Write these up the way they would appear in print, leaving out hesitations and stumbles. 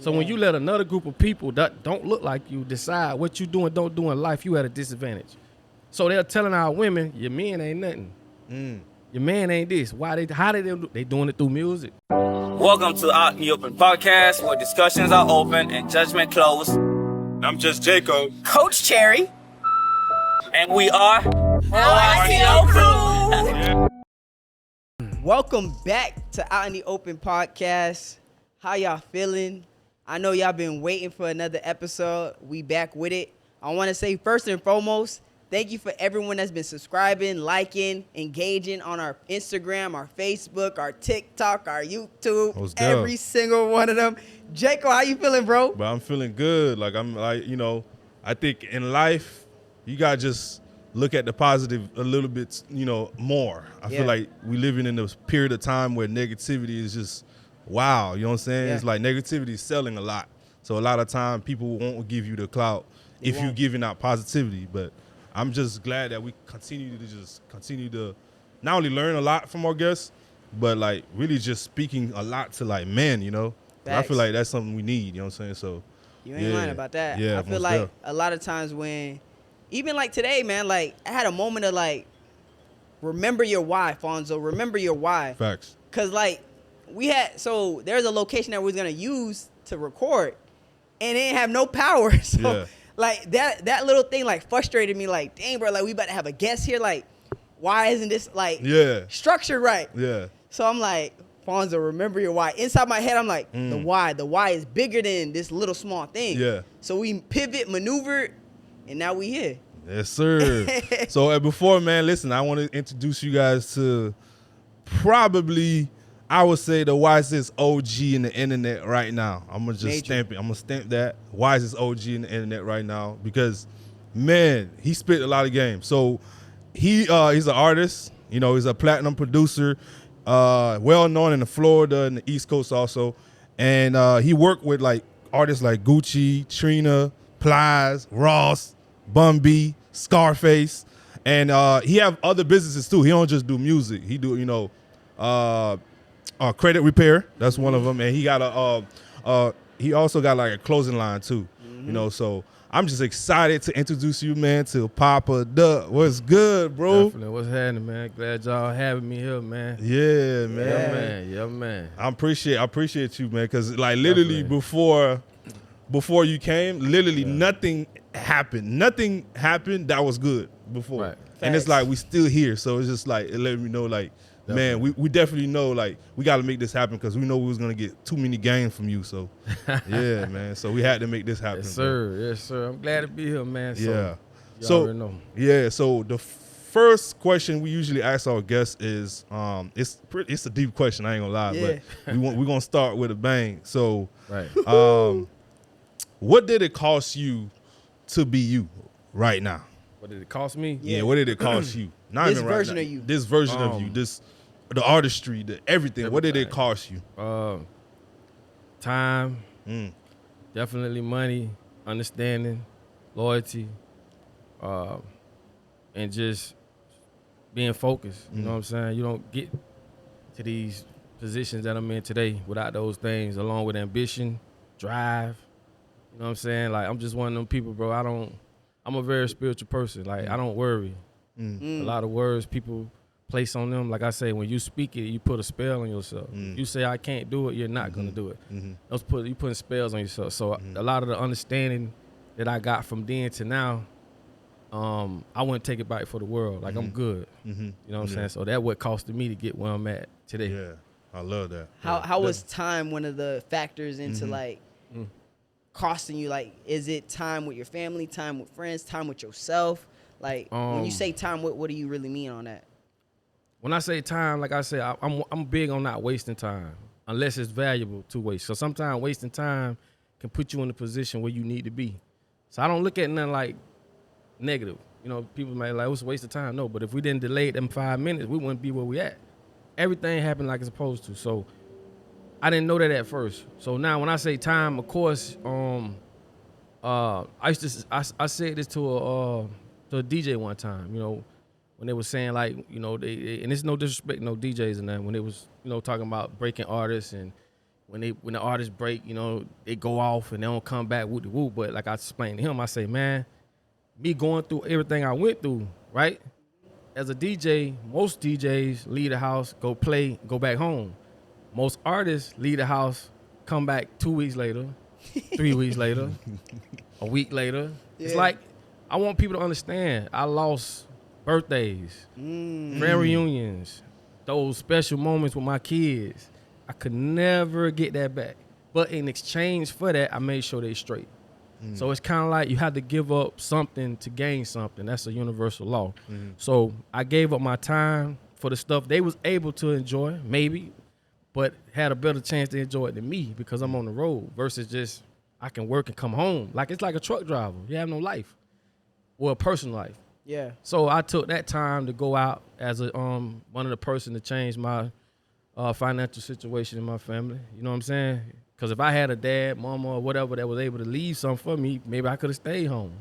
So when you let another group of people that don't look like you decide what you do and don't do in life, you at a disadvantage. So they're telling our women, your men ain't nothing. Your man ain't this. How they do? They doing it through music. Welcome to Out in the Open podcast, where discussions are open and judgment closed. I'm just Jacob. Coach Cherry. And we are LITO Crew. Welcome back to Out in the Open podcast. How y'all feeling? I know y'all been waiting for another episode. We back with it. I want to say first and foremost, thank you for everyone that's been subscribing, liking, engaging on our Instagram, our Facebook, our TikTok, our YouTube, every single one of them. Jacob, how you feeling, bro? But I'm feeling good. I think in life, you got to just look at the positive a little bit, more. I feel like we living in a period of time where negativity is just, wow, you know what I'm saying? Yeah. It's like negativity is selling a lot. So a lot of time people won't give you the clout if you're giving out positivity. But I'm just glad that we continue to not only learn a lot from our guests, but like really just speaking a lot to like men, I feel like that's something we need, you know what I'm saying? So you ain't lying about that. Yeah, I feel like a lot of times when, even like today, man, like I had a moment of like, remember your why, Fonzo, remember your why. Facts. Cause like there's a location that we was gonna use to record and it didn't have no power. So like that little thing like frustrated me, like, dang, bro, like we about to have a guest here. Like, why isn't this like structured right? Yeah. So I'm like, Fonzo, remember your why. Inside my head, I'm like, the why is bigger than this little small thing. Yeah. So we pivot, maneuvered, and now we here. Yes, sir. So before, man, listen, I want to introduce you guys to probably, I would say, the wisest OG in the internet right now. I'm going to just stamp it. I'm going to stamp that. Wisest OG in the internet right now because, man, he spit a lot of games. So he's an artist. He's a platinum producer, well-known in the Florida and the East Coast also. And he worked with, like, artists like Gucci, Trina, Plies, Ross, Bun B, Scarface. And he have other businesses, too. He don't just do music. He do, credit repair, that's one of them, and he got he also got like a clothing line too, So I'm just excited to introduce you, man, to Papa Duck. What's good, bro? Definitely. What's happening, man? Glad y'all having me here, man. Yeah, man. Yeah, man. I appreciate you, man, because like literally before you came, literally nothing happened that was good before, right. And it's like we still here, so it's just like it let me know like. Definitely. Man, we definitely know, like, we got to make this happen because we know we was going to get too many games from you. So, yeah, man. So, we had to make this happen. Yes, sir. Bro. Yes, sir. I'm glad to be here, man. Yeah. So know. Yeah. So, the first question we usually ask our guests is, it's a deep question, I ain't going to lie, but we're going to start with a bang. So, what did it cost you to be you right now? What did it cost me? Yeah, what did it cost you? Not this even version right of you. This version of you. The artistry, everything. What did it cost you? Time, definitely money, understanding, loyalty, and just being focused. You know what I'm saying? You don't get to these positions that I'm in today without those things, along with ambition, drive. You know what I'm saying? Like, I'm just one of them people, bro. I'm a very spiritual person. Like, I don't worry. A lot of words people place on them. Like I say, when you speak it, you put a spell on yourself. You say, I can't do it, you're not going to do it. You putting spells on yourself. So a lot of the understanding that I got from then to now, I wouldn't take it back for the world. Like, I'm good. You know what I'm saying? So that what costed me to get where I'm at today. Yeah, I love that. How was time one of the factors into, like, costing you? Like, is it time with your family, time with friends, time with yourself? Like, when you say time, what do you really mean on that? When I say time, like I said, I'm big on not wasting time unless it's valuable to waste. So sometimes wasting time can put you in a position where you need to be. So I don't look at nothing like negative. People might like, what's a waste of time? No, but if we didn't delay them 5 minutes, we wouldn't be where we at. Everything happened like it's supposed to. So I didn't know that at first. So now when I say time, of course, I said this to a DJ one time, when they were saying like, they and it's no disrespect, no DJs and that, when they was, talking about breaking artists and when the artists break, they go off and they don't come back whoop de whoop. But like I explained to him, I say, man, me going through everything I went through, right? As a DJ, most DJs leave the house, go play, go back home. Most artists leave the house, come back 2 weeks later, 3 weeks later, a week later. Yeah. It's like, I want people to understand, I lost birthdays, friend reunions, those special moments with my kids. I could never get that back. But in exchange for that, I made sure they straight. So it's kind of like you have to give up something to gain something. That's a universal law. So I gave up my time for the stuff they was able to enjoy, maybe, but had a better chance to enjoy it than me because I'm on the road versus just I can work and come home. Like it's like a truck driver. You have no life or a personal life. Yeah. So I took that time to go out as a one of the person to change my financial situation in my family. You know what I'm saying? Because if I had a dad, mama, or whatever that was able to leave something for me, maybe I could have stayed home.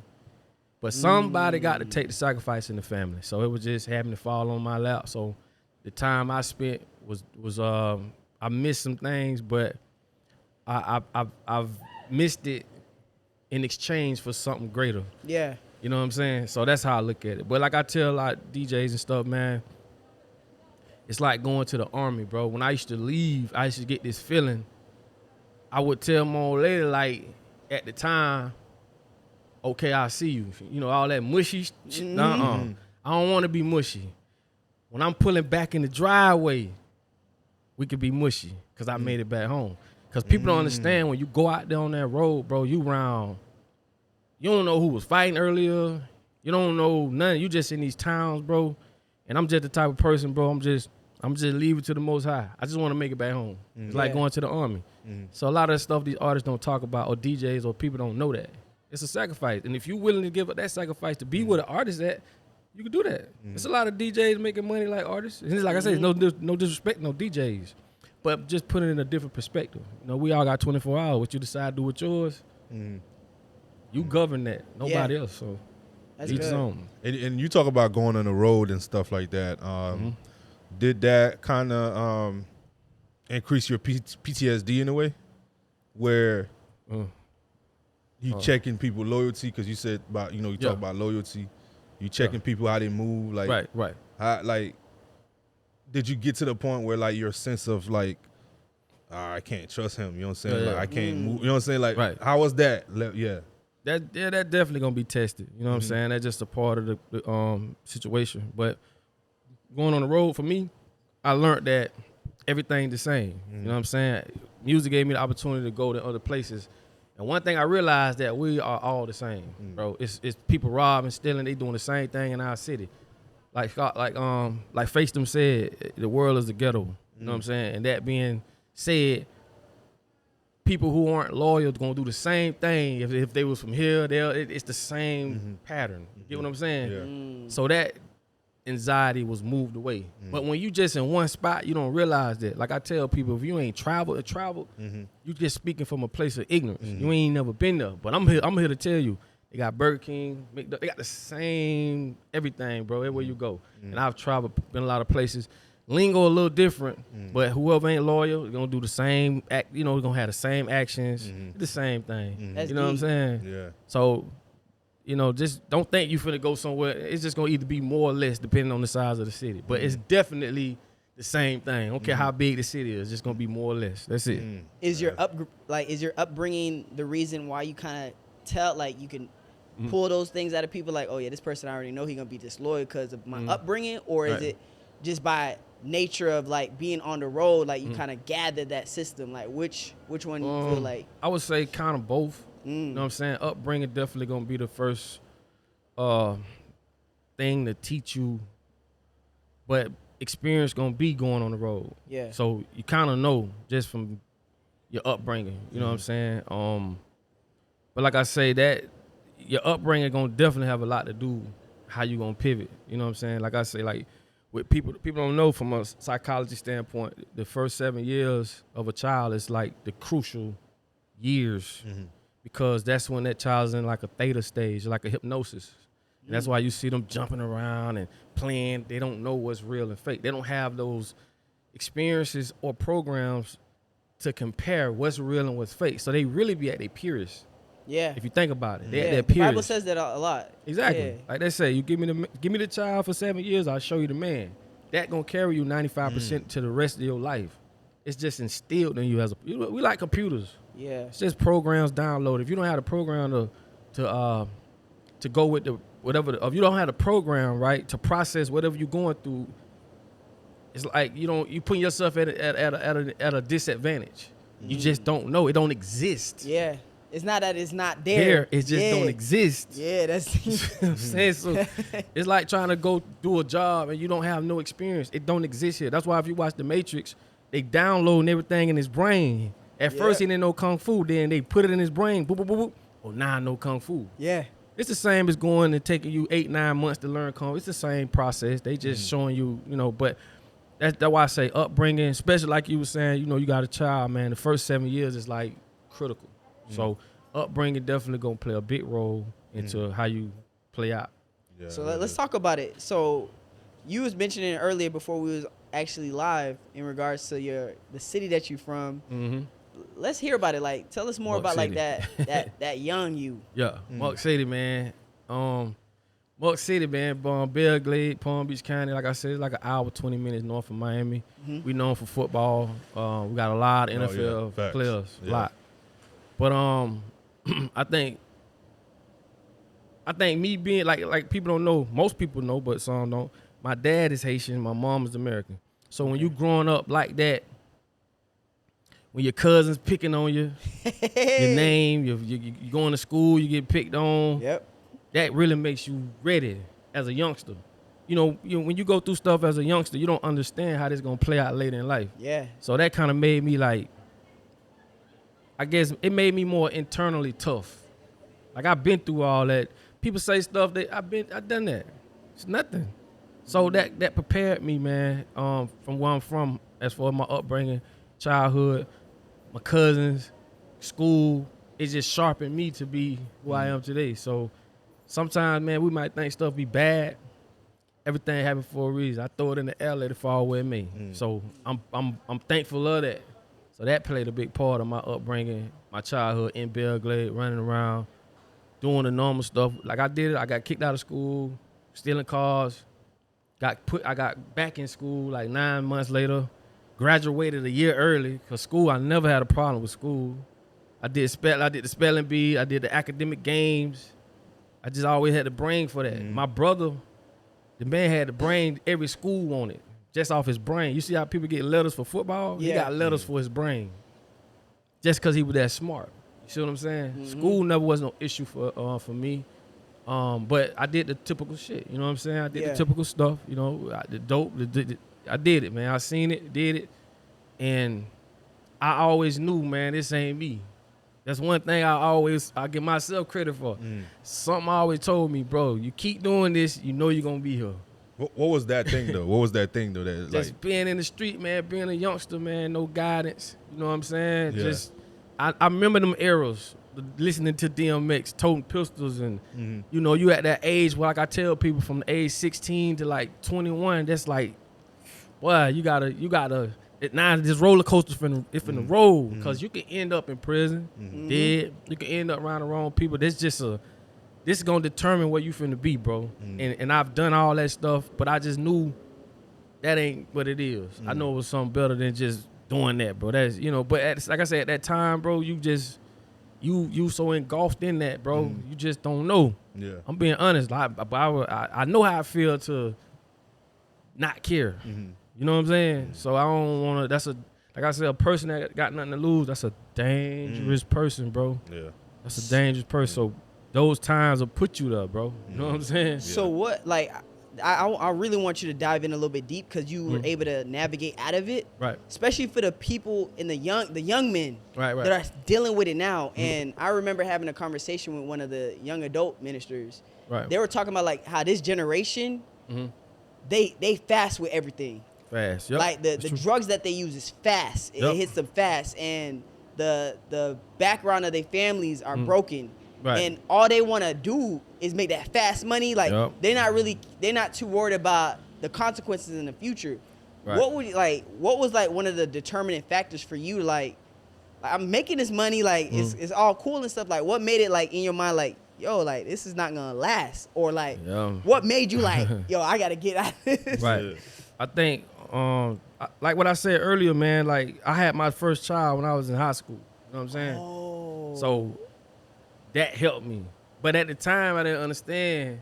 But somebody got to take the sacrifice in the family. So it was just having to fall on my lap. So the time I spent was I missed some things, but I've missed it in exchange for something greater. Yeah. You know what I'm saying? So that's how I look at it. But like I tell a lot of DJs and stuff, man, it's like going to the army, bro. When I used to leave, I used to get this feeling. I would tell my old lady, like, at the time, okay, I'll see you. You know, all that mushy shit. I don't want to be mushy. When I'm pulling back in the driveway, we could be mushy because I made it back home. Because people don't understand when you go out there on that road, bro, you don't know who was fighting earlier. You don't know nothing. You just in these towns, bro. And I'm just the type of person, bro, I'm just leaving to the Most High. I just want to make it back home. It's like going to the army. So a lot of the stuff these artists don't talk about or DJs or people don't know that. It's a sacrifice. And if you're willing to give up that sacrifice to be where the artist at, you can do that. There's a lot of DJs making money like artists. And it's like I said, no disrespect, no DJs. But just put it in a different perspective. You know, we all got 24 hours. What you decide to do with yours, you govern that. Nobody else. So that's each good. his own. And you talk about going on the road and stuff like that. Did that kind of increase your PTSD in a way, where you checking people loyalty? Because you said about you talk about loyalty. You checking people how they move, like right. How, like, did you get to the point where like your sense of like, I can't trust him? You know what I'm saying? Like I can't move. You know what I'm saying? Like how was that? Yeah. That definitely gonna be tested. You know what I'm saying? That's just a part of the situation. But going on the road for me, I learned that everything the same. You know what I'm saying? Music gave me the opportunity to go to other places. And one thing I realized that we are all the same, bro. It's people robbing, stealing, they doing the same thing in our city. Like Face Them said, the world is the ghetto. You know what I'm saying? And that being said, people who aren't loyal gonna do the same thing if they was from here. It's the same pattern. You get what I'm saying? So that anxiety was moved away. But when you just in one spot, you don't realize that. Like I tell people, if you ain't traveled, you just speaking from a place of ignorance. You ain't never been there. But I'm here to tell you, they got Burger King, they got the same everything, bro, everywhere you go. And I've traveled, been a lot of places. Lingo a little different, but whoever ain't loyal, gonna do the same act, gonna have the same actions, the same thing. You know what I'm saying? Yeah. So, just don't think you finna go somewhere. It's just gonna either be more or less depending on the size of the city. But it's definitely the same thing. I don't care how big the city is, it's just gonna be more or less. That's it. Is your upbringing the reason why you kind of tell, like, you can pull those things out of people, like, oh yeah, this person I already know he gonna be disloyal because of my upbringing, or is it just by nature of like being on the road, like you kind of gather that system? Like which one you feel like? I would say kind of both. You know what I'm saying? Upbringing definitely gonna be the first thing to teach you, but experience gonna be going on the road. Yeah. So you kind of know just from your upbringing. You know what I'm saying? But like I say, that your upbringing gonna definitely have a lot to do how you gonna pivot. You know what I'm saying? Like I say, like with people don't know from a psychology standpoint, the first 7 years of a child is like the crucial years. Because that's when that child's in like a theta stage, like a hypnosis. And that's why you see them jumping around and playing. They don't know what's real and fake. They don't have those experiences or programs to compare what's real and what's fake. So they really be at their purest. Yeah. If you think about it, they at their the purest. Bible says that a lot. Exactly. Yeah. Like they say, you give me the child for 7 years, I'll show you the man. That gonna carry you 95% to the rest of your life. It's just instilled in you we like computers. Yeah. It's just programs downloaded. If you don't have a program to go with the whatever, if you don't have a program right to process whatever you're going through, it's like you putting yourself at a disadvantage. You just don't know. It don't exist. Yeah. It's not that it's not there. It just don't exist. Yeah, that's You know what I'm saying? So it's like trying to go do a job and you don't have no experience. It don't exist here. That's why if you watch The Matrix, they downloading everything in his brain. At first he didn't know Kung Fu, then they put it in his brain. Boop, boop, boop, boop. Oh, now I know Kung Fu. Yeah. It's the same as going and taking you 8-9 months to learn Kung Fu. It's the same process. They just showing you, but that's why I say upbringing, especially like you were saying, you got a child, man. The first 7 years is like critical. So upbringing definitely gonna play a big role into how you play out. Yeah, So let's talk about it. So you was mentioning earlier before we was actually live in regards to the city that you from. Mm-hmm. Let's hear about it. Like, tell us more Muck about City. like that young you. Yeah, Muck City, man. Muck City, man. Belle Glade, Palm Beach County. Like I said, it's like an hour, 20 minutes north of Miami. We known for football. We got a lot of NFL players, a lot. But I think me being like people don't know. Most people know, but some don't. My dad is Haitian. My mom is American. So when you growing up like that, when your cousins picking on you, your name, you going to school, you get picked on. Yep. That really makes you ready as a youngster. When you go through stuff as a youngster, you don't understand how this gonna play out later in life. Yeah. So that kind of made me I guess it made me more internally tough. Like I've been through all that. People say stuff that I've done that. It's nothing. So that prepared me, man, from where I'm from, as far as my upbringing, childhood, my cousins, school. It just sharpened me to be who I am today. So sometimes, man, we might think stuff be bad. Everything happened for a reason. I throw it in the air, let it fall with me. So I'm thankful of that. So that played a big part of my upbringing, my childhood in Belle Glade, running around, doing the normal stuff. Like I did it. I got kicked out of school, stealing cars. I got back in school like 9 months later. Graduated a year early because school. I never had a problem with school. I did the spelling bee. I did the academic games. I just always had the brain for that. My brother, the man had the brain every school wanted, just off his brain. You see how people get letters for football? He got letters for his brain, just because he was that smart. You see what I'm saying? School never was no issue for me. But I did the typical shit. You know what I'm saying? I did the typical stuff. The dope. I did it, man. I seen it, did it, and I always knew, man, this ain't me. That's one thing I give myself credit for. Something always told me, bro, you keep doing this, you know you're gonna be here. What was that thing though? What was that thing though? That Just being in the street, man, being a youngster, man, no guidance. You know what I'm saying? Yeah. Just I remember them eras, listening to DMX, toting pistols, and you at that age where, like I tell people, from the age 16 to like 21, that's like, boy, you gotta. Now this roller coaster finna roll, because you can end up in prison, dead. You can end up around the wrong people. This is gonna determine where you finna be, bro. And I've done all that stuff, but I just knew that ain't what it is. I know it was something better than just doing that, bro. That's but like I said, at that time, bro, you just you so engulfed in that, bro. You just don't know. Yeah. I'm being honest. I know how I feel to not care. You know what I'm saying? So I don't want to. Like I said, a person that got nothing to lose. That's a dangerous person, bro. Yeah. That's a dangerous person. So those times will put you there, bro. You know what I'm saying? So what? Like, I really want you to dive in a little bit deep, because you were able to navigate out of it. Right. Especially for the people in the young men Right. that are dealing with it now. And I remember having a conversation with one of the young adult ministers. Right. They were talking about like how this generation, they fast with everything. Fast. Yep. Like the drugs that they use is fast. It hits them fast, and the background of their families are broken. Right. And all they want to do is make that fast money. Like they're not too worried about the consequences in the future. Right. What was like one of the determining factors for you to like like, I'm making this money, like it's all cool and stuff. Like, what made it like in your mind, like, yo, like this is not gonna last, or like, what made you like, yo, I gotta get out of this? Right. I think, like what I said earlier, man. Like I had my first child when I was in high school. You know what I'm saying? Oh. So that helped me. But at the time, I didn't understand.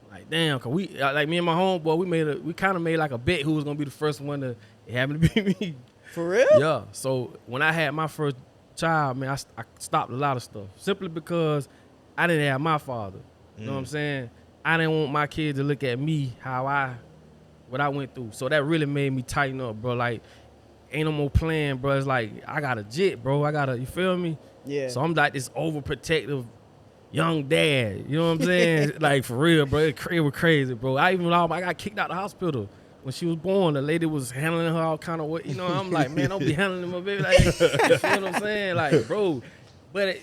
Like, damn, cause we, like me and my homeboy, we kind of made like a bet who was gonna be the first one to. It happened to be me. For real? Yeah. So when I had my first child, man, I stopped a lot of stuff simply because I didn't have my father. You know what I'm saying? I didn't want my kids to look at me what I went through. So that really made me tighten up, bro. Like, ain't no more playing, bro. It's like I got a jet, bro. You feel me? Yeah. So I'm like this overprotective young dad. You know what I'm saying? Like for real, bro. It was crazy, bro. I got kicked out of the hospital. When she was born, the lady was handling her all kind of way. You know, I'm like, man, don't be handling my baby like that. You feel what I'm saying? Like, bro. But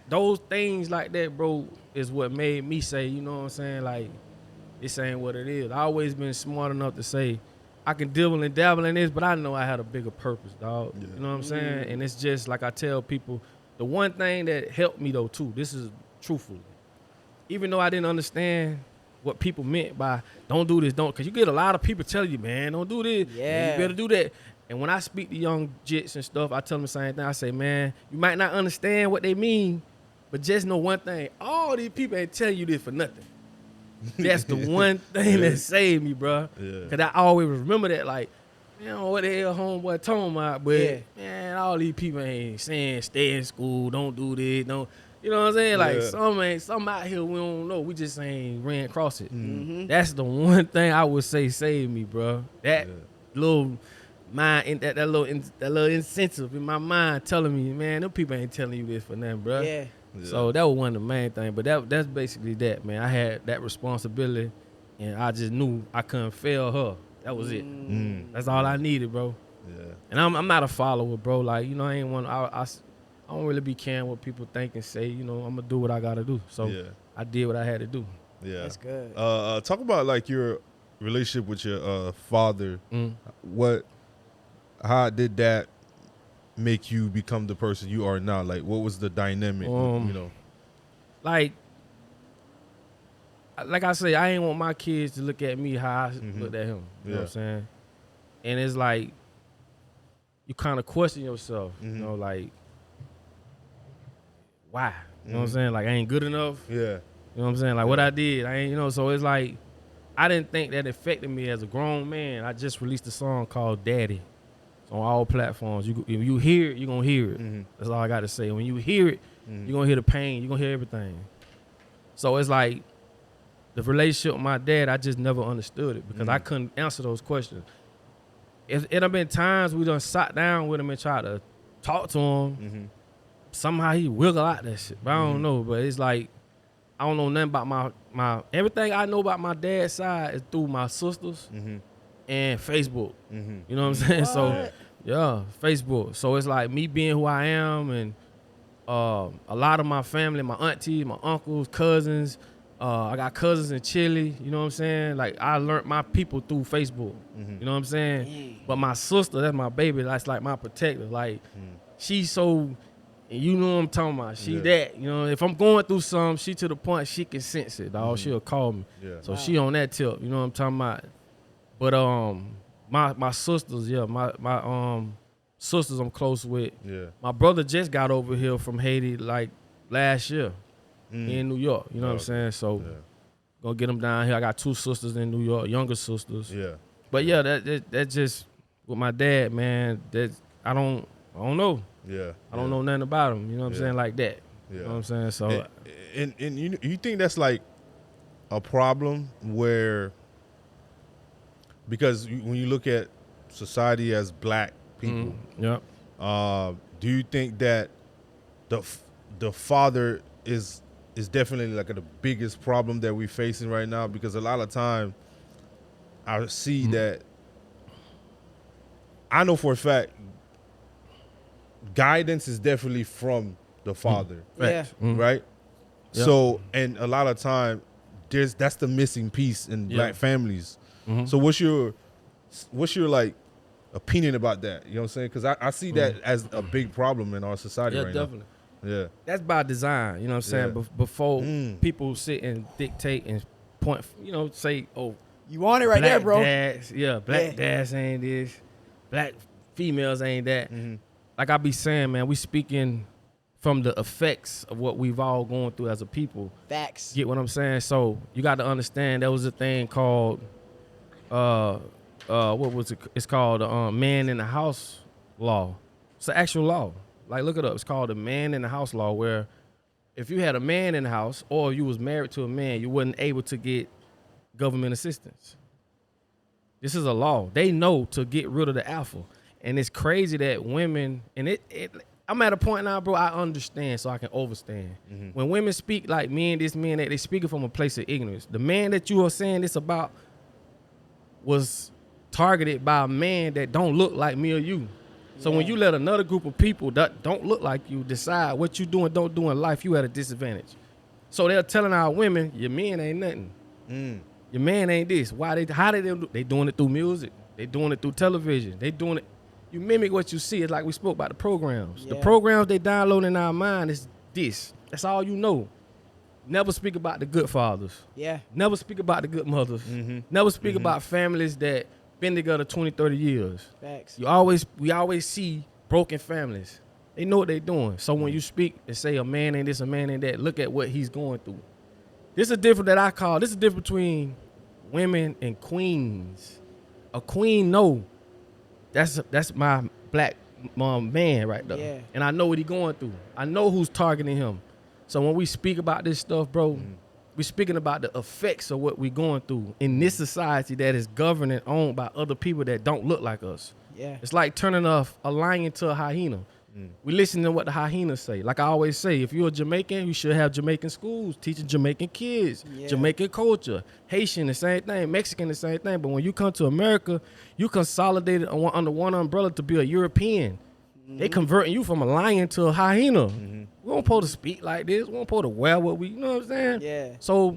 those things like that, bro, is what made me say, you know what I'm saying? Like, this ain't what it is. I always been smart enough to say, I can dibble and dabble in this, but I know I had a bigger purpose, dog. Yeah. You know what I'm saying? And it's just like I tell people, the one thing that helped me, though, too, this is truthful. Even though I didn't understand what people meant by don't do this, because you get a lot of people telling you, man, don't do this, man, you better do that. And when I speak to young jits and stuff, I tell them the same thing. I say, man, you might not understand what they mean, but just know one thing. All these people ain't telling you this for nothing. That's the one thing that saved me, bro. Because I always remember that, like, man, what the hell homeboy talking about, but man, all these people ain't saying stay in school, don't do this, don't. You know what I'm saying? Like, some out here we don't know. We just ain't ran across it. Mm-hmm. That's the one thing I would say saved me, bro. That little mind, that little incentive in my mind telling me, man, them people ain't telling you this for nothing, bro. Yeah. So that was one of the main things. But that's basically that, man. I had that responsibility, and I just knew I couldn't fail her. That was it. That's all I needed, bro. Yeah. And I'm not a follower, bro. Like, you know, I ain't want. I don't really be caring what people think and say. You know, I'm gonna do what I gotta do. So I did what I had to do. Yeah, that's good. Talk about like your relationship with your father. How did that make you become the person you are now? Like, what was the dynamic? You know, like I say, I ain't want my kids to look at me how I looked at him. You know what I'm saying? And it's like you kind of question yourself. You know, like, why? You know what I'm saying? Like, I ain't good enough. Yeah. You know what I'm saying? Like, what I did, I ain't, you know, so it's like, I didn't think that affected me as a grown man. I just released a song called Daddy. It's on all platforms. If you hear it, you're going to hear it. That's all I got to say. When you hear it, you're going to hear the pain. You're going to hear everything. So it's like, the relationship with my dad, I just never understood it because I couldn't answer those questions. It have been times we done sat down with him and tried to talk to him. Somehow he wiggle out that shit. But I don't know. But it's like, I don't know nothing about my everything I know about my dad's side is through my sisters and Facebook. You know what I'm saying? What? So, yeah, Facebook. So it's like me being who I am and a lot of my family, my aunties, my uncles, cousins. I got cousins in Chile. You know what I'm saying? Like, I learned my people through Facebook. You know what I'm saying? Dang. But my sister, that's my baby. That's like my protector. Like, she's so... And you know what I'm talking about. She that, you know, if I'm going through something, she to the point she can sense it, dog. She'll call me. So she on that tip, you know what I'm talking about. But my sisters, my sisters I'm close with. My brother just got over here from Haiti like last year in New York. You know what I'm saying? So gonna get them down here. I got 2 sisters in New York, younger sisters. But that just with my dad, man. That I don't know. I don't know nothing about him. You know what I'm saying? Like that. You know what I'm saying? So, and you think that's like a problem where, because when you look at society as black people, do you think that the father is definitely like the biggest problem that we're facing right now? Because a lot of time I see that, I know for a fact, guidance is definitely from the father, right? So, and a lot of time, that's the missing piece in black families. So, what's your like opinion about that. You know what I'm saying? Because I see that as a big problem in our society right definitely. now. Yeah. That's by design, you know what I'm saying? Yeah. Before people sit and dictate and point, say, oh, You want it right black there, bro. dads, black dads ain't this, black females ain't that. Like I be saying, man, we speaking from the effects of what we've all gone through as a people. Facts. Get what I'm saying? So you got to understand there was a thing called, what was it? It's called man in the house law. It's an actual law. Like, look it up. It's called the man in the house law, where if you had a man in the house or you was married to a man, you wasn't able to get government assistance. This is a law. They know to get rid of the alpha. And it's crazy that women, and I'm at a point now, bro, I understand so I can overstand. When women speak like men, this, men, that, they speaking from a place of ignorance. The man that you are saying this about was targeted by a man that don't look like me or you. So when you let another group of people that don't look like you decide what you do and don't do in life, you at a disadvantage. So they're telling our women, your men ain't nothing. Your man ain't this. How they do? They doing it through music. They doing it through television. They doing it. You mimic what you see. It's like we spoke about the programs. Yeah. The programs they download in our mind is this. That's all you know. Never speak about the good fathers. Yeah. Never speak about the good mothers. Never speak about families that been together 20, 30 years. Facts. We always see broken families. They know what they're doing. So when you speak and say a man ain't this, a man ain't that, look at what he's going through. This is a difference that I call, this is difference between women and queens. A queen, no. That's my black man right there. Yeah. And I know what he's going through. I know who's targeting him. So when we speak about this stuff, bro, we're speaking about the effects of what we're going through in this society that is governed and owned by other people that don't look like us. Yeah. It's like turning a lion to a hyena. We listen to what the hyenas say. Like I always say, if you're a Jamaican, you should have Jamaican schools teaching Jamaican kids, Jamaican culture. Haitian, the same thing. Mexican, the same thing. But when you come to America, you consolidated under one umbrella to be a European. They converting you from a lion to a hyena. We don't supposed to speak like this. We don't supposed to wear what we, you know what I'm saying? Yeah. So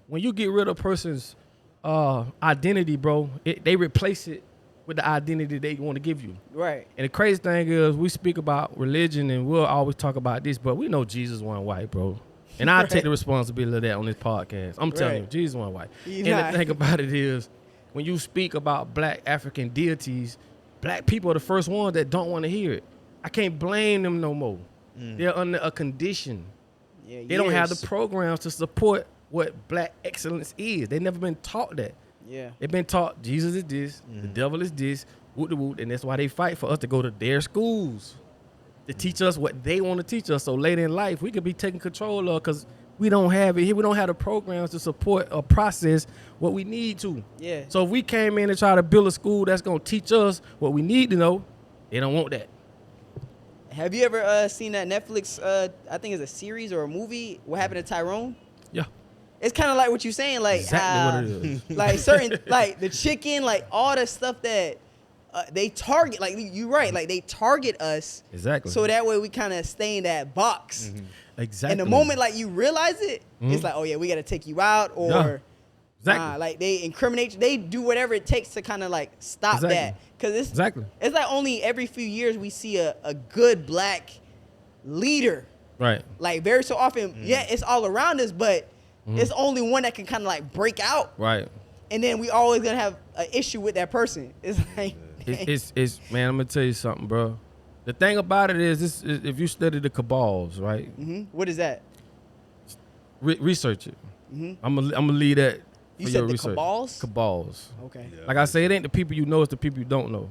when you get rid of a person's identity, bro, they replace it with the identity they want to give you. Right. And the crazy thing is we speak about religion and we'll always talk about this, but we know Jesus wasn't white, bro. And I take the responsibility of that on this podcast. I'm telling you, Jesus wasn't white. And the thing about it is, when you speak about black African deities, black people are the first ones that don't want to hear it. I can't blame them no more. They're under a condition. Yeah, they don't have the programs to support what black excellence is. They never been taught that. Yeah. They've been taught Jesus is this, the devil is this, woot the woot, and that's why they fight for us to go to their schools to teach us what they want to teach us. So later in life, we could be taking control of, because we don't have it here. We don't have the programs to support or process what we need to. Yeah. So if we came in and try to build a school that's going to teach us what we need to know, they don't want that. Have you ever seen that Netflix, I think it's a series or a movie, What Happened to Tyrone? Yeah. It's kind of like what you're saying, like exactly what it is. Like certain, like the chicken, like all the stuff that they target. Like you're right, like they target us. Exactly. So that way we kind of stay in that box. Exactly. And the moment like you realize it, it's like, oh yeah, we got to take you out, or exactly. like they incriminate you. They do whatever it takes to kind of like stop that. Because it's it's like only every few years we see a good black leader. Right. Like very so often, it's all around us, but it's only one that can kind of like break out. Right. And then we always gonna have an issue with that person. It's like it's man, I'm gonna tell you something, bro. The thing about it is, if you study the cabals, right? What is that? Research it. I'm gonna leave that. You said your the research. cabals? Cabals. Okay. Yeah. Like I say, it ain't the people you know, it's the people you don't know.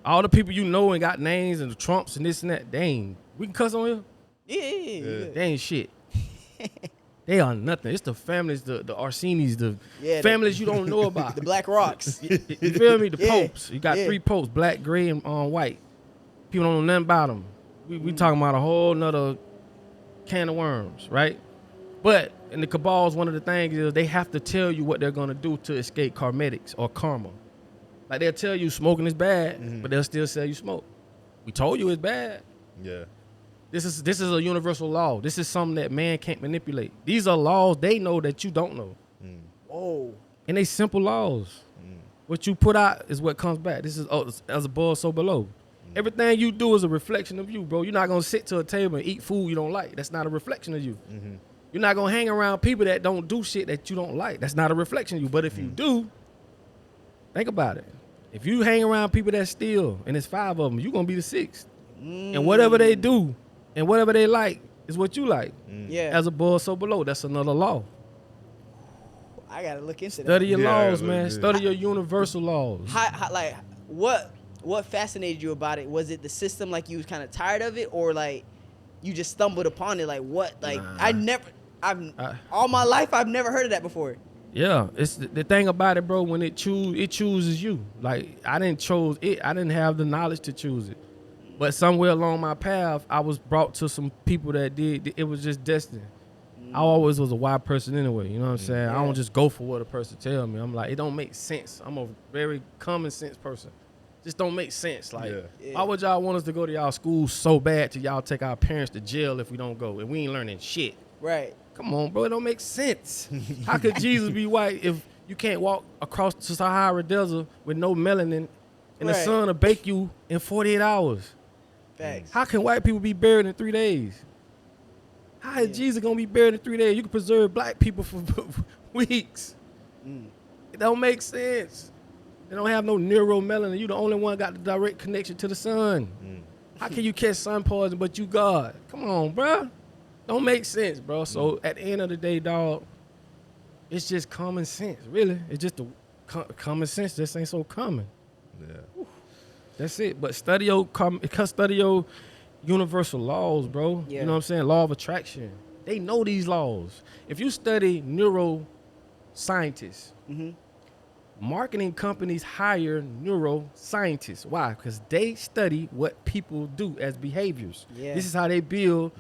All the people you know and got names and the Trumps and this and that, they ain't. We can cuss on here? Yeah. They ain't shit. They are nothing. It's the families, the Arsenis, the Yeah, families you don't know about. The Black Rocks. You feel me? The Yeah. popes. You got 3 popes, black, gray, and white. People don't know nothing about them. We talking about a whole nother can of worms, right? But in the cabals, one of the things is they have to tell you what they're going to do to escape karmetics or karma. Like they'll tell you smoking is bad, but they'll still sell you smoke. We told you it's bad. Yeah. This is a universal law. This is something that man can't manipulate. These are laws they know that you don't know. Whoa. And they simple laws. What you put out is what comes back. This is as above, so below. Everything you do is a reflection of you, bro. You're not gonna sit to a table and eat food you don't like. That's not a reflection of you. You're not gonna hang around people that don't do shit that you don't like. That's not a reflection of you. But if you do, think about it. If you hang around people that steal, and it's 5 of them, you're gonna be the 6th. And whatever they do and whatever they like is what you like. Yeah. As above, so below. That's another law. I gotta look into that. Study your laws, look, man. yeah. Study your universal laws. How, like, what fascinated you about it? Was it the system, like you was kind of tired of it, or like you just stumbled upon it? Like what? Like all my life I've never heard of that before. Yeah, it's the thing about it, bro. When it chooses you. Like I didn't choose it. I didn't have the knowledge to choose it. But somewhere along my path, I was brought to some people that did. It was just destiny. I always was a wild person anyway. You know what I'm saying? I don't just go for what a person tell me. I'm like, it don't make sense. I'm a very common sense person. Just don't make sense. Like, why would y'all want us to go to y'all school so bad till y'all take our parents to jail if we don't go and we ain't learning shit? Right. Come on, bro. It don't make sense. How could Jesus be white if you can't walk across the Sahara Desert with no melanin and the sun will bake you in 48 hours? Facts. How can white people be buried in 3 days? How is Jesus gonna be buried in 3 days? You can preserve black people for weeks. It don't make sense. They don't have no neuromelanin. You the only one got the direct connection to the sun. How can you catch sun poison but you God? Come on, bro. Don't make sense, bro. So at the end of the day, dog, it's just common sense, really. It's just the common sense. This ain't so common. Yeah. That's it. But study your universal laws, bro. Yeah. You know what I'm saying? Law of attraction. They know these laws. If you study neuroscientists, marketing companies hire neuroscientists. Why? Because they study what people do as behaviors. Yeah. This is how they build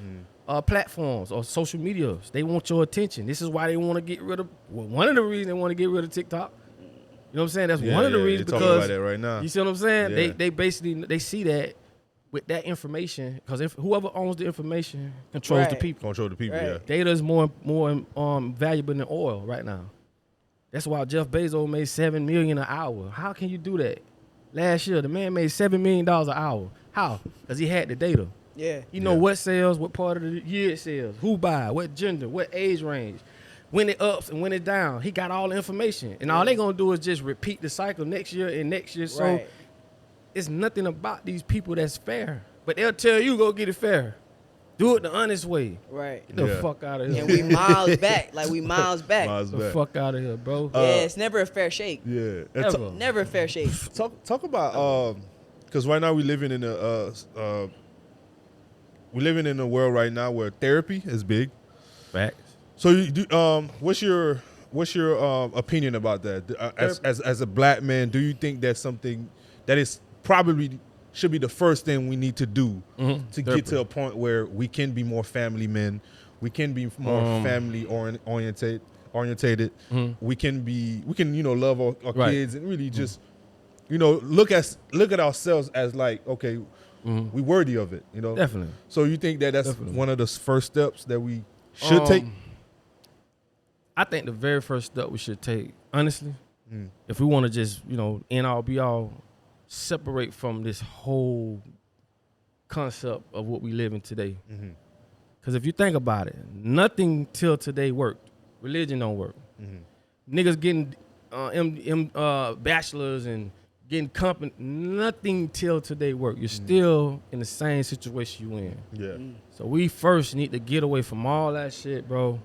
platforms or social medias. They want your attention. This is why they want to get rid of, one of the reasons they want to get rid of TikTok. You know what I'm saying? That's one of the reasons, talking because about that right now. You see what I'm saying? Yeah. They basically, they see that with that information, because if whoever owns the information controls the people. Control the people, yeah. Data is more valuable than oil right now. That's why Jeff Bezos made $7 million an hour. How can you do that? Last year, the man made $7 million an hour. How? Because he had the data. Yeah. You know what sells, what part of the year it sells, who buy, what gender, what age range, when it ups and when it down. He got all the information. And all they going to do is just repeat the cycle next year and next year. So it's nothing about these people that's fair. But they'll tell you, go get it fair. Do it the honest way. Right. Get the fuck out of here. And we miles back. Like, we miles back. Miles Get the back. fuck out of here, bro. Yeah, it's never a fair shake. Yeah. And Ever. Never a fair shake. talk about because right now we living in a world right now where therapy is big. Facts. So you do, what's your opinion about that? As a black man, do you think that's something that is probably should be the first thing we need to do to get to a point where we can be more family men, we can be more family orientated. We can love our kids and really just look at ourselves as like, okay, we worthy of it, Definitely. So you think that's one of the first steps that we should take? I think the very first step we should take, honestly, if we want to just, end all be all, separate from this whole concept of what we live in today. Because if you think about it, nothing till today worked. Religion don't work. Niggas getting bachelors and getting company, nothing till today worked. You're still in the same situation you in. Yeah. So we first need to get away from all that shit, bro.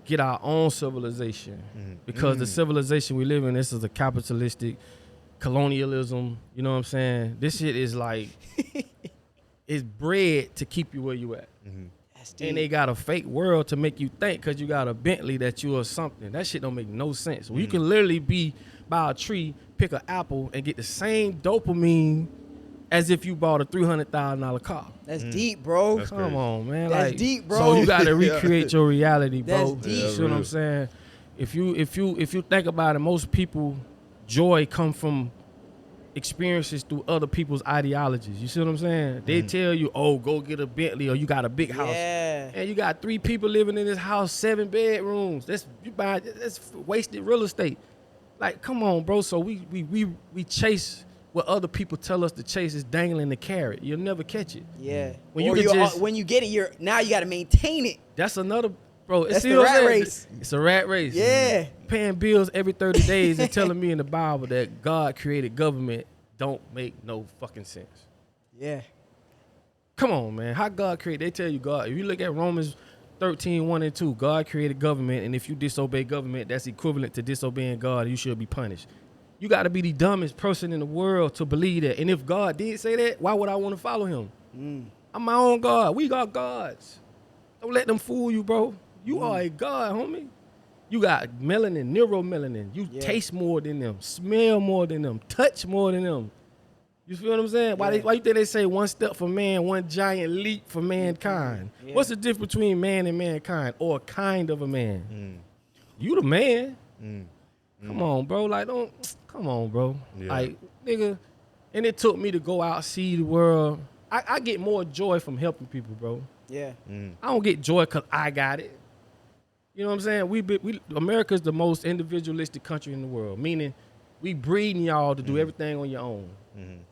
Get our own civilization. Because the civilization we live in, this is a capitalistic colonialism. You know what I'm saying? This shit is like, it's bred to keep you where you at. And they got a fake world to make you think because you got a Bentley that you are something. That shit don't make no sense. Well, you can literally be by a tree, pick an apple, and get the same dopamine as if you bought a $300,000 car. That's deep, bro. That's Come crazy. on, man. That's deep, bro. So you got to recreate your reality, bro. That's deep. You see what I'm saying? If you think about it, most people joy come from experiences through other people's ideologies. You see what I'm saying? They tell you, oh, go get a Bentley or you got a big house. Yeah. And you got 3 people living in this house, 7 bedrooms. That's wasted real estate. Like, come on, bro. So we chase what other people tell us to chase is dangling the carrot. You'll never catch it. Yeah. When Or you can just, when you get it, now you got to maintain it. that's another, bro. That's the rat race. It's a rat race. Yeah. Paying bills every 30 days and telling me in the Bible that God created government don't make no fucking sense. Yeah. Come on, man. How God created? They tell you God. If you look at Romans 13, 1 and 2, God created government, and if you disobey government, that's equivalent to disobeying God, and you should be punished. You got to be the dumbest person in the world to believe that. And if God did say that, why would I want to follow him? I'm my own God. We got gods. Don't let them fool you, bro. You are a God, homie. You got melanin, neuromelanin. You taste more than them, smell more than them, touch more than them. You feel what I'm saying? Why you think they say one step for man, one giant leap for mankind? Yeah. What's the difference between man and mankind, or a kind of a man? You the man. Come on, bro. Like, come on, bro. Yeah. Like, nigga, and it took me to go out, see the world. I get more joy from helping people, bro. Yeah. I don't get joy because I got it. You know what I'm saying? America's the most individualistic country in the world, meaning we breeding y'all to do everything on your own.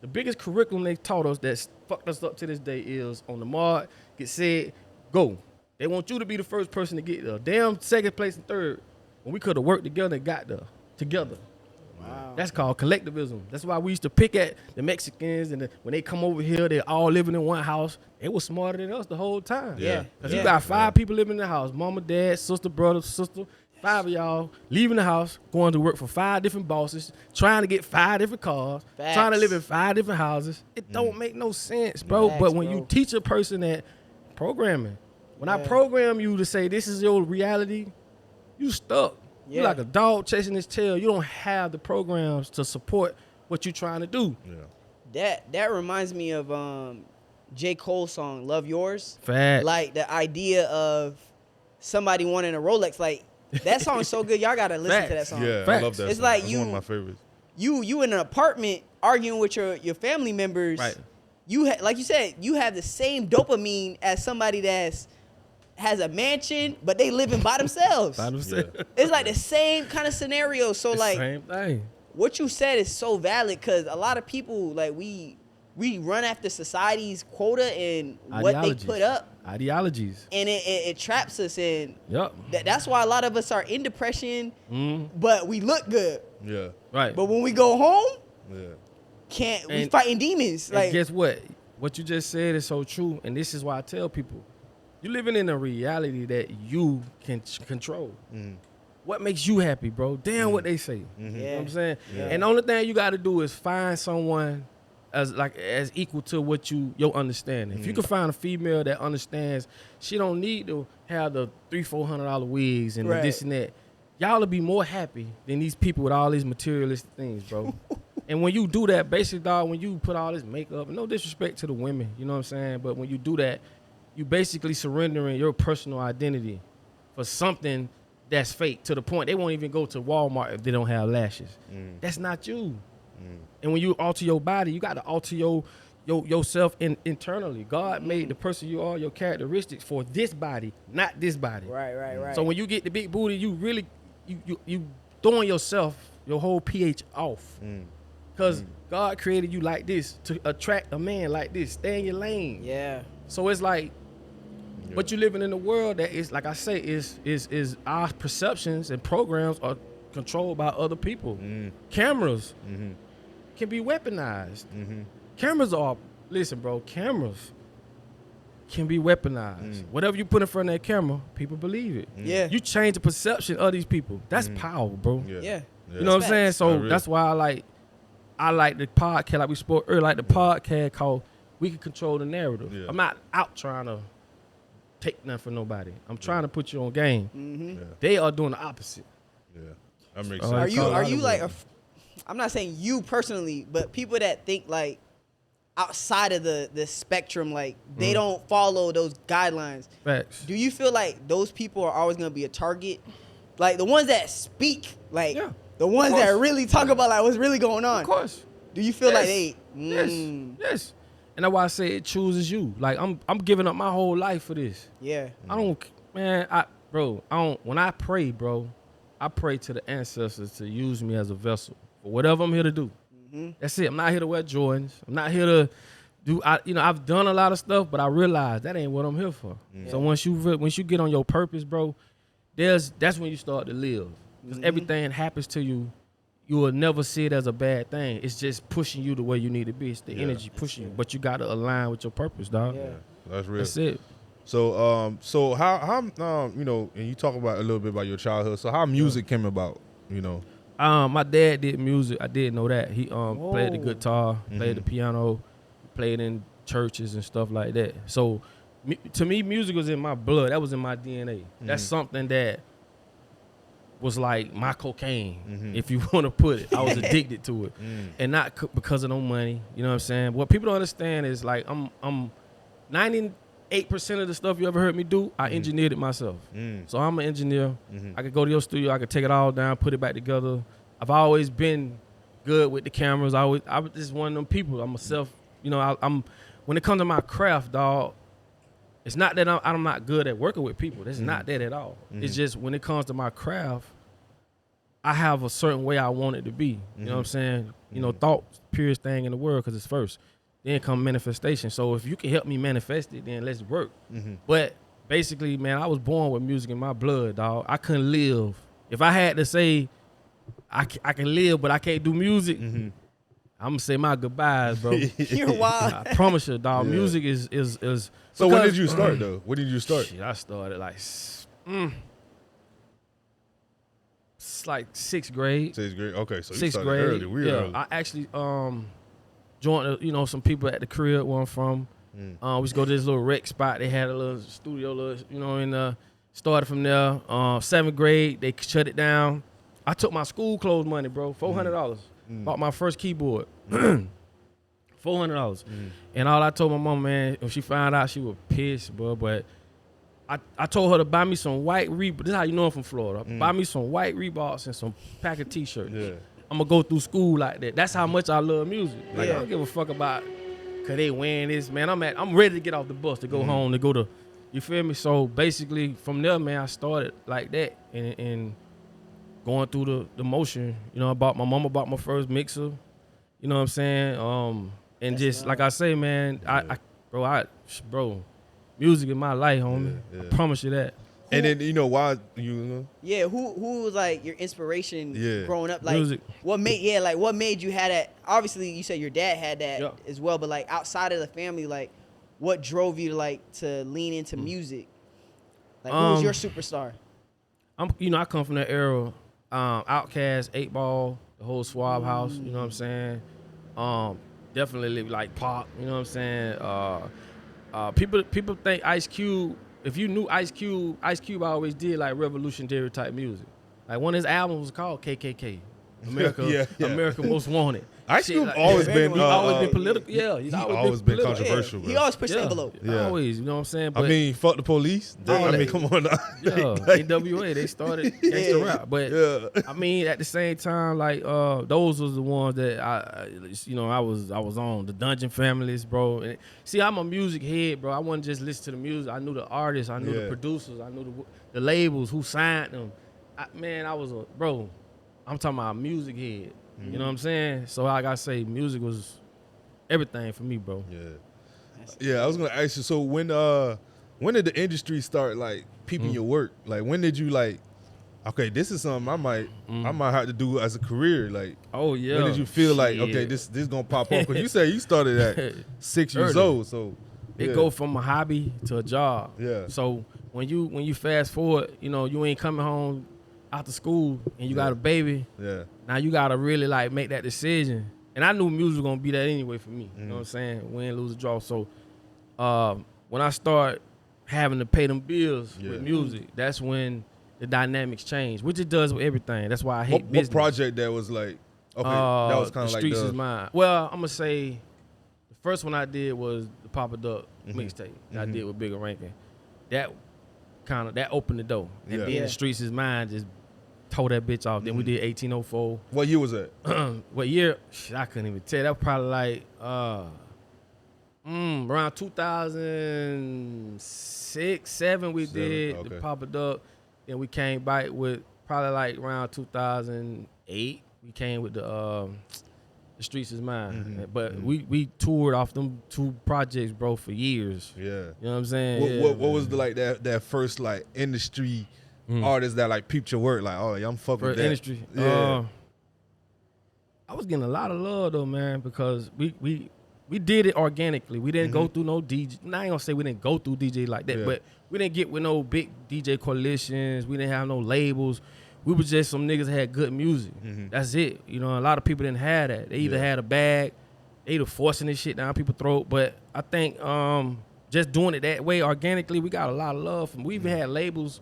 The biggest curriculum they taught us that fucked us up to this day is on the mark, get set, go. They want you to be the first person to get there. Damn second place and third when we could have worked together and got there together. Wow. That's called collectivism. That's why we used to pick at the Mexicans, and when they come over here, they're all living in one house. They were smarter than us the whole time. Yeah. Because you got 5 people living in the house, mama, dad, sister, brother, sister, 5 of y'all leaving the house, going to work for 5 different bosses, trying to get 5 different cars, trying to live in 5 different houses. It don't make no sense, bro. But when you teach a person that programming, when I program you to say this is your reality, you stuck. You're like a dog chasing his tail. You don't have the programs to support what you're trying to do. Yeah. That reminds me of J. Cole's song, Love Yours. Fact. Like the idea of somebody wanting a Rolex. Like, that song's so good. Y'all got to listen to that song. Yeah, Facts. I love that It's song. like That's one of my favorites. You in an apartment arguing with your family members. Right. Like you said, you have the same dopamine as somebody has a mansion, but they living by themselves. It's like the same kind of scenario. So like, same thing. What you said is so valid, because a lot of people, like, we run after society's quota and what they put up. Ideologies. And it traps us in. Yep. That's why a lot of us are in depression, but we look good. Yeah. Right. But when we go home, we fighting demons. And like, guess what? What you just said is so true, and this is why I tell people, you're living in a reality that you can control. What makes you happy, bro? Damn what they say. You know what I'm saying? Yeah. And the only thing you got to do is find someone as equal to what your understanding. If you can find a female that understands, she don't need to have the $300-$400 wigs and the this and that. Y'all will be more happy than these people with all these materialistic things, bro. And when you do that, basically, dog, when you put all this makeup, no disrespect to the women, you know what I'm saying? But when you do that, you basically surrendering your personal identity for something that's fake, to the point they won't even go to Walmart if they don't have lashes. That's not you. And when you alter your body, you got to alter yourself internally. God made the person you are, your characteristics, for this body, not this body. Right. So when you get the big booty, you really you throwing yourself, your whole pH off. Because God created you like this to attract a man like this. Stay in your lane. Yeah. So it's like, but you living in a world that is, like I say, is our perceptions and programs are controlled by other people. Cameras can be weaponized. Cameras can be weaponized. Whatever you put in front of that camera, people believe it. Yeah. You change the perception of these people. That's power, bro. Yeah. You know what I'm saying? So that's why I like the podcast, like we spoke earlier, like the podcast called We Can Control the Narrative. I'm not out trying to take nothing from nobody. I'm trying to put you on game. They are doing the opposite. Yeah, that makes sense. Are you like I'm not saying you personally, but people that think like outside of the spectrum, like they don't follow those guidelines. Facts. Do you feel like those people are always gonna be a target? Like the ones that speak, like the ones that really talk about like what's really going on. Of course. Do you feel like they? Yes. And that's why I say it chooses you. Like I'm giving up my whole life for this. Yeah. I don't, man. When I pray, bro, I pray to the ancestors to use me as a vessel for whatever I'm here to do. That's it. I'm not here to wear Jordans. I'm not here to do. I've done a lot of stuff, but I realize that ain't what I'm here for. So once you get on your purpose, bro, that's when you start to live. Because everything happens to you, you will never see it as a bad thing. It's just pushing you to where you need to be. It's the energy pushing you, but you got to align with your purpose, dog. Yeah, that's real. That's it. So, so how you know, and you talk about a little bit about your childhood. So how music came about, you know? My dad did music. I did know that. He played the guitar, played the piano, played in churches and stuff like that. So to me, music was in my blood. That was in my DNA. That's something that was like my cocaine, if you want to put it. I was addicted to it, and not because of no money. You know what I'm saying? What people don't understand is like I'm 98% of the stuff you ever heard me do, I engineered it myself. So I'm an engineer. I could go to your studio, I could take it all down, put it back together. I've always been good with the cameras. I was just one of them people. I'm myself. You know, I'm when it comes to my craft, dog. It's not that I'm not good at working with people. That's not that at all. It's just when it comes to my craft, I have a certain way I want it to be. You know what I'm saying? You know, thought's the purest thing in the world because it's first. Then come manifestation. So if you can help me manifest it, then let's work. But basically, man, I was born with music in my blood, dog. I couldn't live. If I had to say I can live, but I can't do music, I'm gonna say my goodbyes, bro. You're wild. I promise you, dog. Yeah. Music is. So when did you start though? When did you start? Shit, I started like, it's like sixth grade. Sixth grade. Okay, so you Sixth started grade. early. Real early. I actually joined some people at the crib where I'm from. We used to go to this little rec spot. They had a little studio, and started from there. Seventh grade, they shut it down. I took my school clothes money, bro, $400. Bought my first keyboard. $400. And all I told my mom, man, when she found out, she was pissed, bro. But I told her to buy me some white Reeboks. This is how you know I'm from Florida. Buy me some white Reeboks and some pack of T-shirts. Yeah. I'm going to go through school like that. That's how much I love music. Like, I don't give a fuck about because they wearing this, man. I'm ready to get off the bus to go home, to go to, you feel me? So basically from there, man, I started like that and going through the motion. You know, my mama bought my first mixer. You know what I'm saying? And that's just like I say, man, bro, music in my life, homie. I promise you that. And then you know why you know? Yeah, who was like your inspiration growing up? Like Music. what made you have that? Obviously, you said your dad had that as well, but like outside of the family, like what drove you to lean into music? Like who was your superstar? I come from that era. Outkast, 8 Ball, the whole Swab House. You know what I'm saying? Definitely like pop. You know what I'm saying? People think Ice Cube. If you knew Ice Cube always did like revolutionary type music. Like one of his albums was called KKK, America, America Most Wanted. Ice Cube always been political. Yeah, he's always been controversial. He always pushed the envelope. Yeah. Always, you know what I'm saying? But, I mean, fuck the police. I mean, come on. NWA, they started gangsta rap. But I mean, at the same time, like those was the ones that I was on. The Dungeon Families, bro. And, see, I'm a music head, bro. I wasn't just listen to the music. I knew the artists. I knew the producers. I knew the labels, who signed them. I was bro. I'm talking about a music head. You know what I'm saying? So like I say, music was everything for me, bro. Yeah, I was gonna ask you. So when did the industry start like peeping your work? Like when did you like? Okay, this is something I might have to do as a career. Like, oh yeah. When did you feel like okay, this gonna pop off? Because you say you started at 6 years old, so it go from a hobby to a job. Yeah. So when you fast forward, you ain't coming home after school and you got a baby. Yeah. Now you gotta really like make that decision. And I knew music was gonna be that anyway for me. You know what I'm saying? Win, lose, or draw. So when I start having to pay them bills with music, that's when the dynamics change, which it does with everything. That's why I hate business. What project that was like? Okay, that was kind of like Streets is Mine. Well, I'm gonna say the first one I did was the Papa Duck mixtape that I did with Bigger Rankin. That opened the door, and then the Streets is Mine just tore that bitch off. Then we did 1804. What year was that? What year? Shit, I couldn't even tell. That was probably like around 2006, 2007 we did the Papa Duck. Then we came back with probably like around 2008. We came with the Streets Is Mine. But we toured off them 2 projects, bro, for years. Yeah. You know what I'm saying? What was the like that first like industry artist that like peeped your work? Like, oh yeah, I'm fucking with that. Industry. Yeah. I was getting a lot of love though, man, because we did it organically. We didn't go through no DJ. Now, I ain't gonna say we didn't go through DJ like that, but we didn't get with no big DJ coalitions. We didn't have no labels. We was just some niggas that had good music. That's it. You know, a lot of people didn't have that. They either had a bag, they either forcing this shit down people's throat. But I think just doing it that way organically, we got a lot of love from. We even had labels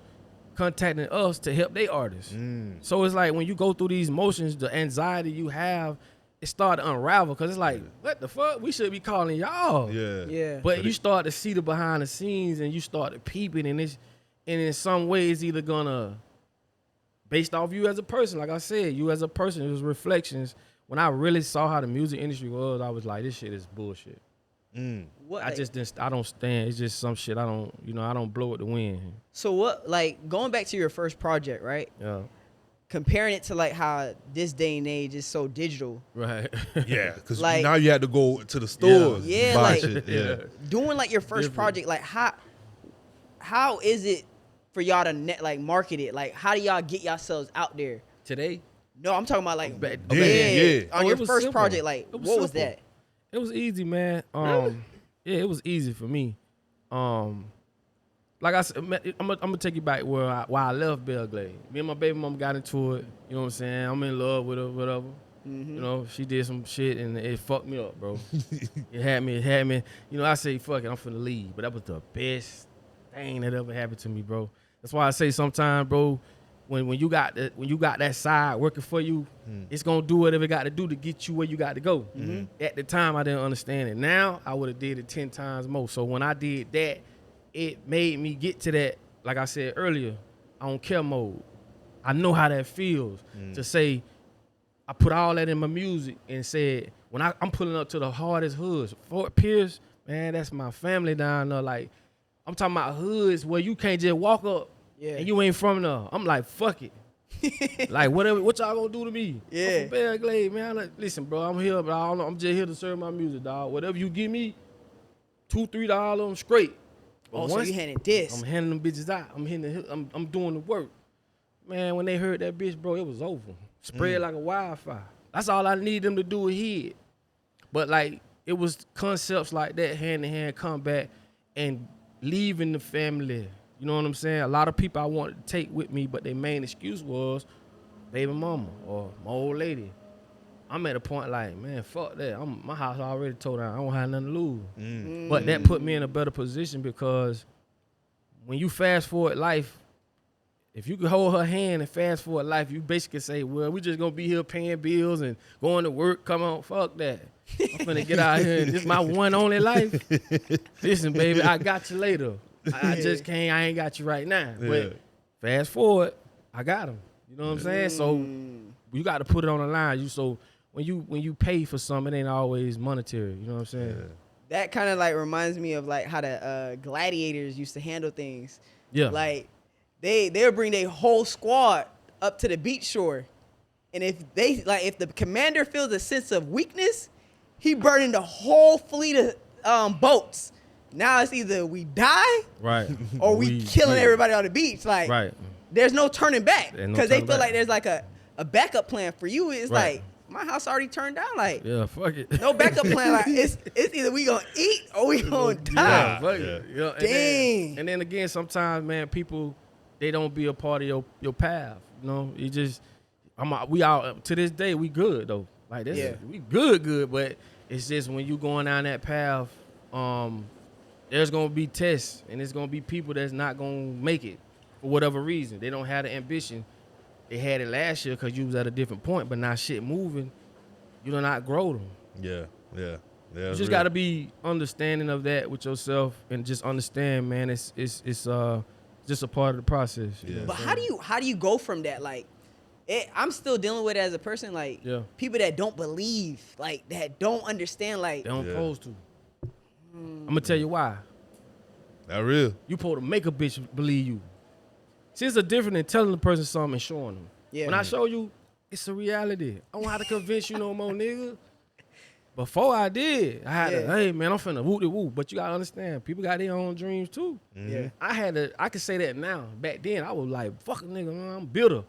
contacting us to help their artists. So it's like when you go through these motions, the anxiety you have, it started to unravel because it's like, what the fuck? We should be calling y'all. Yeah. But you start to see the behind the scenes and you start to peep it, and in some way it's either gonna, based off you as a person, like I said, you as a person, it was reflections. When I really saw how the music industry was, I was like, this shit is bullshit. What, I just didn't. I don't stand. It's just some shit. I don't blow at the wind. So what? Like going back to your first project, right? Yeah. Comparing it to like how this day and age is so digital. Right. Yeah, because Like- now you had to go to the stores. Yeah, and buy like- shit. Yeah. Doing like your first Different. project, like how is it for y'all to market it? Like how do y'all get yourselves out there? Today. No, I'm talking about like Back- Yeah, yeah. on Oh, your it was first simple. project. Like It was what was simple. that? It was easy, man. Yeah, it was easy for me. Like I said, man, I'm gonna take you back where I left Belgrade. Me and my baby mom got into it. You know what I'm saying? I'm in love with her, whatever. You know, she did some shit and it fucked me up, bro. It had me. You know, I say fuck it, I'm finna leave. But that was the best thing that ever happened to me, bro. That's why I say sometimes, bro, when you got that side working for you, it's gonna do whatever it got to do to get you where you got to go. At the time, I didn't understand it. Now, I would have did it 10 times more. So when I did that, it made me get to that, like I said earlier, I don't care mode. I know how that feels to say, I put all that in my music and said, when I'm pulling up to the hardest hoods, Fort Pierce, man, that's my family down there. Like, I'm talking about hoods where you can't just walk up and you ain't from there. I'm like, fuck it. Like, what y'all gonna do to me? Yeah. I'm from Belgrade, man. Like, listen, bro, I'm here, but I'm just here to serve my music, dog. Whatever you give me, $2-3, I'm straight. But So you handing this. I'm handing them bitches out. I'm doing the work. Man, when they heard that bitch, bro, it was over. Spread like a wildfire. That's all I need them to do is hit. But like, it was concepts like that, hand in hand combat, and leaving the family. You know what I'm saying? A lot of people I wanted to take with me, but their main excuse was baby mama or my old lady. I'm at a point like, man, fuck that. My house already tore down. I don't have nothing to lose. But that put me in a better position because when you fast forward life, if you could hold her hand and fast forward life, you basically say, well, we just gonna be here paying bills and going to work. Come on, fuck that. I'm finna get out here and this is my one only life. Listen, baby, I got you later. I just can't, I ain't got you right now. But fast forward, I got him. You know what I'm saying? So you got to put it on the line. So when you pay for something, it ain't always monetary. You know what I'm saying? Yeah. That kind of like reminds me of like how the gladiators used to handle things. Yeah. Like they'll bring their whole squad up to the beach shore, and if the commander feels a sense of weakness, he burning the whole fleet of boats. Now it's either we die Right. or we killing everybody on the beach. Like, Right. there's no turning back There's no because they turning feel back. like there's like a backup plan for you. It's Right. like my house already turned down. Like, Yeah, fuck it. no backup plan. Like, it's either we gonna eat or we gonna die. Yeah, fuck it. You know, Dang. And then again, sometimes, man, people, they don't be a part of your path. You know, you just, we all, to this day, we good, though. Like, this, Yeah. we good, but it's just when you going down that path, there's going to be tests, and there's going to be people that's not going to make it for whatever reason. They don't have the ambition. They had it last year because you was at a different point, but now shit moving, you do not grow them. Yeah. You just got to be understanding of that with yourself and just understand, man, it's just a part of the process. You know But what I'm how do you go from that? Like, I'm still dealing with it as a person. Like, Yeah. people that don't believe, like that don't understand. Like, They don't Yeah. supposed to. I'm gonna tell you why. That real. You supposed to make a bitch believe you. See, it's a difference in telling the person something and showing them. Yeah. When I show you, it's a reality. I don't have to convince you no more, nigga. Before I did, I had to, hey, man, I'm finna woo-de-woo. But you got to understand, people got their own dreams, too. Yeah. I can say that now. Back then, I was like, fuck a nigga, man, I'm bitter.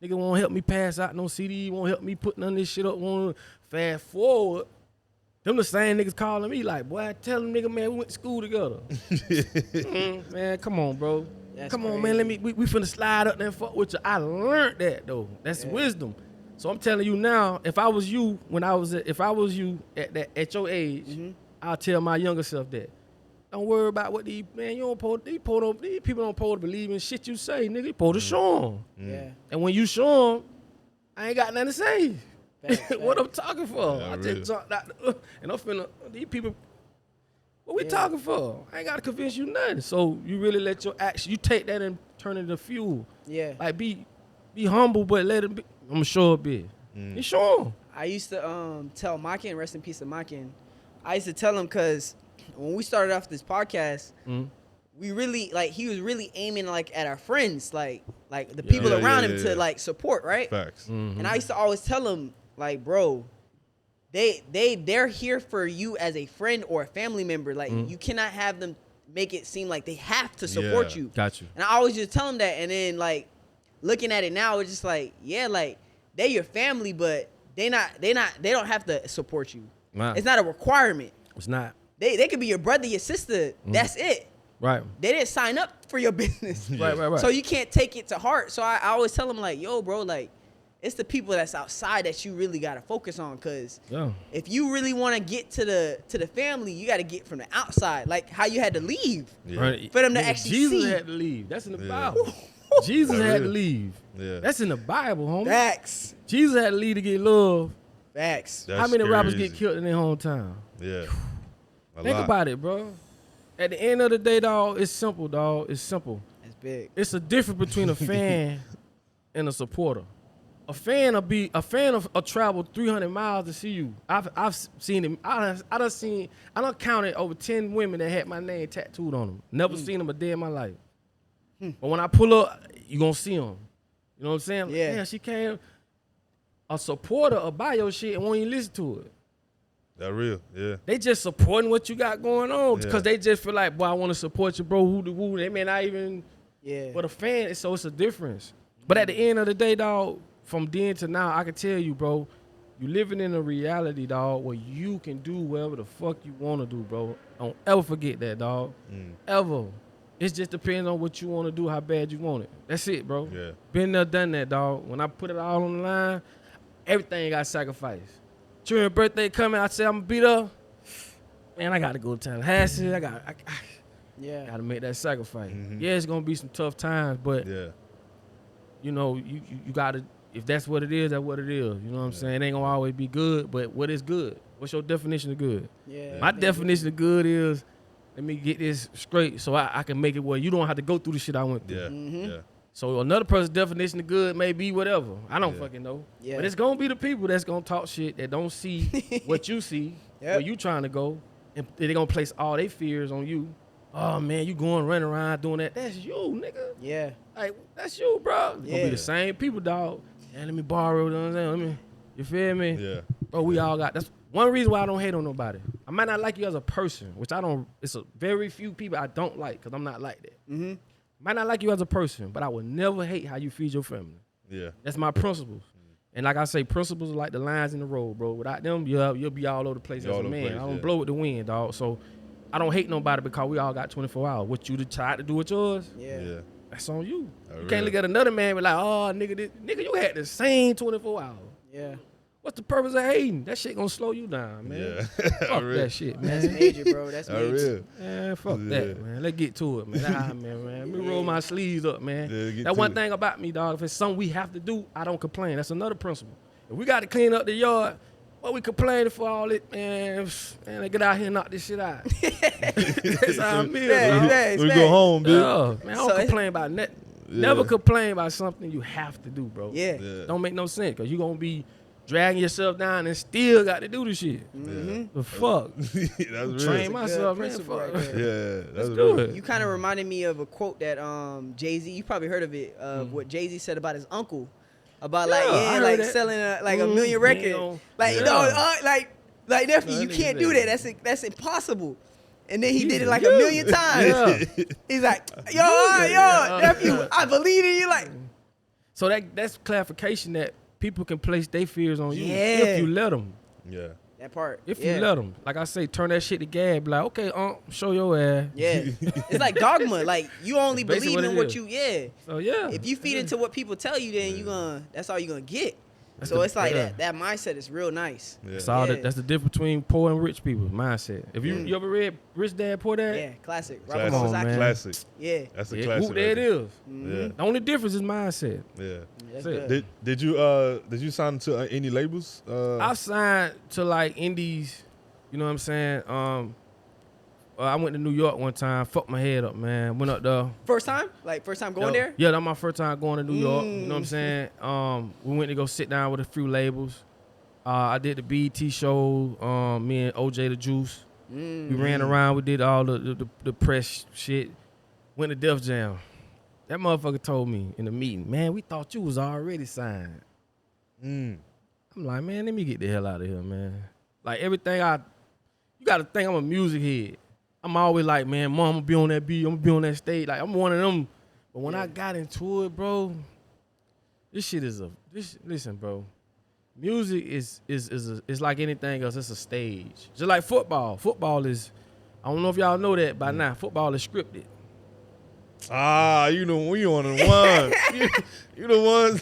Nigga won't help me pass out no CD, won't help me put none of this shit up. Won't fast forward. Them the same niggas calling me like, boy, tell them nigga, man, we went to school together. Man, come on, bro. That's come on, crazy. man, we finna slide up there and fuck with you. I learned that, though. That's wisdom. So I'm telling you now, if I was you at your age, I'll tell my younger self that. Don't worry about what these people don't supposed to believe in shit you say, nigga. You supposed to show them. Yeah. And when you show them, I ain't got nothing to say. Facts, What I'm talking for? Yeah, I really. just talked out and I'm finna, these people, what we talking for? I ain't got to convince you nothing. So you really let your action, you take that and turn it into fuel. Yeah. Like be humble, but let it be. I'm sure it be. You show him. I used to tell Makin, rest in peace to Makin. I used to tell him because when we started off this podcast, we really he was really aiming like at our friends, like the people around him to like support, right? Facts. And I used to always tell him like, bro, they're here for you as a friend or a family member. Like you cannot have them make it seem like they have to support you. Got you. And I always just tell him that, and then like looking at it now, it's just like, yeah, like they your family, but they don't have to support you. Nah. It's not a requirement. It's not. They could be your brother, your sister. That's it. Right. They didn't sign up for your business. Right. So you can't take it to heart. So I always tell them like, yo, bro, like it's the people that's outside that you really gotta focus on. Cause if you really want to get to the family, you gotta get from the outside. Like how you had to leave Right. for them to Nigga, actually Jesus see. had to leave. That's in the Bible. Jesus had to leave. Yeah. That's in the Bible, homie. Facts. Jesus had to leave to get love. Facts. That's How many rappers crazy. get killed in their hometown? Yeah. Think about it, bro. At the end of the day, dog, it's simple, dog. It's simple. That's big. It's a difference between a fan and a supporter. A fan will travel 300 miles to see you. I've seen him. I done counted over 10 women that had my name tattooed on them. Never seen them a day in my life. But when I pull up, you gonna see them. You know what I'm saying? Yeah. Damn, she came. A supporter will buy your shit and won't even listen to it. That real. Yeah. They just supporting what you got going on because Yeah. they just feel like, boy, I want to support you, bro. Woo. They may not even. Yeah. But a fan, so it's a difference. But at the end of the day, dog, from then to now, I can tell you, bro, you living in a reality, dog, where you can do whatever the fuck you want to do, bro. Don't ever forget that, dog. Ever. It just depends on what you want to do, how bad you want it. That's it, bro. Yeah. Been there, done that, dog. When I put it all on the line, everything got sacrificed. Children's birthday coming, I say I'm gonna be there. Man, I got to go to Tallahassee. I gotta make that sacrifice. Yeah, it's gonna be some tough times, but Yeah. you know, you gotta. If that's what it is, that's what it is. You know what I'm saying? It ain't gonna always be good, but what is good? What's your definition of good? Yeah. My definition of good is, let me get this straight so I can make it where you don't have to go through the shit I went through. Yeah. Yeah. So another person's definition of good may be whatever. I don't fucking know. Yeah. But it's gonna be the people that's gonna talk shit that don't see what you see, where you trying to go, and they're gonna place all their fears on you. Oh man, you going running around doing that? That's you, nigga. Yeah. Like that's you, bro. It's gonna be the same people, dog. And let me borrow. You know what I'm saying? Let me. You feel me? Yeah. Bro, we all got. That's one reason why I don't hate on nobody. I might not like you as a person, which I don't. It's a very few people I don't like because I'm not like that. Might not like you as a person, but I would never hate how you feed your family. Yeah. That's my principles. And like I say, principles are like the lines in the road, bro. Without them, you'll be all over the place You're as all a over the man. place, I don't yeah. blow with the wind, dog. So I don't hate nobody because we all got 24 hours. What you decide to do with yours, Yeah. Yeah. that's on you. Oh, You can't really? look at another man and be like, oh, nigga, you had the same 24 hours. Yeah. What's the purpose of hating? That shit gonna slow you down, man. Yeah. Fuck Real. that shit, That's man. major, bro. That's Oh, major. real. Man, fuck Yeah. that, man. Let's get to it, man. Man. Let me roll my sleeves up, man. Yeah, get That to one it. thing about me, dog. If it's something we have to do, I don't complain. That's another principle. If we got to clean up the yard, what we complaining for all it, man? Let's get out here and knock this shit out. That's how I feel, Yeah, bro. yeah. We go home, bitch. Yeah, man, I So don't it- complain about nothing. Never complain about something you have to do, bro. Yeah. Yeah. Don't make no sense because you're going to be dragging yourself down and still got to do the shit. Mm-hmm. The fuck? That's real. Train myself, man. principle Fuck. right there. Yeah, that's Let's do real. it. You kind of reminded me of a quote that Jay-Z, you probably heard of it, what Jay-Z said about his uncle, about Yeah, I heard like that. selling a million records. Like, Yeah. Like nephew, No, you that can't nigga do said- that. That's impossible. And then he did it Yeah. like a million times. Yeah. He's like, yo, nephew, I believe in you. Like, So that's clarification that people can place their fears on you Yeah. if you let them. Yeah. that part. If yeah. you let them, like I say, turn that shit to gab. Be like, okay, show your ass. Yeah. It's like dogma. Like, you only That's basically believe in what what it you, So yeah, If you feed into what people tell you, then that's all you're going to get. That's So the- it's like yeah. that mindset is real nice. Yeah. That's all. Yeah. That's the difference between poor and rich people mindset. If you ever read Rich Dad Poor Dad, Yeah, classic. Classic. Come on, Robert Kiyosaki. man. Classic. Yeah. That's a yeah, classic. whoop, there it right is. Yeah. The only difference is mindset. Yeah. That's it. good. Did you sign to any labels? I signed to like indies. You know what I'm saying? I went to New York one time. Fucked my head up, man. Went up there. First time? Like, first time going there? Yeah, that was my first time going to New York. You know what I'm saying? We went to go sit down with a few labels. I did the BET show. Me and OJ the Juice. We ran around. We did all the press shit. Went to Def Jam. That motherfucker told me in the meeting, man, we thought you was already signed. I'm like, man, let me get the hell out of here, man. Like everything you got to think I'm a music head. I'm always like, man, mom, I'm gonna be on that beat. I'm gonna be on that stage. Like I'm one of them. But when I got into it, bro, this shit is listen, bro. Music is like anything else. It's a stage. Just like football. Football is, I don't know if y'all know that by now. Football is scripted. You know we on the ones. you the ones.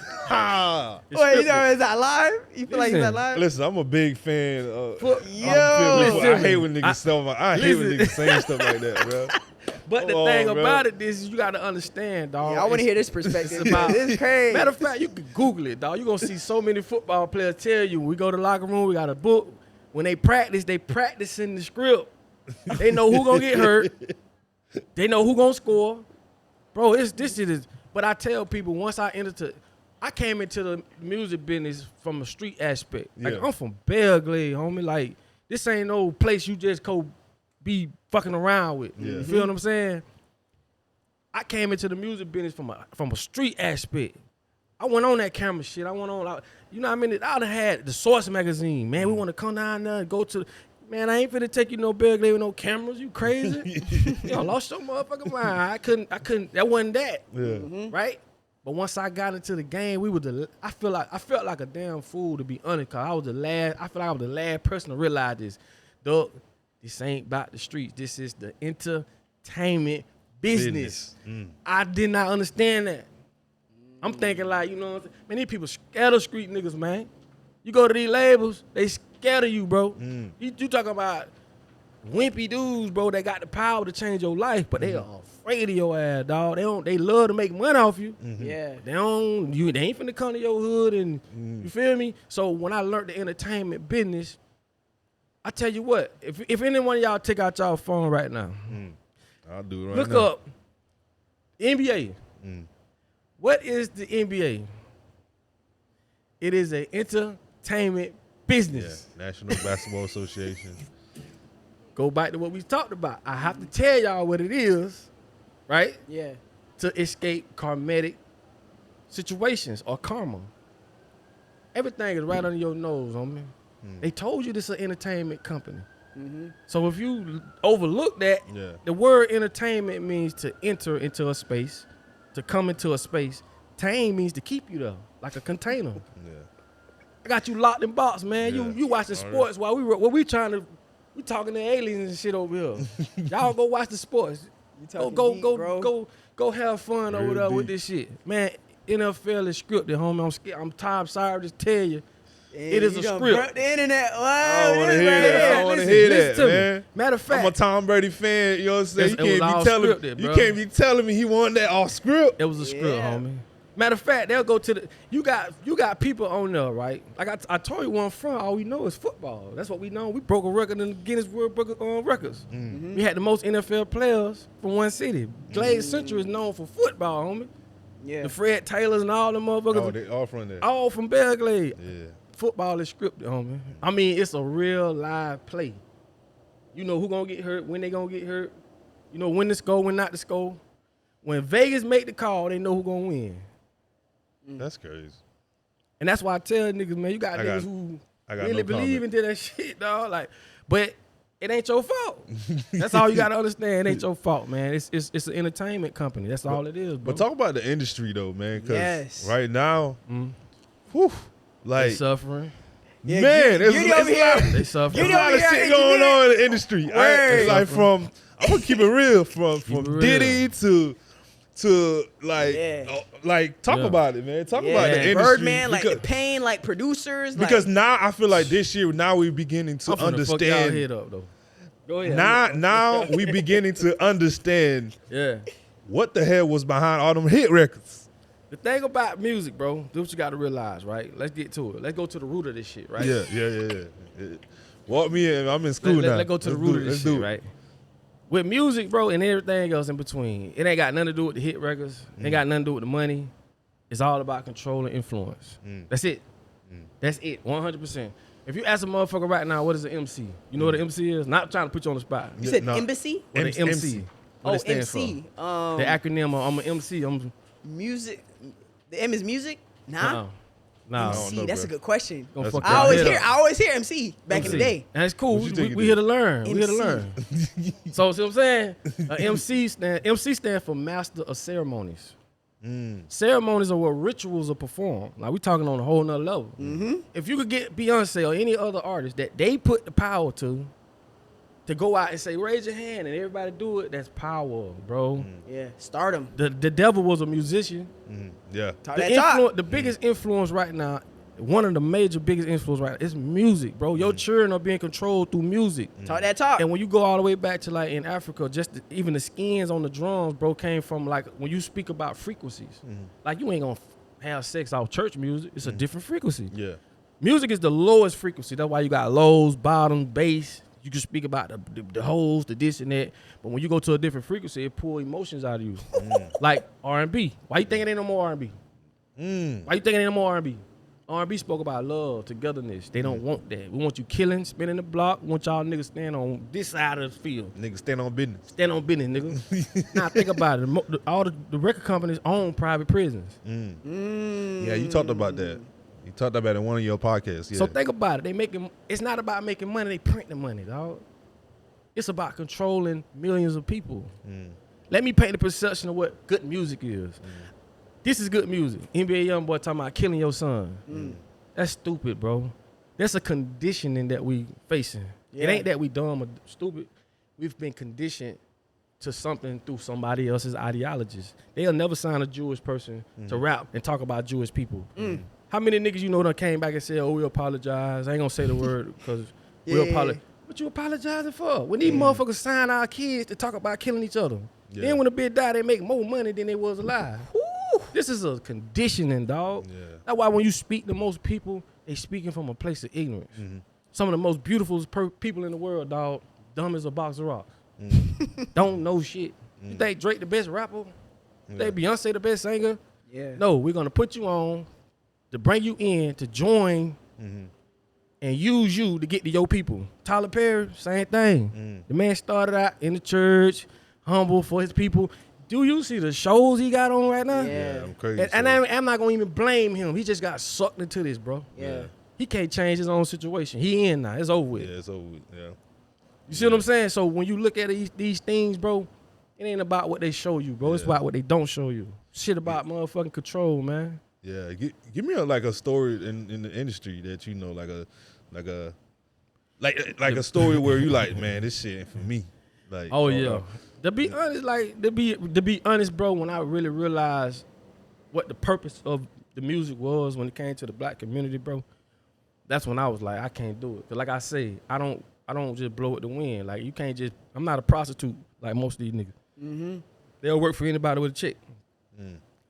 It's Wait, scripted. is that live? You feel like it's Listen. that live? Listen, I'm a big fan. Yo. I hate when niggas I hate when listen. niggas saying stuff like that, bro. But the Come thing on, bro. about it is you got to understand, dog. Yeah, I want to It's- hear this perspective. it's about- This is crazy. Matter of fact, you can Google it, dog. You're going to see so many football players tell you, we go to the locker room, we got a book. When they practicing the script. They know who going to get hurt. They know who going to score. Bro, this shit is, but I tell people once I came into the music business from a street aspect. Like, Yeah. I'm from Belgrade, homie. Like, this ain't no place you just go be fucking around with. Yeah. You feel what I'm saying? I came into the music business from a street aspect. I went on that camera shit. I went on, you know what I mean? I'd have had the Source magazine. Man, we want to come down there and go to, man, I ain't finna take you no Belgrade with no cameras. You crazy? You know, lost your motherfucking mind. I couldn't, that wasn't that. Yeah. Right? But once I got into the game, I felt like a damn fool, to be honest, cause I feel like I was the last person to realize this. Dog, this ain't about the streets. This is the entertainment business. I did not understand that. I'm thinking like, you know what I'm saying? Man, these people scared of street niggas, man. You go to these labels, they scared of you, bro. You talking about wimpy dudes, bro, that got the power to change your life, but they are afraid of your ass, dog. They love to make money off you. Yeah. They ain't finna come to your hood and you feel me? So when I learned the entertainment business, I tell you what, if any one of y'all take out y'all phone right now, I'll do it right look now. up NBA. What is the NBA? It is an entertainment Yeah. business. National Basketball Association. Go back to what we talked about. I have to tell y'all what it is, right? Yeah. To escape karmatic situations or karma. Everything is right under your nose, homie. They told you this is an entertainment company. So if you overlook that, Yeah. the word entertainment means to enter into a space, to come into a space. Tame means to keep you there, like a container. Yeah. I got you locked in box, man. Yeah. You watching sports while we talking to aliens and shit over here. Y'all go watch the sports. You talking deep, bro. Go have fun over Real there with deep. this shit. Man, NFL is scripted, homie. I'm scared. I'm tired. I'm sorry to tell you. It is You a done script. burnt the internet. Wow, I don't want to this hear right that. I here. don't want to listen, hear listen that, to me. man. Matter of fact, I'm a Tom Brady fan. You know what I'm saying? It was all scripted, You bro. can't be telling me he won that off script. it was a script, Yeah. homie. Matter of fact, they'll go to the. You got people on there, right? Like I told you, where I'm from. All we know is football. That's what we know. We broke a record in the Guinness World Book of Records. We had the most NFL players from one city. Glade Central is known for football, homie. Yeah. The Fred Taylors and all them motherfuckers, Oh, they all from there. all from Belgrade. Yeah. football is scripted, homie. I mean, it's a real live play. You know who gonna get hurt, when they gonna get hurt. You know when to score, when not to score. When Vegas make the call, they know who gonna win. That's crazy. And that's why I tell niggas, man, you got niggas who really believe into that shit, dog. Like, but it ain't your fault. That's all you gotta understand. It ain't your fault, man. It's an entertainment company. That's all it is, bro. But talk about the industry though, man. Cause Yes. right now, whew, like They suffering. Yeah, man, you it's over here. They suffering. There's a lot of shit going on in the industry. Word. Like from, I'm gonna keep it real, from it real. Diddy to like talk about it, man. Talk about the industry. Birdman, like because, the pain, like producers. because like, now I feel like this year, now we're beginning to I'm finna fuck y'all understand. head up, though. Go ahead. Now we beginning to understand Yeah. what the hell was behind all them hit records. The thing about music, bro, this what you got to realize, right? Let's get to it. Let's go to the root of this shit, right? Yeah. Walk me in. I'm in school now. Let's go to the root of this shit, right? With music, bro, and everything else in between, it ain't got nothing to do with the hit records. It ain't got nothing to do with the money. It's all about control and influence. That's it. That's it, 100%. If you ask a motherfucker right now, what is an MC? You know what an MC is? Not trying to put you on the spot. you said embassy? What an MC. What it stands MC. for. The acronym of I'm an MC. I'm Music. The M is music? Nah. No. MC. That's a good question. Gonna fuck I y'all always head hear. up. I always hear MC back in the day. And it's cool. What you think We it here is? to learn. We here to MC. learn. So see what I'm saying? MC stand for Master of Ceremonies. Ceremonies are where rituals are performed. Like we talking on a whole nother level. If you could get Beyonce or any other artist that they put the power to go out and say, raise your hand, and everybody do it, that's power, bro. Yeah. Stardom. The devil was a musician. Yeah. Talk that talk. The biggest influence right now, one of the major biggest influence right now is music, bro. Your children are being controlled through music. Talk that talk. And when you go all the way back to like in Africa, even the skins on the drums, bro, came from like when you speak about frequencies. Like you ain't gonna have sex off church music. It's a different frequency. Yeah. Music is the lowest frequency. That's why you got lows, bottoms, bass. You can speak about the holes, the this and that. But when you go to a different frequency, it pull emotions out of you. Like R&B. Why you think it ain't no more R&B? Why you think it ain't no more R&B? R&B spoke about love, togetherness. They don't want that. We want you killing, spinning the block. We want y'all niggas stand on this side of the field. Niggas stand on business. Stand on business, nigga. Now think about it. All the record companies own private prisons. Yeah, you talked about that. You talked about it in one of your podcasts. Yeah. So think about it. It's not about making money. They print the money, dog. It's about controlling millions of people. Let me paint the perception of what good music is. This is good music. NBA YoungBoy talking about killing your son. That's stupid, bro. That's a conditioning that we facing. It ain't that we dumb or stupid. We've been conditioned to something through somebody else's ideologies. They'll never sign a Jewish person to rap and talk about Jewish people. How many niggas you know that came back and said, oh, we apologize. I ain't gonna say the word because we apologize. What you apologizing for? When these motherfuckers sign our kids to talk about killing each other. Then when a bitch die, they make more money than they was alive. This is a conditioning, dog. That's why when you speak to most people, they speaking from a place of ignorance. Some of the most beautiful people in the world, dog, dumb as a box of rocks. Don't know shit. You think Drake the best rapper? You think Beyonce the best singer? No, we're gonna put you on to bring you in to join and use you to get to your people. Tyler Perry, same thing. The man started out in the church, humble for his people. Do you see the shows he got on right now? Yeah, I'm crazy. And I'm not gonna even blame him. He just got sucked into this, bro. He can't change his own situation. He in now. It's over with. Yeah, it's over with. Yeah. You see what I'm saying? So when you look at these things, bro, it ain't about what they show you, bro. It's about what they don't show you. Shit about motherfucking control, man. Yeah, give me a story in the industry that you know, like a story where you like, man, this shit ain't for me. Like, oh yeah. To be honest, bro, when I really realized what the purpose of the music was when it came to the black community, bro, that's when I was like, I can't do it. 'Cause like I say, I don't just blow at the wind. Like you can't just. I'm not a prostitute like most of these niggas. They'll work for anybody with a chick.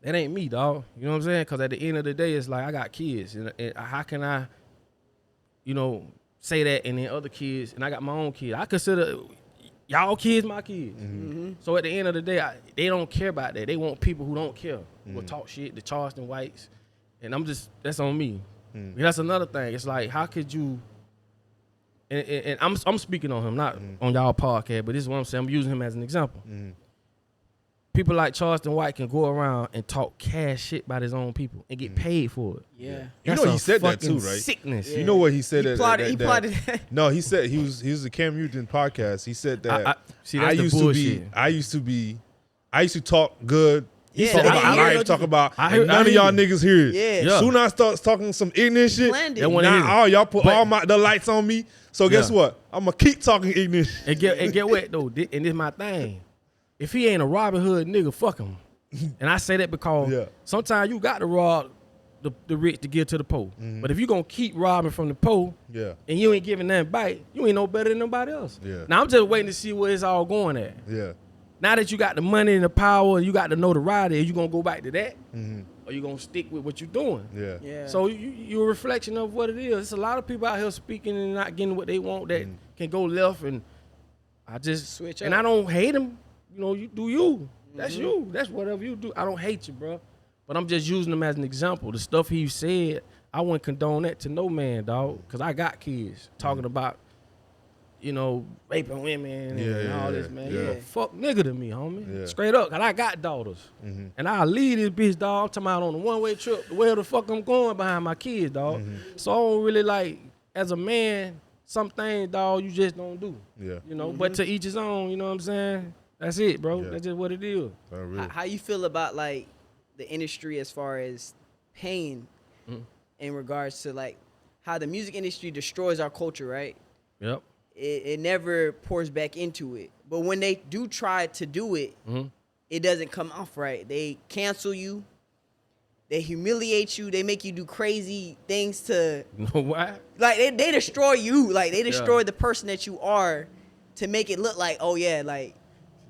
That ain't me, dog. You know what I'm saying? Because at the end of the day, it's like I got kids, and how can I, say that, and then other kids, and I got my own kids. I consider y'all kids my kids. So at the end of the day, they don't care about that. They want people who don't care, who will talk shit, the Charleston Whites, and that's on me. That's another thing. It's like, how could you? And I'm speaking on him, not on y'all podcast, but this is what I'm saying. I'm using him as an example. People like Charleston White can go around and talk cash shit about his own people and get paid for it. Yeah. That's he said that too, right? Sickness. You know what he said? He plotted that. No, he said he was a Cam Newton podcast. He said that I used to talk good. Yeah, talk about life, talk about none of y'all niggas hear it. Yeah. Soon as I start talking some ignorant shit, now y'all put the lights on me. So guess what? I'm gonna keep talking ignorant. And get what though? And this is my thing. If he ain't a Robin Hood nigga, fuck him. And I say that because sometimes you got to rob the rich to give to the poor. But if you gonna keep robbing from the poor, and you ain't giving nothing back, you ain't no better than nobody else. Now I'm just waiting to see where it's all going at. Now that you got the money and the power, and you got the notoriety, you gonna go back to that, or you gonna stick with what you're doing? So you're a reflection of what it is. There's a lot of people out here speaking and not getting what they want that can go left, and I just switch up. And I don't hate them. You know, you do you. That's you. That's whatever you do. I don't hate you, bro. But I'm just using them as an example. The stuff he said, I wouldn't condone that to no man, dog. Because I got kids talking about, you know, raping women and all this, man. You a fuck nigga to me, homie. Straight up. Because I got daughters. And I lead this bitch, dog. I'm talking about on a one-way trip, where the fuck I'm going behind my kids, dog. So I don't really like, as a man, some things, dog, you just don't do. You know, but to each his own, you know what I'm saying? That's it, bro. That's just what it is. How you feel about like the industry as far as paying in regards to like how the music industry destroys our culture, right? Yep. It never pours back into it. But when they do try to do it, it doesn't come off right. They cancel you. They humiliate you. They make you do crazy things to. You know why? Like they destroy you. Like they destroy the person that you are to make it look like, oh yeah, like.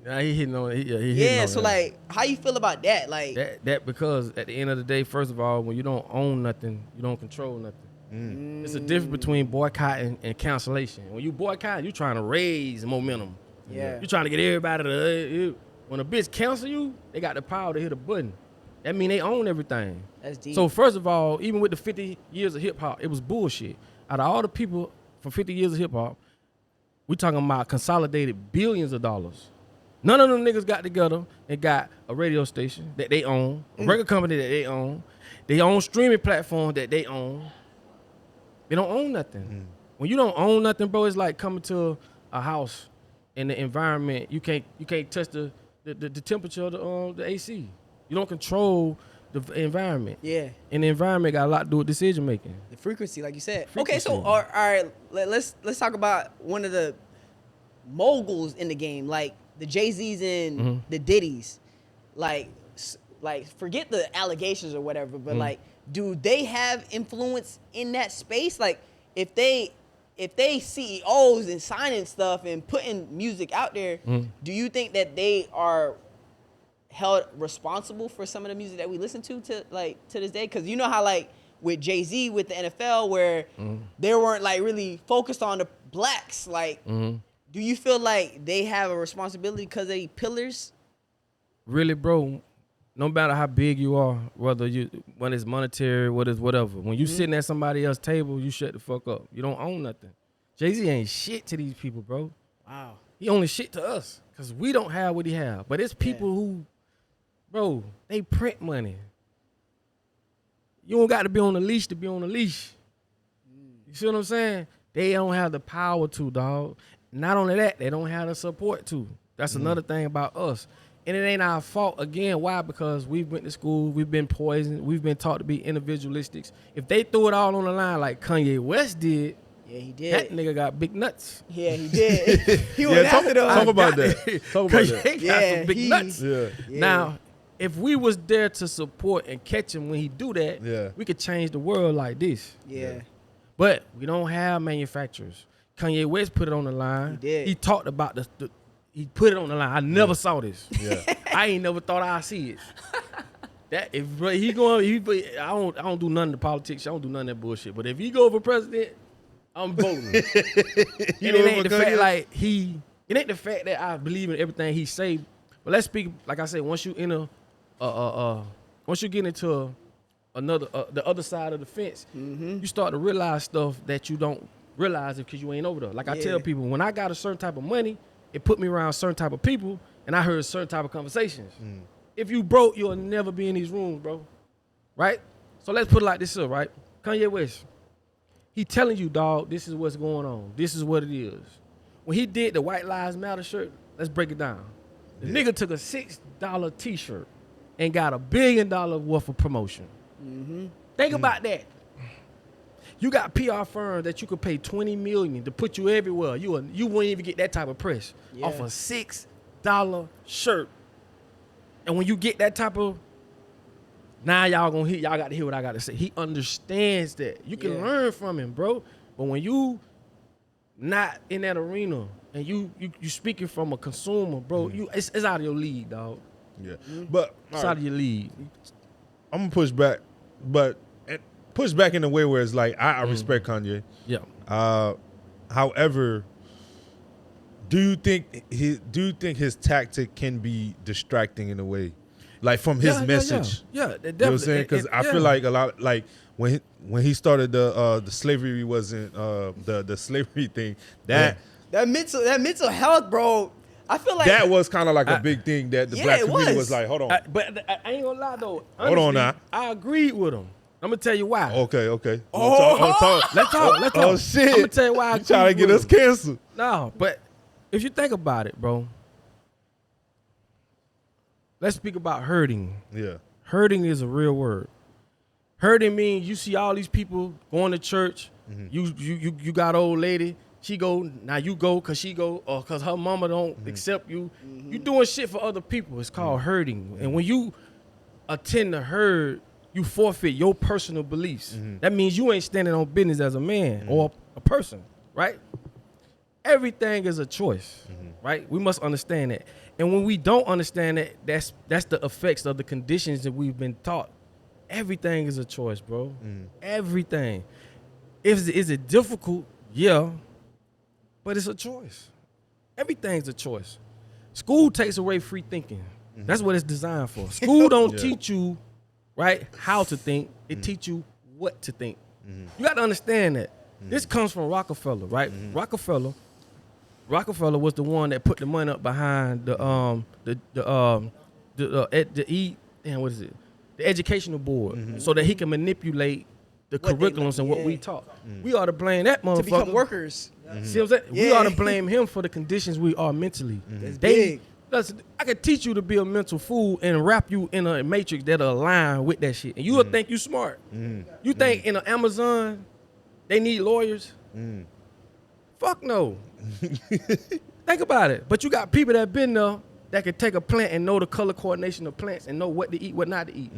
Nah, he hitting on it. Yeah, so like, how you feel about that? Like that because at the end of the day, first of all, when you don't own nothing, you don't control nothing. It's a difference between boycotting and cancellation. When you boycott, you trying to raise momentum. Yeah. You trying to get everybody to. When a bitch cancel you, they got the power to hit a button. That mean they own everything. That's deep. So first of all, even with the 50 years of hip hop, it was bullshit. Out of all the people from 50 years of hip hop, we talking about consolidated billions of dollars. None of them niggas got together and got a radio station that they own, a record company that they own streaming platform that they own. They don't own nothing. When you don't own nothing, bro, it's like coming to a house in the environment. You can't touch the temperature of the AC. You don't control the environment. Yeah. And the environment got a lot to do with decision making. The frequency, like you said. Okay, so all right, let's talk about one of the moguls in the game, like the Jay-Z's and the Diddy's. Like forget the allegations or whatever, but like, do they have influence in that space? Like, if they CEOs and signing stuff and putting music out there, do you think that they are held responsible for some of the music that we listen to this day? Because you know how like with Jay-Z with the NFL where they weren't like really focused on the blacks. Like, do you feel like they have a responsibility because they pillars? Really, bro, no matter how big you are, when it's monetary, whatever. When you sitting at somebody else's table, you shut the fuck up. You don't own nothing. Jay-Z ain't shit to these people, bro. Wow. He only shit to us because we don't have what he have. But it's people who, bro, they print money. You don't got to be on the leash to be on the leash. You see what I'm saying? They don't have the power to, dog. Not only that, they don't have the support to. That's another thing about us. And it ain't our fault. Again, why? Because we went to school, we've been poisoned, we've been taught to be individualistic. If they threw it all on the line like Kanye West did, yeah, he did. That nigga got big nuts. Yeah, he did. He went after them. Talk about that. Talk about that. He got some big nuts. Yeah. Now, if we was there to support and catch him when he do that, we could change the world like this. Yeah. But we don't have manufacturers. Kanye West put it on the line. He did. He talked about he put it on the line. I never saw this. Yeah. I ain't never thought I'd see it. That if I don't do none of the politics. I don't do none of that bullshit. But if he go for president, I'm voting. It ain't the fact it ain't the fact that I believe in everything he say. But let's speak, like I said, once you get into the other side of the fence, you start to realize stuff that you don't realize it because you ain't over there. Like I tell people, when I got a certain type of money, it put me around certain type of people, and I heard certain type of conversations. If you broke, you'll never be in these rooms, bro. Right? So let's put it like this up, right? Kanye West, he telling you, dog, this is what's going on. This is what it is. When he did the White Lives Matter shirt, let's break it down. The nigga took a $6 t-shirt and got $1 billion worth of promotion. Think about that. You got PR firms that you could pay $20 million to put you everywhere. You wouldn't even get that type of press off a $6 shirt. And when you get that type of, now y'all got to hear what I got to say. He understands that. You can learn from him, bro. But when you not in that arena and you speaking from a consumer, bro, it's out of your league, dog. Yeah. But it's out of your league. I'm gonna push back, but push back in a way where it's like I respect Kanye. Yeah. However, do you think his tactic can be distracting in a way, like from his message? Yeah, you know what I'm saying? Because I feel like a lot, like when he started the slavery wasn't the slavery thing that mental health, bro. I feel like that was kind of like a big thing that the black community was like, hold on. But I ain't gonna lie though. Honestly, hold on now. I agreed with him. I'm gonna tell you why. Okay. Let's talk. Oh shit! I'm gonna tell you why. I trying to get us canceled. No, but if you think about it, bro, let's speak about hurting. Yeah. Hurting is a real word. Hurting means you see all these people going to church. You got old lady. She go, now you go because she go, or because her mama don't accept you. You doing shit for other people. It's called hurting. And when you attend the herd, you forfeit your personal beliefs. That means you ain't standing on business as a man or a person, right? Everything is a choice, right? We must understand that. And when we don't understand that, that's the effects of the conditions that we've been taught. Everything is a choice, bro. Everything. Is it difficult? Yeah. But it's a choice. Everything's a choice. School takes away free thinking. That's what it's designed for. School don't teach you, right, how to think. It teach you what to think. You got to understand that. This comes from Rockefeller, right? Rockefeller was the one that put the money up behind the educational board, so that he can manipulate the curriculums and what we taught. We ought to blame that motherfucker to become workers. See what I'm saying? We ought to blame him for the conditions we are mentally. That's big. I could teach you to be a mental fool and wrap you in a matrix that'll align with that shit. And you'll think you smart. You think in Amazon they need lawyers? Fuck no. Think about it. But you got people that been there that can take a plant and know the color coordination of plants and know what to eat, what not to eat.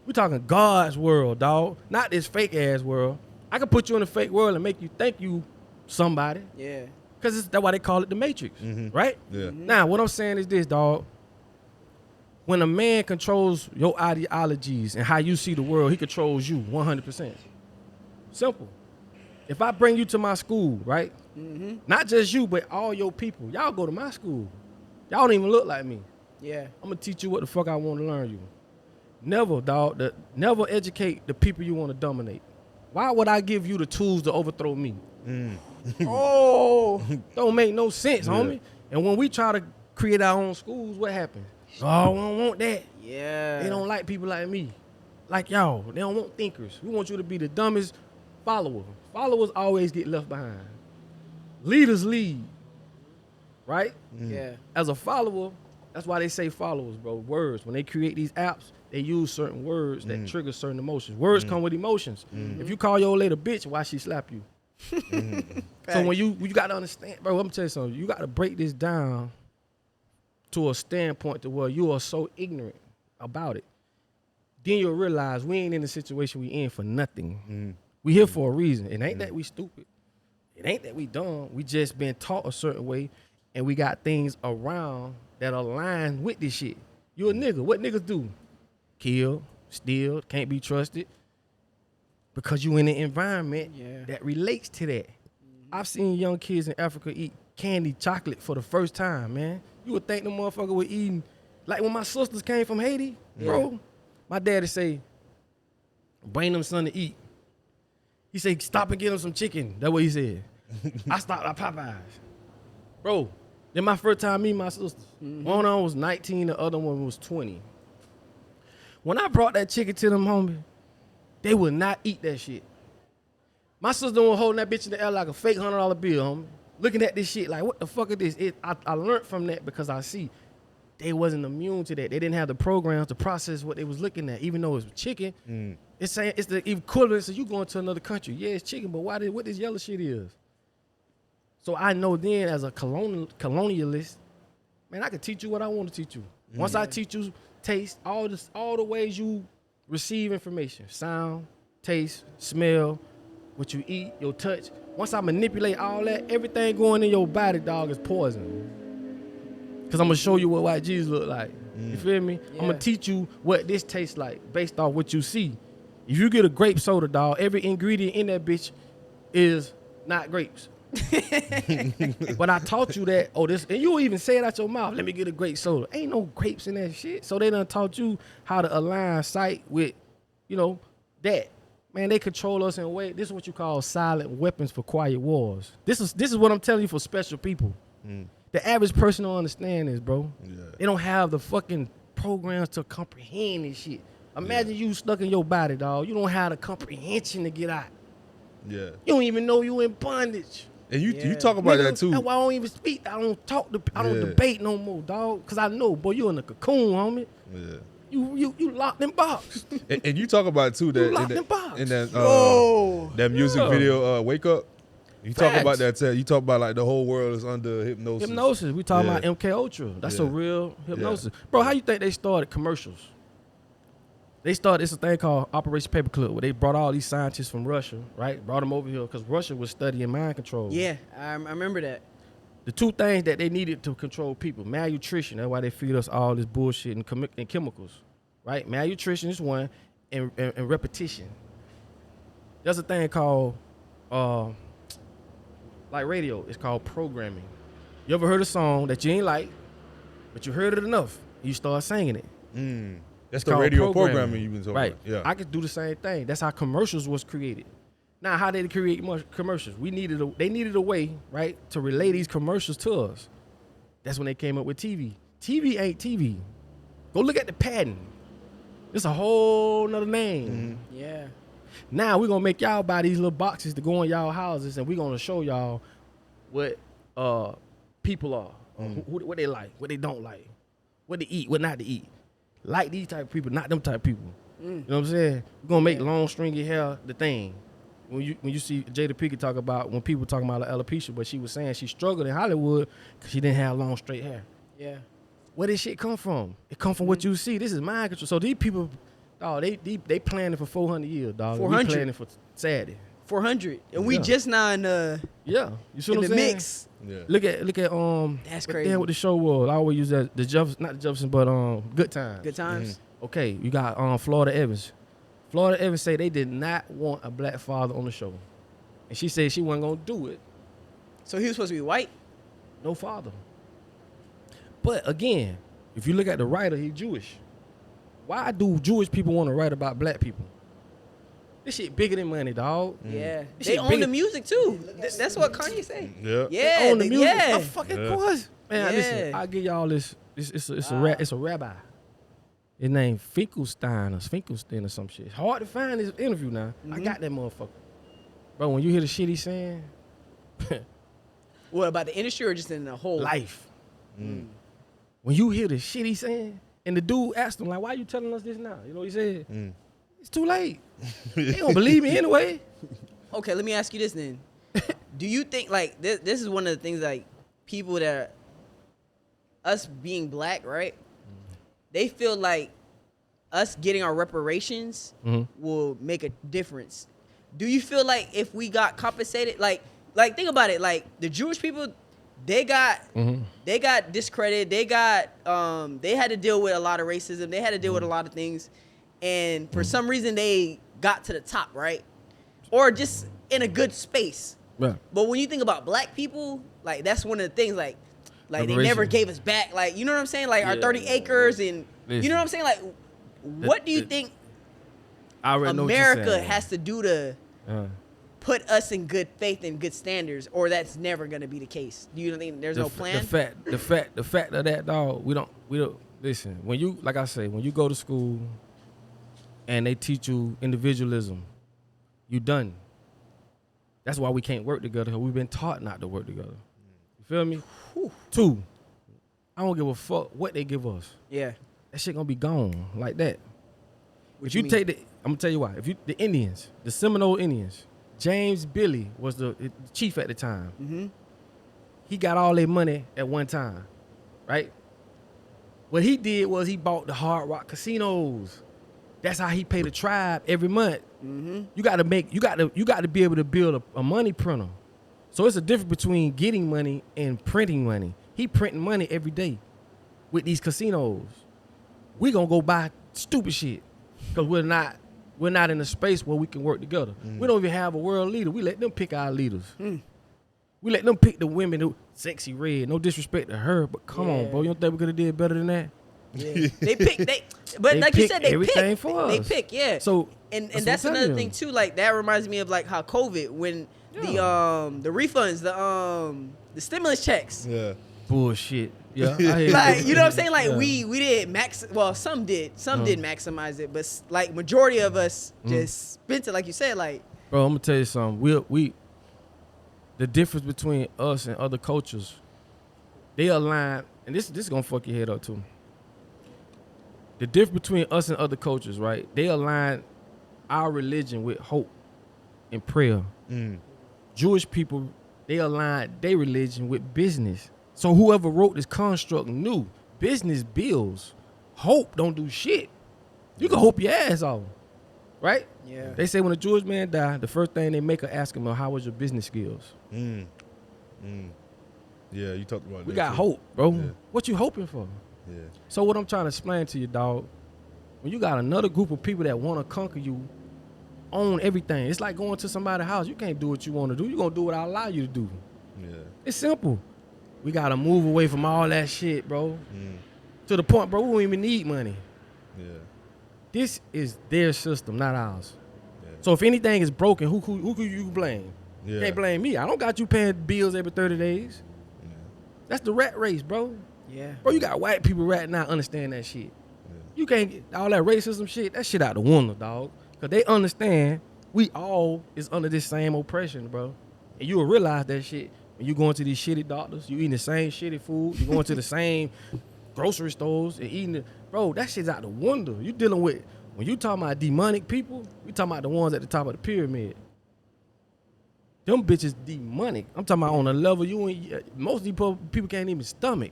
We're talking God's world, dog. Not this fake ass world. I can put you in a fake world and make you think you somebody. Yeah. Because that's why they call it the Matrix, right? Yeah. Now, what I'm saying is this, dog. When a man controls your ideologies and how you see the world, he controls you 100%. Simple. If I bring you to my school, right? Not just you, but all your people. Y'all go to my school. Y'all don't even look like me. Yeah. I'm going to teach you what the fuck I want to learn you. Never, dog. Never educate the people you want to dominate. Why would I give you the tools to overthrow me? Don't make no sense, homie. And when we try to create our own schools, what happens? Oh, we don't want that. Yeah. They don't like people like me. Like y'all. They don't want thinkers. We want you to be the dumbest follower. Followers always get left behind. Leaders lead. Right? Yeah. As a follower, that's why they say followers, bro. Words. When they create these apps, they use certain words that trigger certain emotions. Words come with emotions. If you call your old lady a bitch, why she slap you? So when you got to understand, bro, I'm gonna tell you something. You got to break this down to a standpoint to where you are so ignorant about it. Then you'll realize we ain't in the situation we in for nothing. We here for a reason. It ain't that we stupid. It ain't that we dumb. We just been taught a certain way, and we got things around that align with this shit. You a nigga. What niggas do? Kill, steal, can't be trusted. Because you in an environment that relates to that. I've seen young kids in Africa eat candy chocolate for the first time, man. You would think the motherfucker was eating, like when my sisters came from Haiti, bro, my daddy say, Bring them something to eat. He said, stop and get him some chicken. That's what he said. I stopped at Popeyes. Bro, then my first time meeting my sisters. One of them was 19, the other one was 20. When I brought that chicken to them, homie, they would not eat that shit. My sister was holding that bitch in the air like a fake $100 bill, homie. Looking at this shit like, what the fuck is this? I learned from that because I see they wasn't immune to that. They didn't have the programs to process what they was looking at, even though it was chicken. It's saying it's the equivalent of you going to another country. Yeah, it's chicken, but what this yellow shit is? So I know then as a colonialist, man, I can teach you what I want to teach you. Once I teach you taste, all the ways you receive information, sound, taste, smell, what you eat, your touch. Once I manipulate all that, everything going in your body, dog, is poison. Because I'm going to show you what white Jesus look like. You feel me? Yeah. I'm going to teach you what this tastes like based off what you see. If you get a grape soda, dog, every ingredient in that bitch is not grapes. But I taught you that, and you even say it out your mouth, let me get a grape soda. Ain't no grapes in that shit. So they done taught you how to align sight with, that. Man, they control us in a way. This is what you call silent weapons for quiet wars. This is what I'm telling you for special people. The average person don't understand this, bro. Yeah. They don't have the fucking programs to comprehend this shit. Imagine you stuck in your body, dog. You don't have the comprehension to get out. Yeah. You don't even know you in bondage. And you talk about that too. That's why I don't even speak. I don't talk. I don't debate no more, dog. Cause I know, boy, you in a cocoon, homie. Yeah. You locked in box. and you talk about too that in that music video, Wake Up. You talk about that. You talk about like the whole world is under hypnosis. Hypnosis. We talking about MK Ultra. That's a real hypnosis, bro. How you think they started commercials? They started this thing called Operation Paperclip, where they brought all these scientists from Russia, right? Brought them over here because Russia was studying mind control. Yeah, I remember that. The two things that they needed to control people: malnutrition. That's why they feed us all this bullshit and chemicals, right? Malnutrition is one, and repetition. There's a thing called, like radio. It's called programming. You ever heard a song that you ain't like, but you heard it enough, and you start singing it? That's the radio programming you've been talking about. Yeah. I could do the same thing. That's how commercials was created. Now, how did they create commercials? They needed a way, right, to relay these commercials to us. That's when they came up with TV. TV ain't TV. Go look at the patent. It's a whole nother name. Yeah. Now we're gonna make y'all buy these little boxes to go in y'all houses, and we're gonna show y'all what people are, what they like, what they don't like, what to eat, what not to eat. Like these type of people, not them type of people. You know what I'm saying? We're gonna make long stringy hair the thing. When you see Jada Pinkett talk about when people talking about alopecia, but she was saying she struggled in Hollywood because she didn't have long straight hair. Yeah. Where did shit come from? It come from what you see. This is mind control. So these people, dog, they planning for 400 years, dog. 400. We planning for Saturday. 400, and we just now in the you see what I'm saying? Mix. Yeah. Look at that's crazy. What the show was. I always use that not the Jefferson, but Good Times. Good Times. Okay, you got Florida Evans. Florida Evans say they did not want a black father on the show, and she said she wasn't gonna do it. So he was supposed to be white? No father. But again, if you look at the writer, he's Jewish. Why do Jewish people want to write about black people? This shit bigger than money, dog. Yeah. They own the music too. That's what Kanye say. Yeah. Yeah. They own the music. Yeah. Of fucking course. Man, listen, I'll give y'all this. It's a rabbi. His name Finkelstein or some shit. It's hard to find this interview now. I got that motherfucker. Bro, when you hear the shit he's saying. What, about the industry or just in the whole life? When you hear the shit he's saying, and the dude asked him, like, why you telling us this now? You know what he said? It's too late. They don't believe me anyway. Okay, let me ask you this then. Do you think, like, this is one of the things, like, people that are, us being black, right? They feel like us getting our reparations will make a difference. Do you feel like if we got compensated, like think about it, like the Jewish people, they got discredited, they had to deal with a lot of racism, they had to deal with a lot of things, and for some reason they got to the top, right? Or just in a good space. Right. But when you think about black people, like that's one of the things, like they never gave us back, like, you know what I'm saying? Like our 30 acres and, you know what I'm saying? Like, what do you think I already know what you're America saying. has to do to put us in good faith and good standards, or that's never gonna be the case. Do you think there's no plan? The fact of that, dog. We don't listen. When you, like I say, when you go to school and they teach you individualism, you done. That's why we can't work together. We've been taught not to work together. You feel me? Whew. 2, I don't give a fuck what they give us. Yeah. That shit gonna be gone like that. What If you mean? take I'm gonna tell you why. If you the Indians, the Seminole Indians, James Billy was the chief at the time. Mm-hmm. He got all their money at one time, right? What he did was he bought the Hard Rock casinos. That's how he paid the tribe every month. Mm-hmm. You got to be able to build a money printer. So it's a difference between getting money and printing money. He printing money every day with these casinos. We gonna go buy stupid shit because we're not in a space where we can work together. We don't even have a world leader. We let them pick our leaders. We let them pick the women who sexy red. No disrespect to her, but come on, bro. You don't think we could have did better than that? Yeah. But They like you pick said, they everything pick. for They us. pick, yeah. So and that's that's what I'm another telling thing you. too. Like that reminds me of like how COVID when the refunds, the stimulus checks. Yeah. Bullshit. Yeah. I hear Like you know what I'm saying? Like Yeah. we did some did maximize it, but like majority of us just spent it like you said. Like Bro, I'm gonna tell you something. We the difference between us and other cultures, they align, and this is gonna fuck your head up too. The difference between us and other cultures, right? They align our religion with hope and prayer. Jewish people, they align their religion with business. So whoever wrote this construct knew business bills. Hope don't do shit. You can hope your ass off, right? yeah, They say when a Jewish man die, the first thing they make her ask him, how was your business skills? Yeah, you talked about that. We got too. hope, bro. Yeah. What you hoping for? Yeah. So what I'm trying to explain to you, dog, when you got another group of people that want to conquer you, own everything. It's like going to somebody's house. You can't do what you want to do. You're going to do what I allow you to do. Yeah. It's simple. We got to move away from all that shit, bro. To the point, bro, we don't even need money. Yeah. This is their system, not ours. Yeah. So if anything is broken, who could you blame? Yeah. You can't blame me. I don't got you paying bills every 30 days. Yeah. That's the rat race, bro. yeah. Bro, you got white people right now understand that shit. You can't get all that racism shit, that shit out the window, dog. Because they understand we all is under this same oppression, bro. And you will realize that shit when you going to these shitty doctors, you eating the same shitty food, you going to the same grocery stores and eating it. Bro, that shit's out the window. You dealing with, when you talking about demonic people, you talking about the ones at the top of the pyramid. Them bitches demonic. I'm talking about on a level most of these people can't even stomach.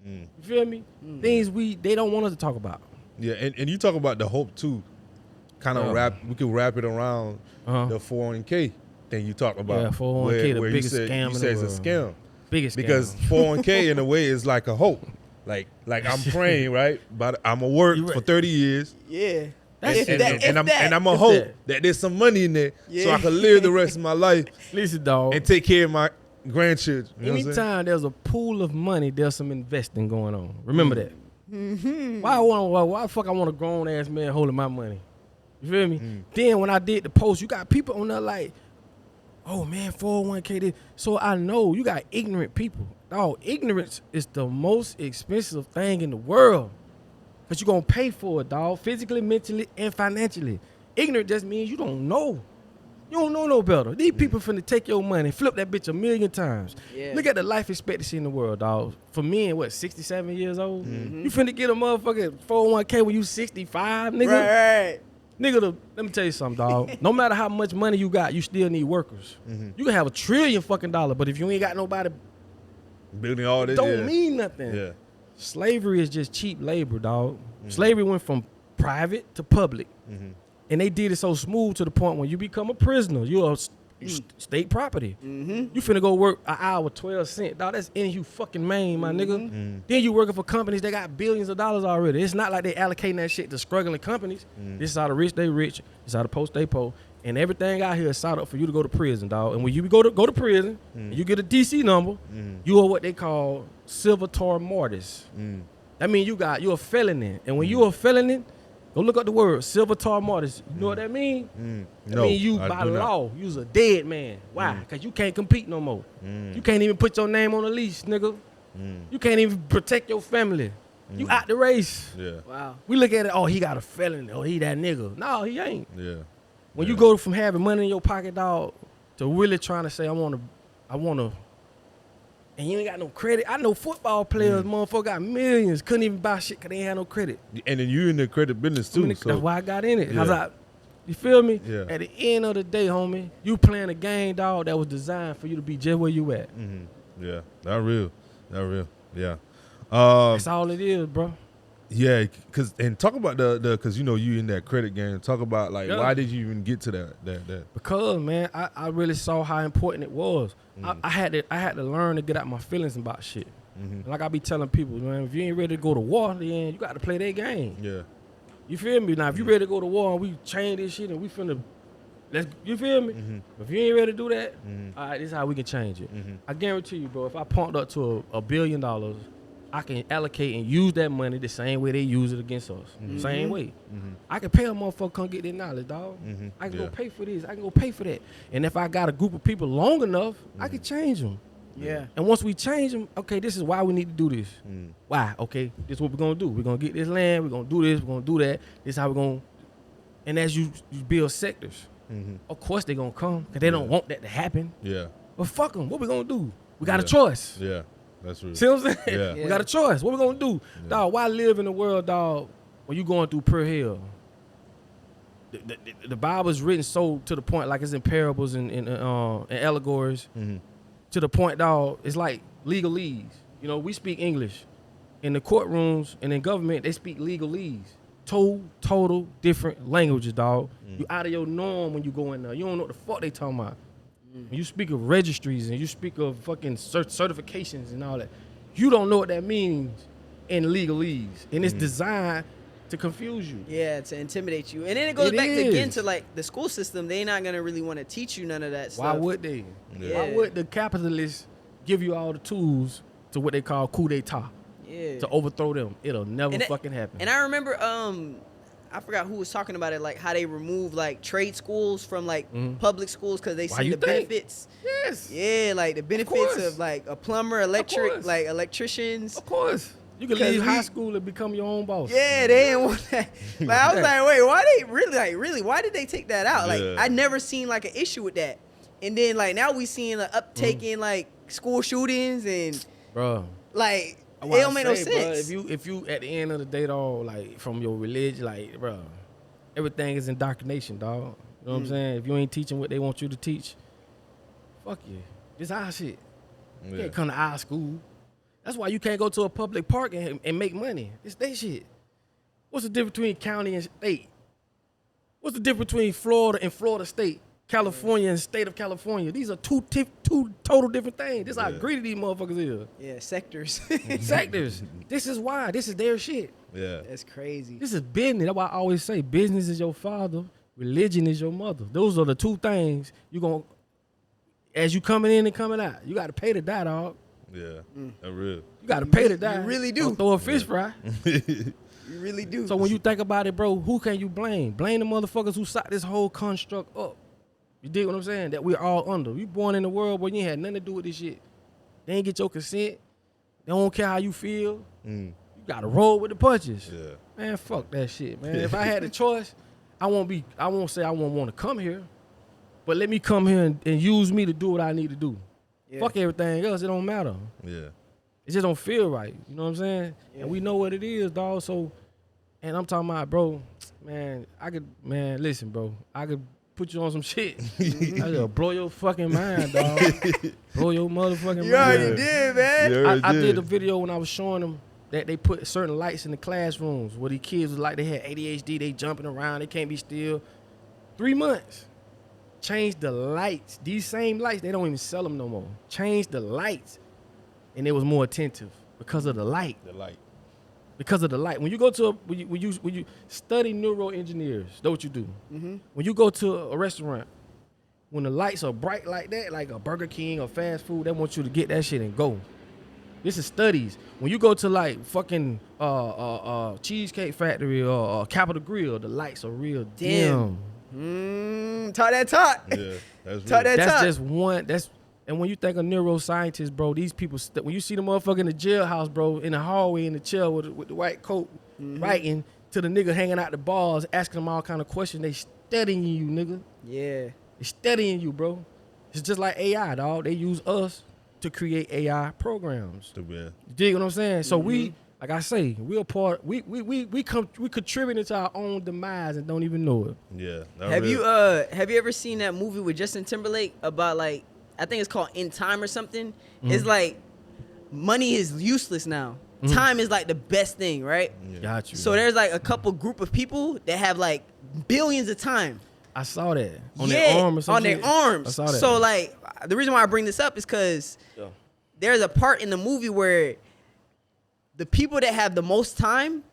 You feel me? Things they don't want us to talk about. Yeah, and you talk about the hope too. Kind of we could wrap it around the 401k thing you talk about. Yeah, 401k, the where biggest scam you in said the it's a world. scam. Biggest Because scam. 401k in a way is like a hope. Like I'm praying, right? But I'm gonna work You right. for 30 years. Yeah. And I'm a hope that there's some money in there so I can live the rest of my life Listen, dog. and take care of my grandchildren. You know what I'm saying? Anytime there's a pool of money, there's some investing going on. Remember that. Why the fuck I want a grown ass man holding my money? You feel me? Then when I did the post, you got people on there like, oh man, 401k this. So I know you got ignorant people. Dog, ignorance is the most expensive thing in the world. Cause you're gonna pay for it, dog, physically, mentally, and financially. Ignorant just means you don't know. You don't know no better. These people finna take your money, flip that bitch 1,000,000 times. Yeah. Look at the life expectancy in the world, dog. For men, 67 years old? You finna get a motherfucking 401k when you 65, nigga? Right. Nigga, let me tell you something, dog. No matter how much money you got, you still need workers. You can have $1 trillion fucking dollars, but if you ain't got nobody, Building all this. don't mean nothing. Yeah. Slavery is just cheap labor, dog. Slavery went from private to public. And they did it so smooth to the point when you become a prisoner, you're state property. You finna go work an hour, 12 cents. Dog, that's in you fucking Maine, my nigga. Then you working for companies that got billions of dollars already. It's not like they allocating that shit to struggling companies. This is how the rich, they rich. This is how the post, they poor. And everything out here is set up for you to go to prison, dog. And when you go to prison, and you get a DC number, you are what they call silvator mortis. That means you're a felony. And when you're a felony, Go look up the word silver-tar mortise. You know what that mean? That mean you, by law, you's a dead man. Why? Because you can't compete no more. You can't even put your name on the leash, nigga. You can't even protect your family. You out the race. Yeah. Wow. We look at it, oh, he got a felony. Oh, he that nigga. No, he ain't. Yeah. When you go from having money in your pocket, dog, to really trying to say, I want to, and you ain't got no credit. I know football players, motherfucker, got millions, couldn't even buy shit because they ain't had no credit. And then you in the credit business too. That's why I got in it. Yeah. You feel me? Yeah. At the end of the day, homie, you playing a game, dog, that was designed for you to be just where you at. Yeah, that real. Yeah. That's all it is, bro. Yeah, and talk about because you know you in that credit game. Talk about like why did you even get to that? Because man, I really saw how important it was. I had to learn to get out my feelings about shit. Like I be telling people, man, if you ain't ready to go to war, then you got to play that game. Yeah. You feel me? Now if you ready to go to war and we change this shit and we finna, you feel me? If you ain't ready to do that, all right, this is how we can change it. I guarantee you, bro. If I pumped up to $1 billion. I can allocate and use that money the same way they use it against us. Same way. I can pay a motherfucker come get their knowledge, dog. I can go pay for this. I can go pay for that. And if I got a group of people long enough, I can change them. Yeah. And once we change them, okay, this is why we need to do this. Why? Okay, this is what we're going to do. We're going to get this land. We're going to do this. We're going to do that. This is how we're going to. And as you build sectors, of course they're going to come because they don't want that to happen. Yeah. But fuck them. What we going to do? We got a choice. Yeah. That's real. See what I'm saying? Yeah. We got a choice. What we gonna do? Dog, why live in the world, dog, when you going through per hell? The Bible is written so to the point, like it's in parables and allegories, to the point, dog, it's like legalese. You know, we speak English. In the courtrooms and in government, they speak legalese. Total different languages, dog. You out of your norm when you go in there. You don't know what the fuck they talking about. When you speak of registries and you speak of fucking certifications and all that, you don't know what that means in legalese. And it's designed to confuse you. Yeah, to intimidate you. And then it goes back again to like the school system. They're not going to really want to teach you none of that stuff. Why would they? Yeah. Why would the capitalists give you all the tools to what they call coup d'etat? Yeah. To overthrow them. It'll never fucking happen. And I remember I forgot who was talking about it, like how they remove like trade schools from like public schools because they see the benefits. Yes. Yeah, like the benefits of like a plumber, electricians. Of course. You can leave high school and become your own boss. Yeah, they didn't want that. But I was like, wait, why they really, why did they take that out? Like I never seen like an issue with that. And then like now we seeing an uptake in like school shootings and like it don't make no sense. Bro, if you at the end of the day, though, like from your religion, like, bro, everything is indoctrination, dog. You know what I'm saying? If you ain't teaching what they want you to teach, fuck you. This our shit. You can't come to our school. That's why you can't go to a public park and make money. It's their shit. What's the difference between county and state? What's the difference between Florida and Florida State? California and state of California. These are two total different things. This is how greedy these motherfuckers is. Yeah, sectors. Sectors. This is why. This is their shit. Yeah. That's crazy. This is business. That's why I always say business is your father, religion is your mother. Those are the two things you going as you coming in and coming out. You got to pay to die, dog. Yeah. That's real. You got to pay to die. You really do. Don't throw a fish fry. You really do. So when you think about it, bro, who can you blame? Blame the motherfuckers who set this whole construct up. You dig what I'm saying? That we're all under. You born in the world where you ain't had nothing to do with this shit. They ain't get your consent. They don't care how you feel. You gotta roll with the punches. Yeah. Man, fuck that shit, man. If I had the choice, I won't say I won't want to come here, but let me come here and use me to do what I need to do. Yeah. Fuck everything else. It don't matter. Yeah. It just don't feel right. You know what I'm saying? Yeah. And we know what it is, dog. So, and I'm talking about, bro, listen, bro. I could put you on some shit. I just blow your fucking mind, dog. Blow your motherfucking mind. You already did, man. I did a video when I was showing them that they put certain lights in the classrooms where the kids was like they had ADHD, they jumping around, they can't be still. 3 months. Change the lights. These same lights, they don't even sell them no more. Change the lights. And it was more attentive because of the light. The light. Because of the light. When you go to when you study neuroengineers, that's what you do. When you go to a restaurant, when the lights are bright like that, like a Burger King or fast food, they want you to get that shit and go. This is studies. When you go to like fucking Cheesecake Factory or Capitol Grill, the lights are real dim. Talk that talk. Yeah, that's Talk real. that talk. Just one. And when you think of neuroscientists, bro, these people, when you see the motherfucker in the jailhouse, bro, in the hallway in the chair with the white coat, writing to the nigga hanging out the bars, asking them all kind of questions, they studying you, nigga. Yeah. They studying you, bro. It's just like AI, dog. They use us to create AI programs. Yeah. You dig what I'm saying? So we, like I say, we're part. We contributing to our own demise and don't even know it. Yeah. Have you ever seen that movie with Justin Timberlake about like, I think it's called In Time or something? It's like money is useless now. Time is like the best thing, right? Yeah. Got you. So there's like a couple group of people that have like billions of time. I saw that on their arm or something. On their arms. I saw that. So like the reason why I bring this up is because there's a part in the movie where the people that have the most time,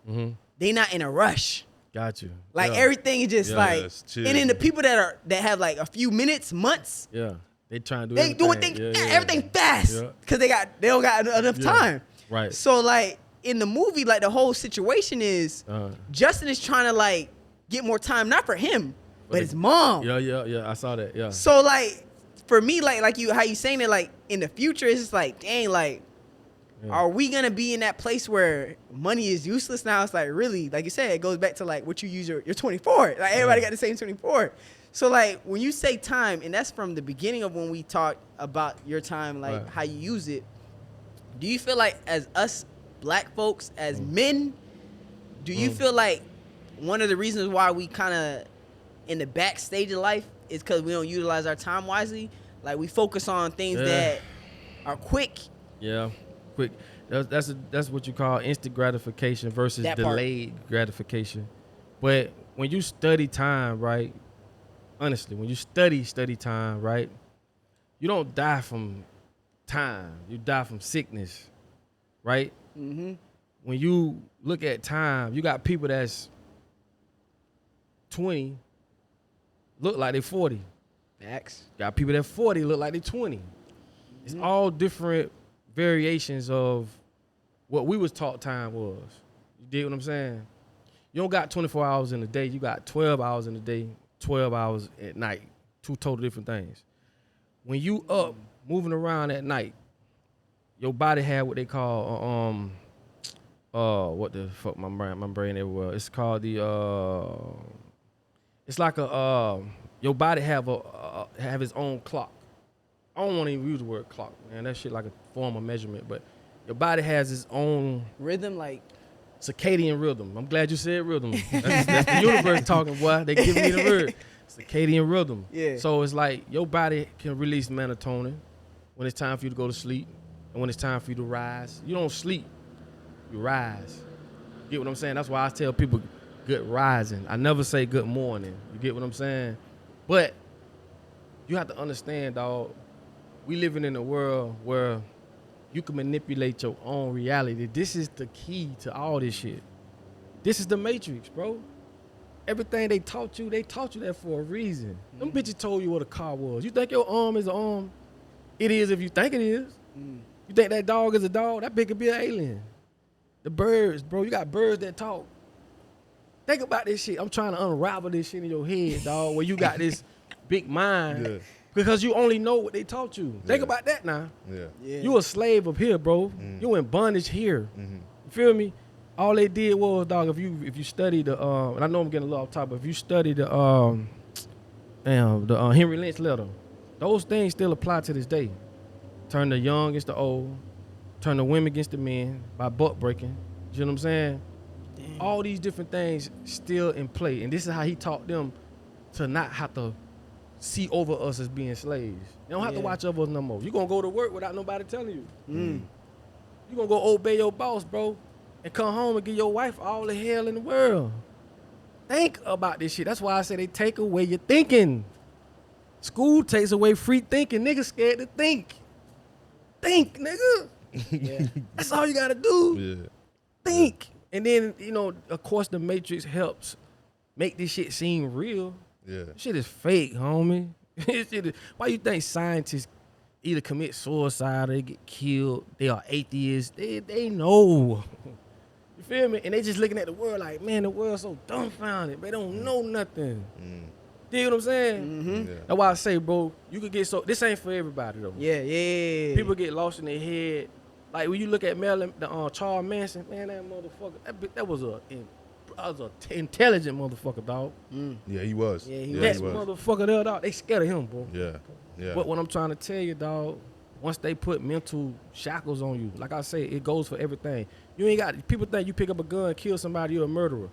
they not in a rush. Got you. Like everything is just like, it's chill. and then the people that have like a few minutes, months, Yeah. They trying to do they everything. doing Yeah. everything fast Yeah. because they don't got enough time. Right. So like in the movie, like the whole situation is Justin is trying to like get more time, not for him, but his mom. Yeah. I saw that. Yeah. So like for me, like you how you saying it, like in the future, it's just like, dang, like are we gonna be in that place where money is useless now? It's like really, like you said, it goes back to like what you use your 24. Like everybody got the same 24. So like when you say time, and that's from the beginning of when we talked about your time, like how you use it. Do you feel like as us black folks, as men, do you feel like one of the reasons why we kind of in the backstage of life is because we don't utilize our time wisely? Like we focus on things that are quick. Yeah. Quick. That's what you call instant gratification versus delayed gratification. But when you study time, right? Honestly, when you study time, right? You don't die from time. You die from sickness, right? When you look at time, you got people that's 20 look like they 40. Facts. Got people that 40 look like they 20. It's all different variations of what we was taught time was. You dig what I'm saying? You don't got 24 hours in a day. You got 12 hours in a day, 12 hours at night. Two total different things. When you up moving around at night, your body had what they call what the fuck my brain everywhere. It's called it's like your body have its own clock. I don't want to even use the word clock, man. That shit like a form of measurement, but your body has its own Rhythm, like circadian rhythm. I'm glad you said rhythm. That's the universe talking, boy. They giving me the word. Circadian rhythm. Yeah. So it's like your body can release melatonin when it's time for you to go to sleep and when it's time for you to rise. You don't sleep, you rise. You get what I'm saying? That's why I tell people good rising. I never say good morning. You get what I'm saying? But you have to understand, dog, we living in a world where you can manipulate your own reality. This is the key to all this shit. This is the Matrix, bro. Everything they taught you that for a reason. Them bitches told you what a car was. You think your arm is an arm? It is if you think it is. You think that dog is a dog? That bitch could be an alien. The birds, bro. You got birds that talk. Think about this shit. I'm trying to unravel this shit in your head, dog, where you got this big mind. Yeah. Because you only know what they taught you. Think about that now. Yeah. You a slave up here, bro. You in bondage here. You feel me? All they did was, dog, if you study the and I know I'm getting a little off topic, but if you study the Henry Lynch letter, those things still apply to this day. Turn the young against the old, turn the women against the men by butt breaking. You know what I'm saying? Damn. All these different things still in play. And this is how he taught them to not have to see over us as being slaves. You don't have to watch over us no more. You're going to go to work without nobody telling you. You're going to go obey your boss, bro, and come home and give your wife all the hell in the world. Think about this shit. That's why I say they take away your thinking. School takes away free thinking. Niggas scared to think. Think, nigga. That's all you got to do. Yeah. Think. And then, of course, the Matrix helps make this shit seem real. Yeah. Shit is fake, homie. Why you think scientists either commit suicide or they get killed. They are atheists. They know. You feel me? And they just looking at the world like, man, the world's so dumbfounded. They don't know nothing. You know what I'm saying? Mm-hmm. Yeah. That's why I say, bro, you could get so. This ain't for everybody though. Yeah. People get lost in their head. Like when you look at Charles Manson, man, that motherfucker, that was a intelligent motherfucker, dog. Yeah, he was. Yeah, he That he was. motherfucker there, dog. They scared of him, bro. Yeah. But what I'm trying to tell you, dog, once they put mental shackles on you, like I say, it goes for everything. You ain't got, people think you pick up a gun, kill somebody, you're a murderer.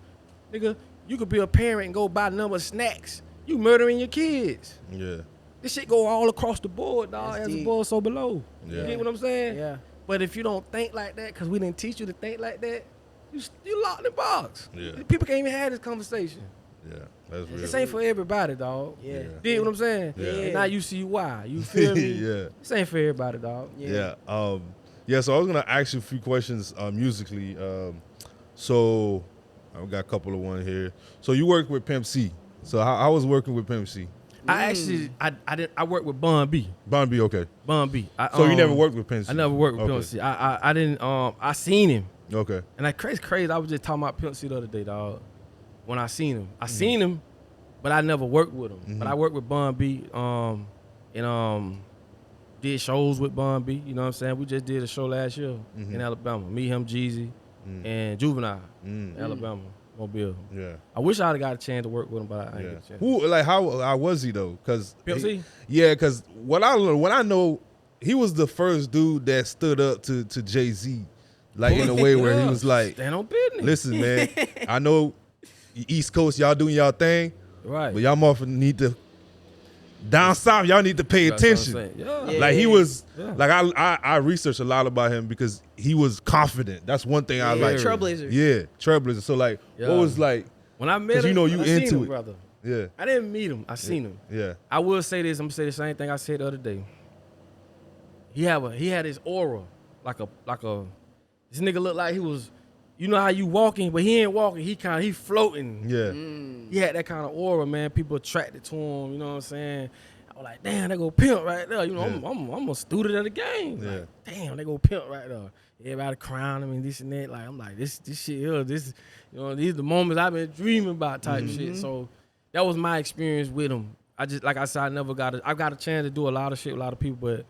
Nigga, you could be a parent and go buy a number of snacks. You murdering your kids. Yeah. This shit go all across the board, dog. That's As deep. above, so below. Yeah. You get what I'm saying? Yeah. But if you don't think like that, because we didn't teach you to think like that, you locked in the box. Yeah. People can't even have this conversation. Yeah. That's real. This ain't for everybody, dog. Yeah. Yeah. You get what I'm saying? Yeah. And now you see why. You feel me? Yeah. This ain't for everybody, dog. Yeah. Yeah. So I was gonna ask you a few questions musically. So I've got a couple of one here. So you work with Pimp C. So I was working with Pimp C. I actually I worked with Bun B. Bun B, okay. Bun B. So you never worked with Pimp C? I never worked with Okay. Pimp C. I didn't I seen him. Okay. And that crazy. I was just talking about Pimp C the other day, dog. When I seen him. I seen him, but I never worked with him. But I worked with Bun B, and did shows with Bun B. You know what I'm saying? We just did a show last year in Alabama. Me, him, Jeezy, and Juvenile in Alabama, Mobile. Yeah. I wish I'd have got a chance to work with him, but I ain't get a chance. Who, like, how was he though? Cause Pimp C? Yeah, cause what I know, he was the first dude that stood up to Jay-Z, like in a way where he was like, stand on business. listen, man, I know East Coast, y'all doing y'all thing, Right. but y'all motherfuckers need to down south, y'all need to pay That's what I'm attention. saying. Yeah. Yeah. Like he was, Yeah. like I researched a lot about him because he was confident. That's one thing I Yeah, like. Trailblazer. Yeah, Trailblazer. So like, Yeah. what was like? When I met 'Cause him, you know you I seen into him, it. brother. Yeah, I didn't meet him. I seen him. yeah, I will say this. I'm gonna say the same thing I said the other day. He had his aura like a this nigga looked like he was, you know how you walking, but he ain't walking. He floating. yeah. He had that kind of aura, man. People attracted to him. You know what I'm saying? I was like, damn, they go Pimp right there. You know, Yeah. I'm a student of the game. Yeah. Like, damn, they go Pimp right there. Everybody crying him and this and that. Like, I'm like, this shit here, this, you know, these are the moments I've been dreaming about type shit. So that was my experience with him. I just, like I said, I got a chance to do a lot of shit with a lot of people, but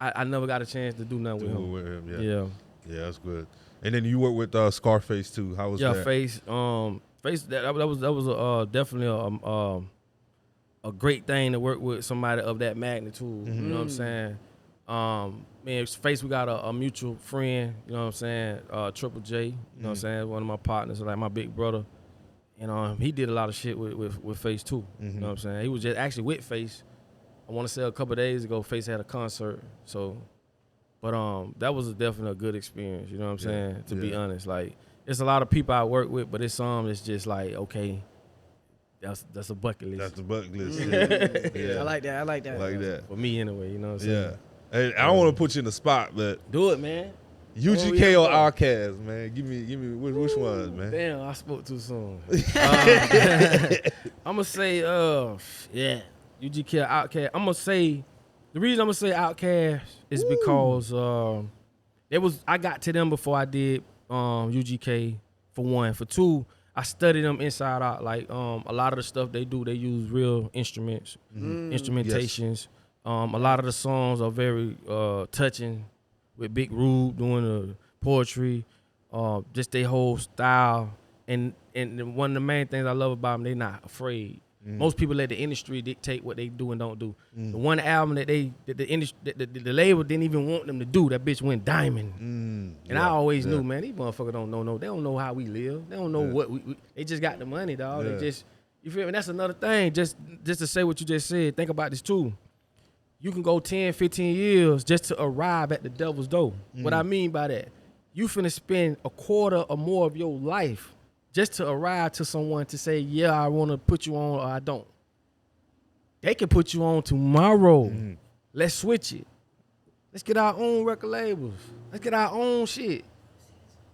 I never got a chance to do nothing with him. With him, yeah. Yeah. Yeah, that's good. And then you work with Scarface too. How was Yeah, that? Face. That was definitely a great thing to work with somebody of that magnitude. You know what I'm saying? Man, Face, we got a mutual friend. You know what I'm saying? Triple J. You know what I'm saying? One of my partners, like my big brother. And he did a lot of shit with Face too. You know what I'm saying? He was just actually with Face. I want to say a couple of days ago, Face had a concert. So, but that was definitely a good experience. You know what I'm saying? To be honest, like it's a lot of people I work with, but it's some that's just like, okay, that's a bucket list. That's the bucket list. Yeah. Yeah. I like that. I like that. Like that. For me anyway. You know what I'm saying? Yeah. And I don't want to put you in the spot, but Do it, man. UGK yeah, or bro. Outkast, man. Give me which one, man? Damn, I spoke too soon. I'm gonna say, yeah, UGK, Outkast. I'm gonna say the reason I'm gonna say Outkast is because I got to them before I did UGK for one. For two, I studied them inside out. Like a lot of the stuff they do, they use real instruments, instrumentations. A lot of the songs are very touching. With Big Rube doing the poetry, just their whole style, and one of the main things I love about them, they not afraid. Most people let the industry dictate what they do and don't do. The one album that the label didn't even want them to do, that bitch went diamond. And I always knew, man, these motherfuckers don't know. They don't know how we live. They don't know what we. They just got the money, dog. Yeah. They just, you feel me? That's another thing. Just to say what you just said. Think about this too. You can go 10, 15 years just to arrive at the devil's door. What I mean by that, you finna spend a quarter or more of your life just to arrive to someone to say, yeah, I want to put you on or I don't. They can put you on tomorrow. Let's switch it. Let's get our own record labels. Let's get our own shit.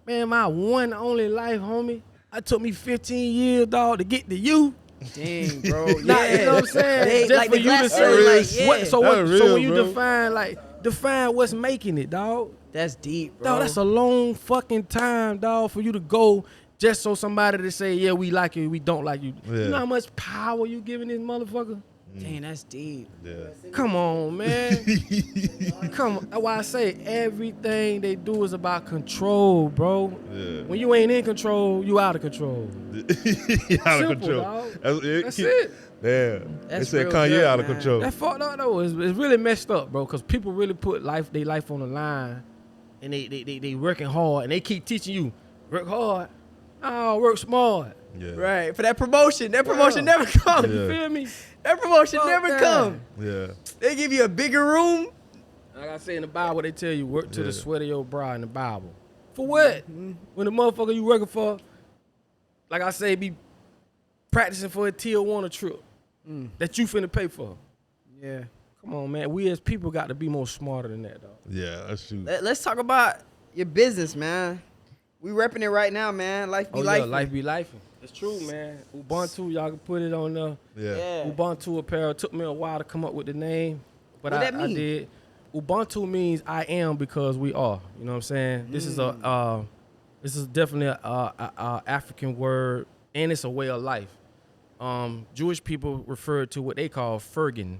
Man, my one only life, homie. It took me 15 years, dog, to get to you. Dang, bro. Nah, you know what I'm saying? Just like for the you to glass say, ceiling, like, like, yeah. what, so That's so real, when you bro. define what's making it, dog. That's deep, bro. Dog, that's a long fucking time, dog, for you to go just so somebody to say, yeah, we like you, we don't like you. Yeah. You know how much power you giving this motherfucker? Dang, that's deep. Yeah. Come on, man. Come on. That's why I say everything they do is about control, bro. Yeah. When you ain't in control, you out of control. Out of Simple, control. dog. That's it. Yeah. That's they said real Kanye good, out of man. control. That fucked up though. It's really messed up, bro. Cause people really put their life on the line, and they working hard, and they keep teaching you work hard, work smart. Yeah. Right. For that promotion. That promotion Yeah. never comes. Yeah. You feel me? That promotion Fuck never that. come. Yeah. They give you a bigger room. Like I say in the Bible, they tell you work to Yeah. the sweat of your brow in the Bible. For what? When the motherfucker you working for, like I say, be practicing for a Tijuana trip that you finna pay for. Yeah. Come on, man. We as people got to be more smarter than that, dog. Yeah, that's true. Let's talk about your business, man. We repping it right now, man. Life be life. Life be life. It's true, man. Ubuntu, y'all can put it on there. Yeah. Ubuntu apparel. Took me a while to come up with the name, but What that I mean? did. Ubuntu means I am because we are. You know what I'm saying? This is definitely a African word, and it's a way of life. Jewish people refer to what they call Fergen.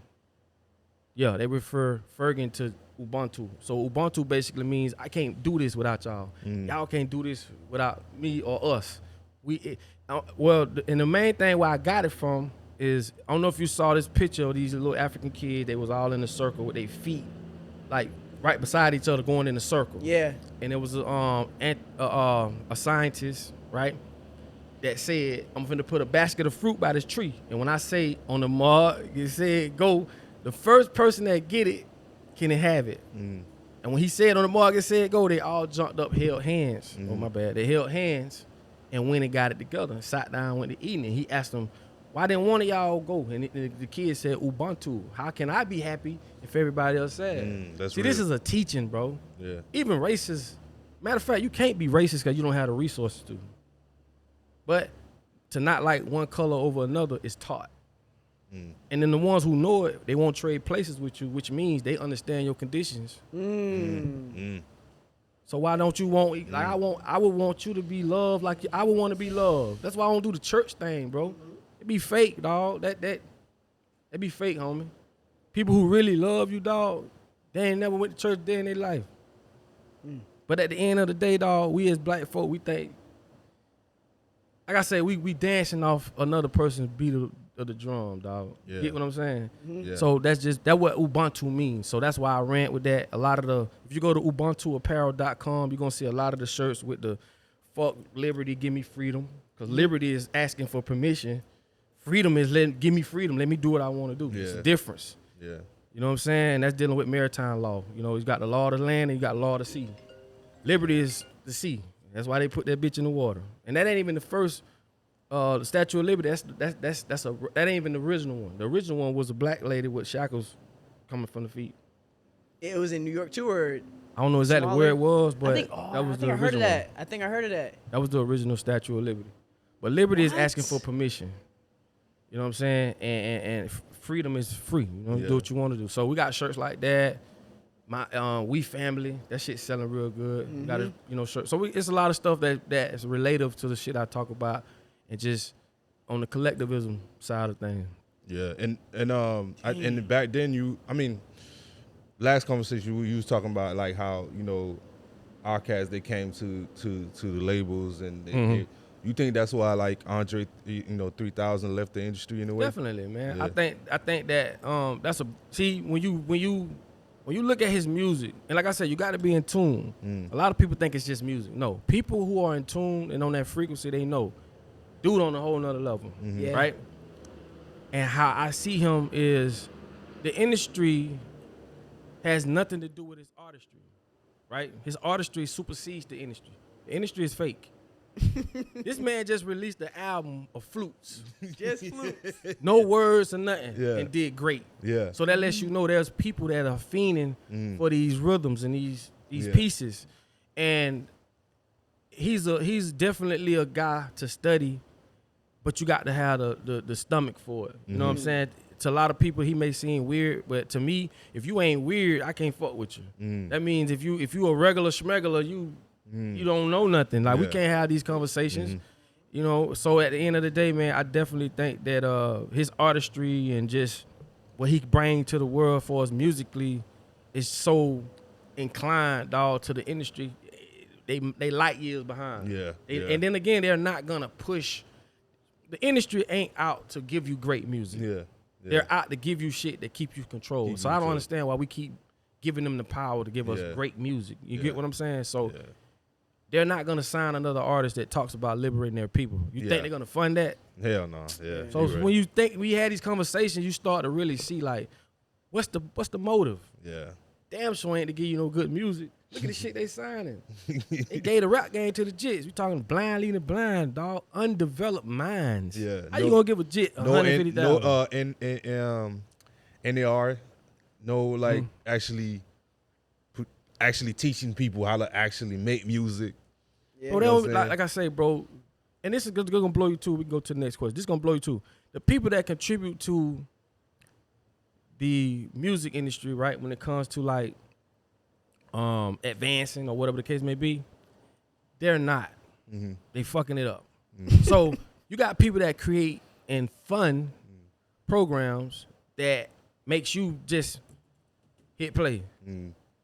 Yeah, they refer Fergen to Ubuntu. So Ubuntu basically means I can't do this without y'all. Y'all can't do this without me or us. And the main thing where I got it from is, I don't know if you saw this picture of these little African kids. They was all in a circle with their feet, like right beside each other, going in a circle. Yeah. And there was a scientist, right, that said, I'm finna put a basket of fruit by this tree. And when I say on the mug, it said go, the first person that get it can have it. And when he said on the mug, it said go, they all jumped up, held hands. Oh, my bad. They held hands and went and got it together and sat down, went to eating. And he asked them, why didn't one of y'all go? And the kid said, Ubuntu. How can I be happy if everybody else sad? That's See, real. this is a teaching, bro. Yeah. Even racist. Matter of fact, you can't be racist because you don't have the resources to. But to not like one color over another is taught. And then the ones who know it, they won't trade places with you, which means they understand your conditions. So why don't you want, like I would want you to be loved like I would want to be loved. That's why I don't do the church thing, bro. It be fake, dog. That be fake, homie. People who really love you, dog, they ain't never went to church a day in their life. But at the end of the day, dog, we as black folk, we think, like I said, we dancing off another person's beat of the drum, dog. Yeah. Get what I'm saying? Yeah. So that's what Ubuntu means. So that's why I rant with that. A lot of if you go to ubuntuapparel.com, you're gonna see a lot of the shirts with the fuck liberty, give me freedom. Because liberty is asking for permission. Freedom is give me freedom. Let me do what I want to do. Yeah. It's a difference. Yeah. You know what I'm saying? That's dealing with maritime law. You know, he's got the law of the land and you got the law of the sea. Liberty is the sea. That's why they put that bitch in the water. And that ain't even the first the Statue of Liberty. That ain't even the original one. The original one was a black lady with shackles coming from the feet. It was in New York too, or I don't know exactly smaller? where it was, but I think, that was I the think I heard of original that. one. I think I heard of that. That was the original Statue of Liberty. But liberty is What? asking for permission. You know what I'm saying? And freedom is free. You know, Yeah. do what you want to do. So we got shirts like that. My We Family, that shit's selling real good. We got a shirt. So it's a lot of stuff that is relative to the shit I talk about, and just on the collectivism side of things. Yeah, and back then last conversation you was talking about like how our cats they came to the labels and you think that's why like Andre 3000 left the industry in a way? Definitely, man. Yeah. I think that when you look at his music, and like I said, you got to be in tune. A lot of people think it's just music. No, people who are in tune and on that frequency, they know. Dude on a whole nother level, Yeah. right? And how I see him is the industry has nothing to do with his artistry, right? His artistry supersedes the industry. The industry is fake. This man just released the album of flutes. Just flutes. No words or nothing, Yeah. and did great. Yeah. So that lets you know there's people that are fiending for these rhythms and these Yeah. pieces, and he's definitely a guy to study. but you got to have the stomach for it. You know what I'm saying? To a lot of people, he may seem weird, but to me, if you ain't weird, I can't fuck with you. That means if you a regular schmegular, you don't know nothing. Like we can't have these conversations. You know, so at the end of the day, man, I definitely think that his artistry and just what he bring to the world for us musically is so inclined, dog, to the industry. They light years behind. And then again, they're not gonna push. The industry ain't out to give you great music. They're out to give you shit that keep you controlled. So I don't understand why we keep giving them the power to give us great music. You get what I'm saying? So they're not gonna sign another artist that talks about liberating their people. You think they're gonna fund that? Hell no. Yeah. So when you think we had these conversations, you start to really see like, what's the motive? Yeah. Damn sure ain't to give you no good music. Look at the shit they signing. They gave the rap game to the Jits. We talking blind leading blind, dog. Undeveloped minds. Yeah. How you gonna give a Jit $150,000? No NAR. No like actually teaching people how to actually make music. Yeah. Bro, they don't, like I say, bro, and this is gonna blow you too. We can go to the next question. This is gonna blow you too. The people that contribute to the music industry, right, when it comes to like advancing or whatever the case may be, they're not. They fucking it up. So you got people that create and fund programs that makes you just hit play.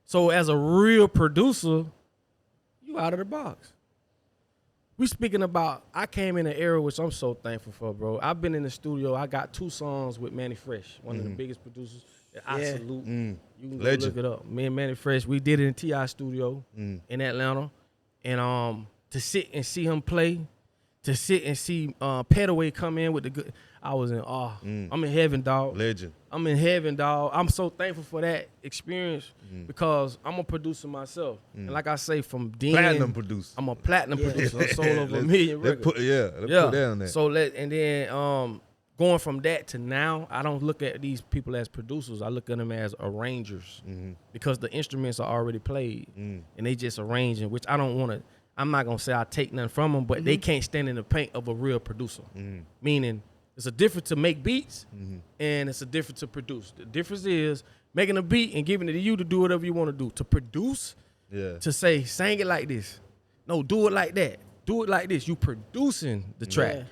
So as a real producer, you out of the box. We speaking about, I came in an era which I'm so thankful for, bro. I've been in the studio. I got 2 songs with Manny Fresh, one of the biggest producers that I salute. You can go look it up. Me and Manny Fresh, we did it in T.I. studio in Atlanta. And to sit and see him play, to sit and see Petaway come in with the good, I was in awe. I'm in heaven, dog. Legend. I'm in heaven, dog. I'm so thankful for that experience because I'm a producer myself. And like I say, from then, platinum producer. I'm a platinum producer. I sold over 1 million records. Put that on there. So going from that to now, I don't look at these people as producers. I look at them as arrangers because the instruments are already played and they just arranging, which I don't want to. I'm not gonna say I take nothing from them, but they can't stand in the paint of a real producer. Meaning, it's a difference to make beats and it's a difference to produce. The difference is making a beat and giving it to you to do whatever you want to do. To produce, to say, sing it like this. No, do it like that. Do it like this. You producing the track.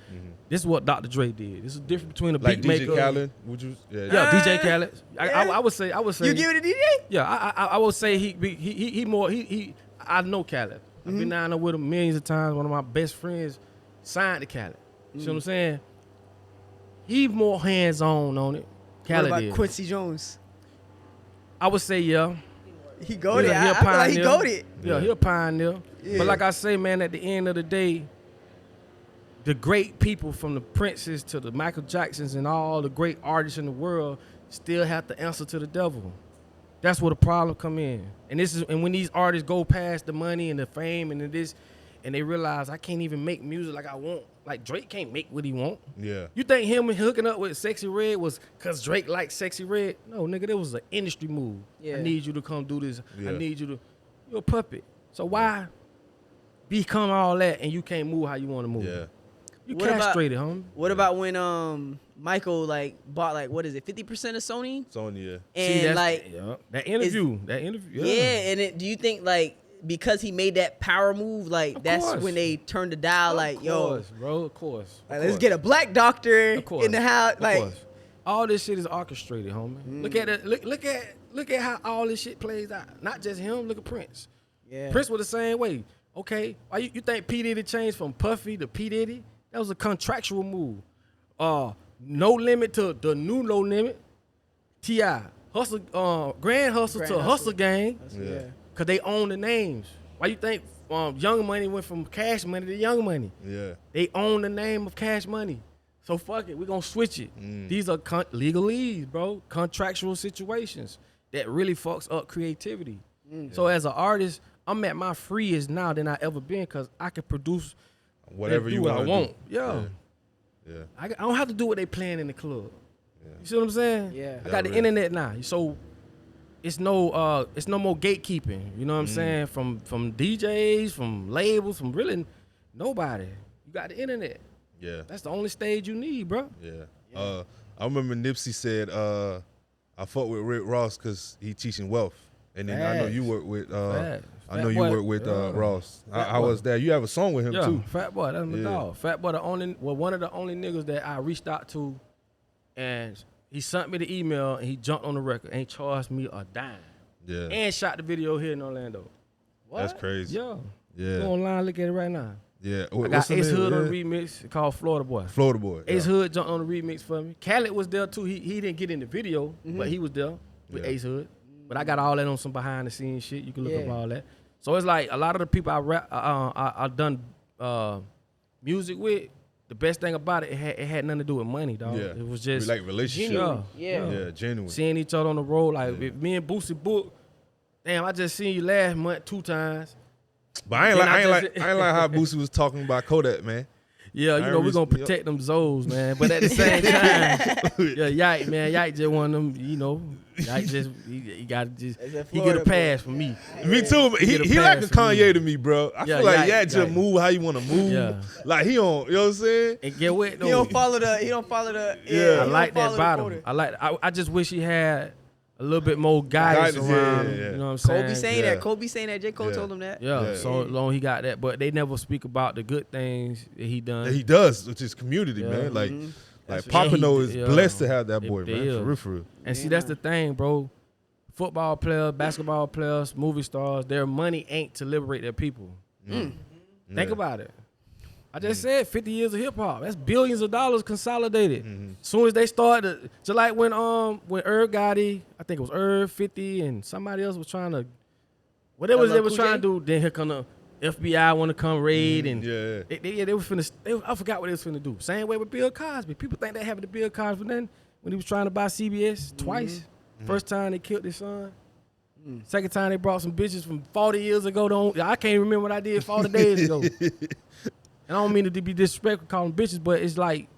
This is what Dr. Dre did. This is different between a beat maker. DJ Khaled, would you? Yeah, DJ Khaled. I would say. You give it to DJ? Yeah, I would say he more. I know Khaled. I've been down there with him millions of times. One of my best friends signed to Khaled. You see what I'm saying? He more hands-on on it. Khaled What about is. Quincy Jones? I would say yeah. He goated. He a I feel like he pioneer. goated. Yeah, he a pioneer. Yeah. But like I say, man, at the end of the day, the great people from the Princes to the Michael Jacksons and all the great artists in the world still have to answer to the devil. That's where the problem come in. And when these artists go past the money and the fame and this, and they realize I can't even make music like I want. Like Drake can't make what he want. Yeah. You think him hooking up with Sexy Red was because Drake liked Sexy Red? No, nigga, that was an industry move. Yeah. I need you to come do this. Yeah. I need you to. You're a puppet. So why become all that and you can't move how you want to move? Yeah. You What about- castrated, homie. What about when Michael like bought like what is it 50% of Sony? Sony, yeah. And like that interview. yeah, and do you think like because he made that power move, like Of that's course. when they turned the dial, like Of yo, course, bro. Of course. like, let's get a black doctor Of course. in the house, Of like course. All this shit is orchestrated, homie. Look at it. Look at how all this shit plays out. Not just him. Look at Prince. yeah. Prince was the same way. Okay, why you think P Diddy changed from Puffy to P Diddy? That was a contractual move. No Limit to the new No Limit. T.I. Hustle, Grand Hustle Grand to Hustle. Hustle Gang. Yeah. Cause they own the names. Why you think Young Money went from Cash Money to Young Money? Yeah. They own the name of Cash Money. So fuck it, we're gonna switch it. These are legalese, bro. Contractual situations that really fucks up creativity. So as an artist, I'm at my freest now than I ever been because I can produce Whatever do you what I want. want. Yeah. Yeah. I don't have to do what they playing in the club. You see what I'm saying? Yeah. I got the internet now. So it's no more gatekeeping. You know what I'm saying? From DJs, from labels, from really nobody. You got the internet. Yeah. That's the only stage you need, bro. Yeah. I remember Nipsey said, I fuck with Rick Ross because he teaching wealth. And then I know you work with Ross. I was there. You have a song with him too. Fat Boy, that's my dog. Fat Boy, one of the only niggas that I reached out to, and he sent me the email and he jumped on the record, ain't charged me a dime. Yeah. And shot the video here in Orlando. What? That's crazy. Yeah. Yeah. Go online, look at it right now. Yeah. I got Ace Hood on the remix called Florida Boy. Florida Boy. Ace Hood jumped on the remix for me. Khaled was there too. He didn't get in the video, but he was there with Ace Hood. But I got all that on some behind the scenes shit. You can look up all that. So it's like a lot of the people I done music with. The best thing about it had nothing to do with money, dog. Yeah. It was just like relationship. Yeah, genuine. Seeing each other on the road, like if me and Boosie book. Damn, I just seen you last month 2 times. But I ain't like how Boosie was talking about Kodak, man. Yeah, you know, we're going to protect them Zoes, man. But at the same time, Yike, man, Yike just one of them, you know, Yike just, he get a pass from me. Me too. He like a Kanye to me, bro. I feel like Yike just move how you want to move. Yeah. Like he on, you know what I'm saying? And get wet, though. He don't follow the. I like that bottom. I just wish he had a little bit more guidance around him. You know what I'm saying? Kobe saying that. J. Cole told him that. Yeah, so long he got that. But they never speak about the good things that he done. That he does, which is community, man. Like Papano is blessed to have that boy, man. For real. And see, that's the thing, bro. Football players, basketball players, movie stars, their money ain't to liberate their people. Think about it. I just said 50 years of hip hop. That's billions of dollars consolidated. Soon as they started, just like when Irv Gotti, I think it was Irv 50 and somebody else was trying to, whatever they was trying to do, then here come the FBI want to come raid and they was finna. I forgot what they was finna do. Same way with Bill Cosby. People think they having the Bill Cosby then when he was trying to buy CBS twice. First time they killed his son. Second time they brought some bitches from 40 years ago. I can't remember what I did 40 days ago. And I don't mean to be disrespectful calling bitches, but it's like,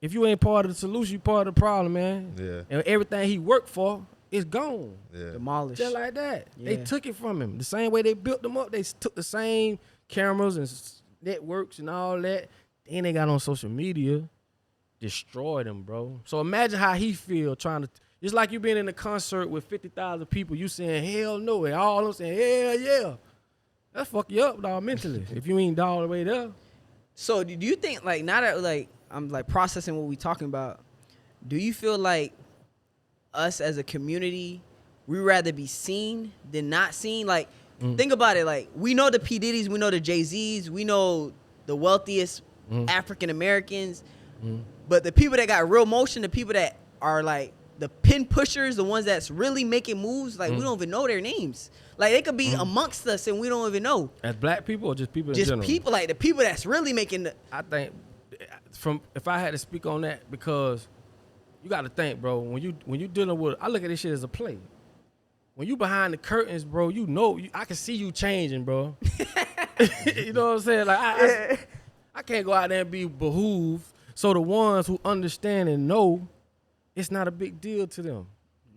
if you ain't part of the solution, you part of the problem, man. Yeah. And everything he worked for is gone. Yeah. Demolished. Just like that. Yeah. They took it from him. The same way they built them up, they took the same cameras and networks and all that. Then they got on social media, destroyed them, bro. So imagine how he feel trying to, it's like you being in a concert with 50,000 people, you saying, hell no, and all of them saying, hell yeah. That fuck you up, dog, mentally. If you ain't all the way there. So do you think, like, now that like I'm like processing what we talking about, do you feel like us as a community, we rather be seen than not seen? Like, think about it. Like, we know the P. Diddy's, we know the Jay-Z's, we know the wealthiest African Americans, but the people that got real motion, the people that are like the pin pushers, the ones that's really making moves, like we don't even know their names. Like, they could be amongst us and we don't even know. As black people or just people in just general? People, like the people that's really making the... I think, if I had to speak on that, because you got to think, bro, when you dealing with, I look at this shit as a play. When you behind the curtains, bro, you know, I can see you changing, bro. You know what I'm saying? Like, I can't go out there and be behooved. So the ones who understand and know, it's not a big deal to them.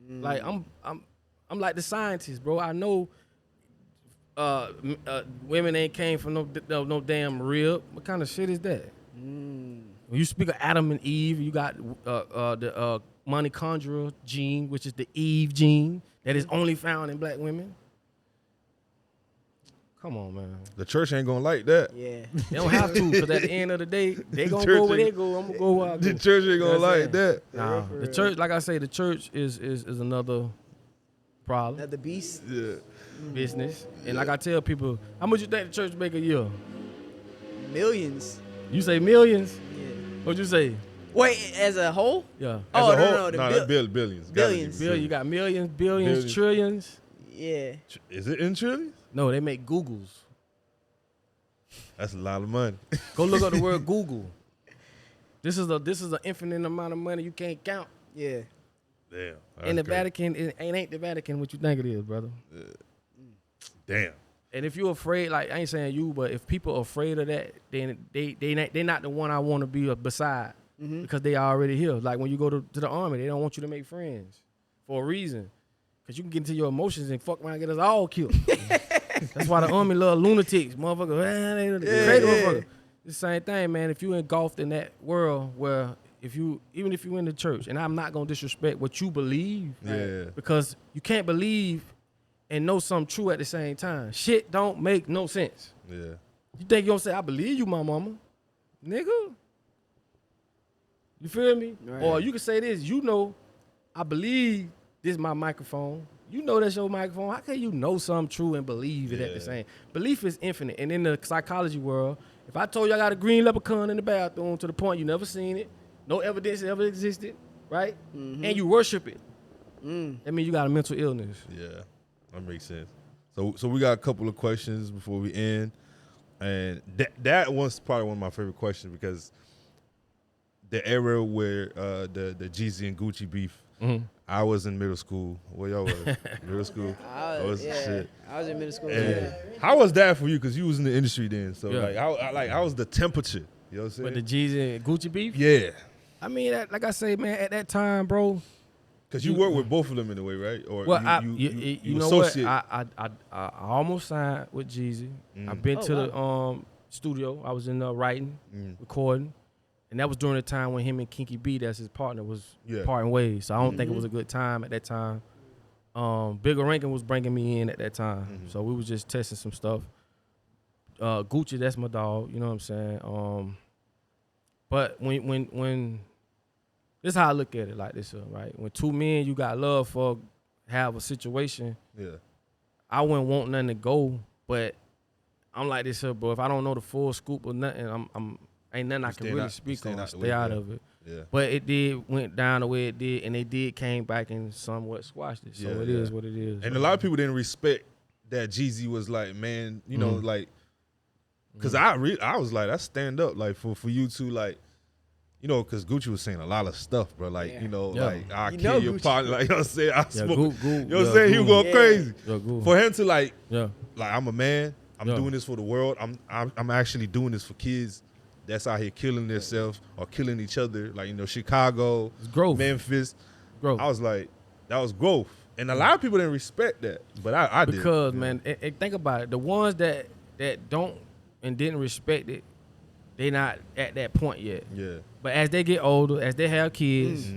Like, I'm like the scientist, bro. I know women ain't came from no damn rib. What kind of shit is that? When you speak of Adam and Eve, you got the mitochondrial gene, which is the Eve gene that is only found in black women. Come on, man. The church ain't gonna like that. Yeah. They don't have to, because at the end of the day, they gonna go where they go. I'm gonna go where I go. The church ain't gonna like that. Nah, the church, like I say, the church is another problem. Another beast. Yeah. Business. And like I tell people, how much you think the church make a year? Millions. You say millions? Yeah. What'd you say? Wait, as a whole? Yeah. Oh, As a no, whole? the That's billions. Billions. You got millions, billions, trillions. Yeah. Is it in trillions? No, they make Googles. That's a lot of money. Go look up the word Google. This is an infinite amount of money you can't count. Yeah. Damn. And the Vatican, it ain't the Vatican what you think it is, brother. Damn. And if you're afraid, like, I ain't saying you, but if people are afraid of that, then they not the one I want to be beside, because they already here. Like when you go to the army, they don't want you to make friends for a reason, because you can get into your emotions and fuck around and get us all killed. That's why the army love lunatics, motherfucker. Crazy motherfucker. the same thing, man. If you engulfed in that world where even if you in the church, and I'm not gonna disrespect what you believe, because you can't believe and know something true at the same time. Shit don't make no sense. Yeah. You think you gonna say, I believe you, my mama, nigga? You feel me? Right. Or you can say this, you know, I believe this is my microphone. You know that's your microphone. How can you know something true and believe it at the same? Belief is infinite. And in the psychology world, if I told you I got a green leprechaun in the bathroom to the point you never seen it, no evidence ever existed, right? And you worship it, that means you got a mental illness. Yeah, that makes sense. So we got a couple of questions before we end. And that one's probably one of my favorite questions because the era where the Jeezy and Gucci beef, I was in middle school. Where y'all was? Middle school? I was in middle school. And how was that for you? Because you was in the industry then. So how was the temperature? You know what I'm saying? But the Jeezy and Gucci beef? Yeah. I mean, like I say, man, at that time, bro. Because you work with both of them in a way, right? Or well, you know associate. what? I almost signed with Jeezy. I've been to the studio. I was in writing, recording. And that was during the time when him and Kinky B, that's his partner, was parting ways. So I don't think it was a good time at that time. Bigger Rankin was bringing me in at that time. So we was just testing some stuff. Gucci, that's my dog. You know what I'm saying? But when this is how I look at it like this, right? When two men you got love for have a situation, I wouldn't want nothing to go, but I'm like this, bro. If I don't know the full scoop or nothing, ain't nothing I can really speak on. Stay out of it. Yeah. But it went down the way it did, and they came back and somewhat squashed it. So it is what it is. And a lot of people didn't respect that Jeezy was like, man, you know, like, because I was like, that's stand up, like for you to like, you know, because Gucci was saying a lot of stuff, bro. Like, you know, like, I'll kill your partner. Like, you know what I'm saying? I smoke. You know what I'm saying? He was going crazy. For him to like, I'm a man. I'm doing this for the world. I'm actually doing this for kids that's out here killing themselves or killing each other. Like, you know, Chicago, Memphis. Growth. I was like, that was growth. And a lot of people didn't respect that, but I did. Because, man, think about it. The ones that don't and didn't respect it, they not at that point yet. Yeah. But as they get older, as they have kids,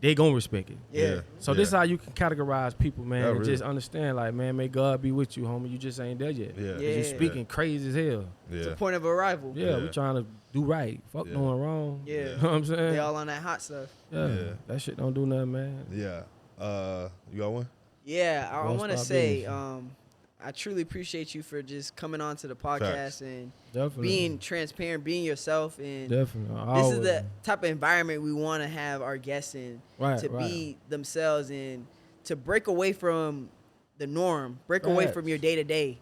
they gonna respect it. Yeah. So this is how you can categorize people, man, and really just understand, like, man, may God be with you, homie. You just ain't there yet. Yeah. You speaking crazy as hell. Yeah. It's a point of arrival. Yeah, we trying to do right. Fuck doing wrong. Yeah. You know what I'm saying? They all on that hot stuff. Yeah. That shit don't do nothing, man. Yeah. You got one? Yeah, I want to say, I truly appreciate you for just coming on to the podcast and being transparent, being yourself. And this is the type of environment we want to have our guests in, to be themselves and to break away from the norm, break away from your day-to-day.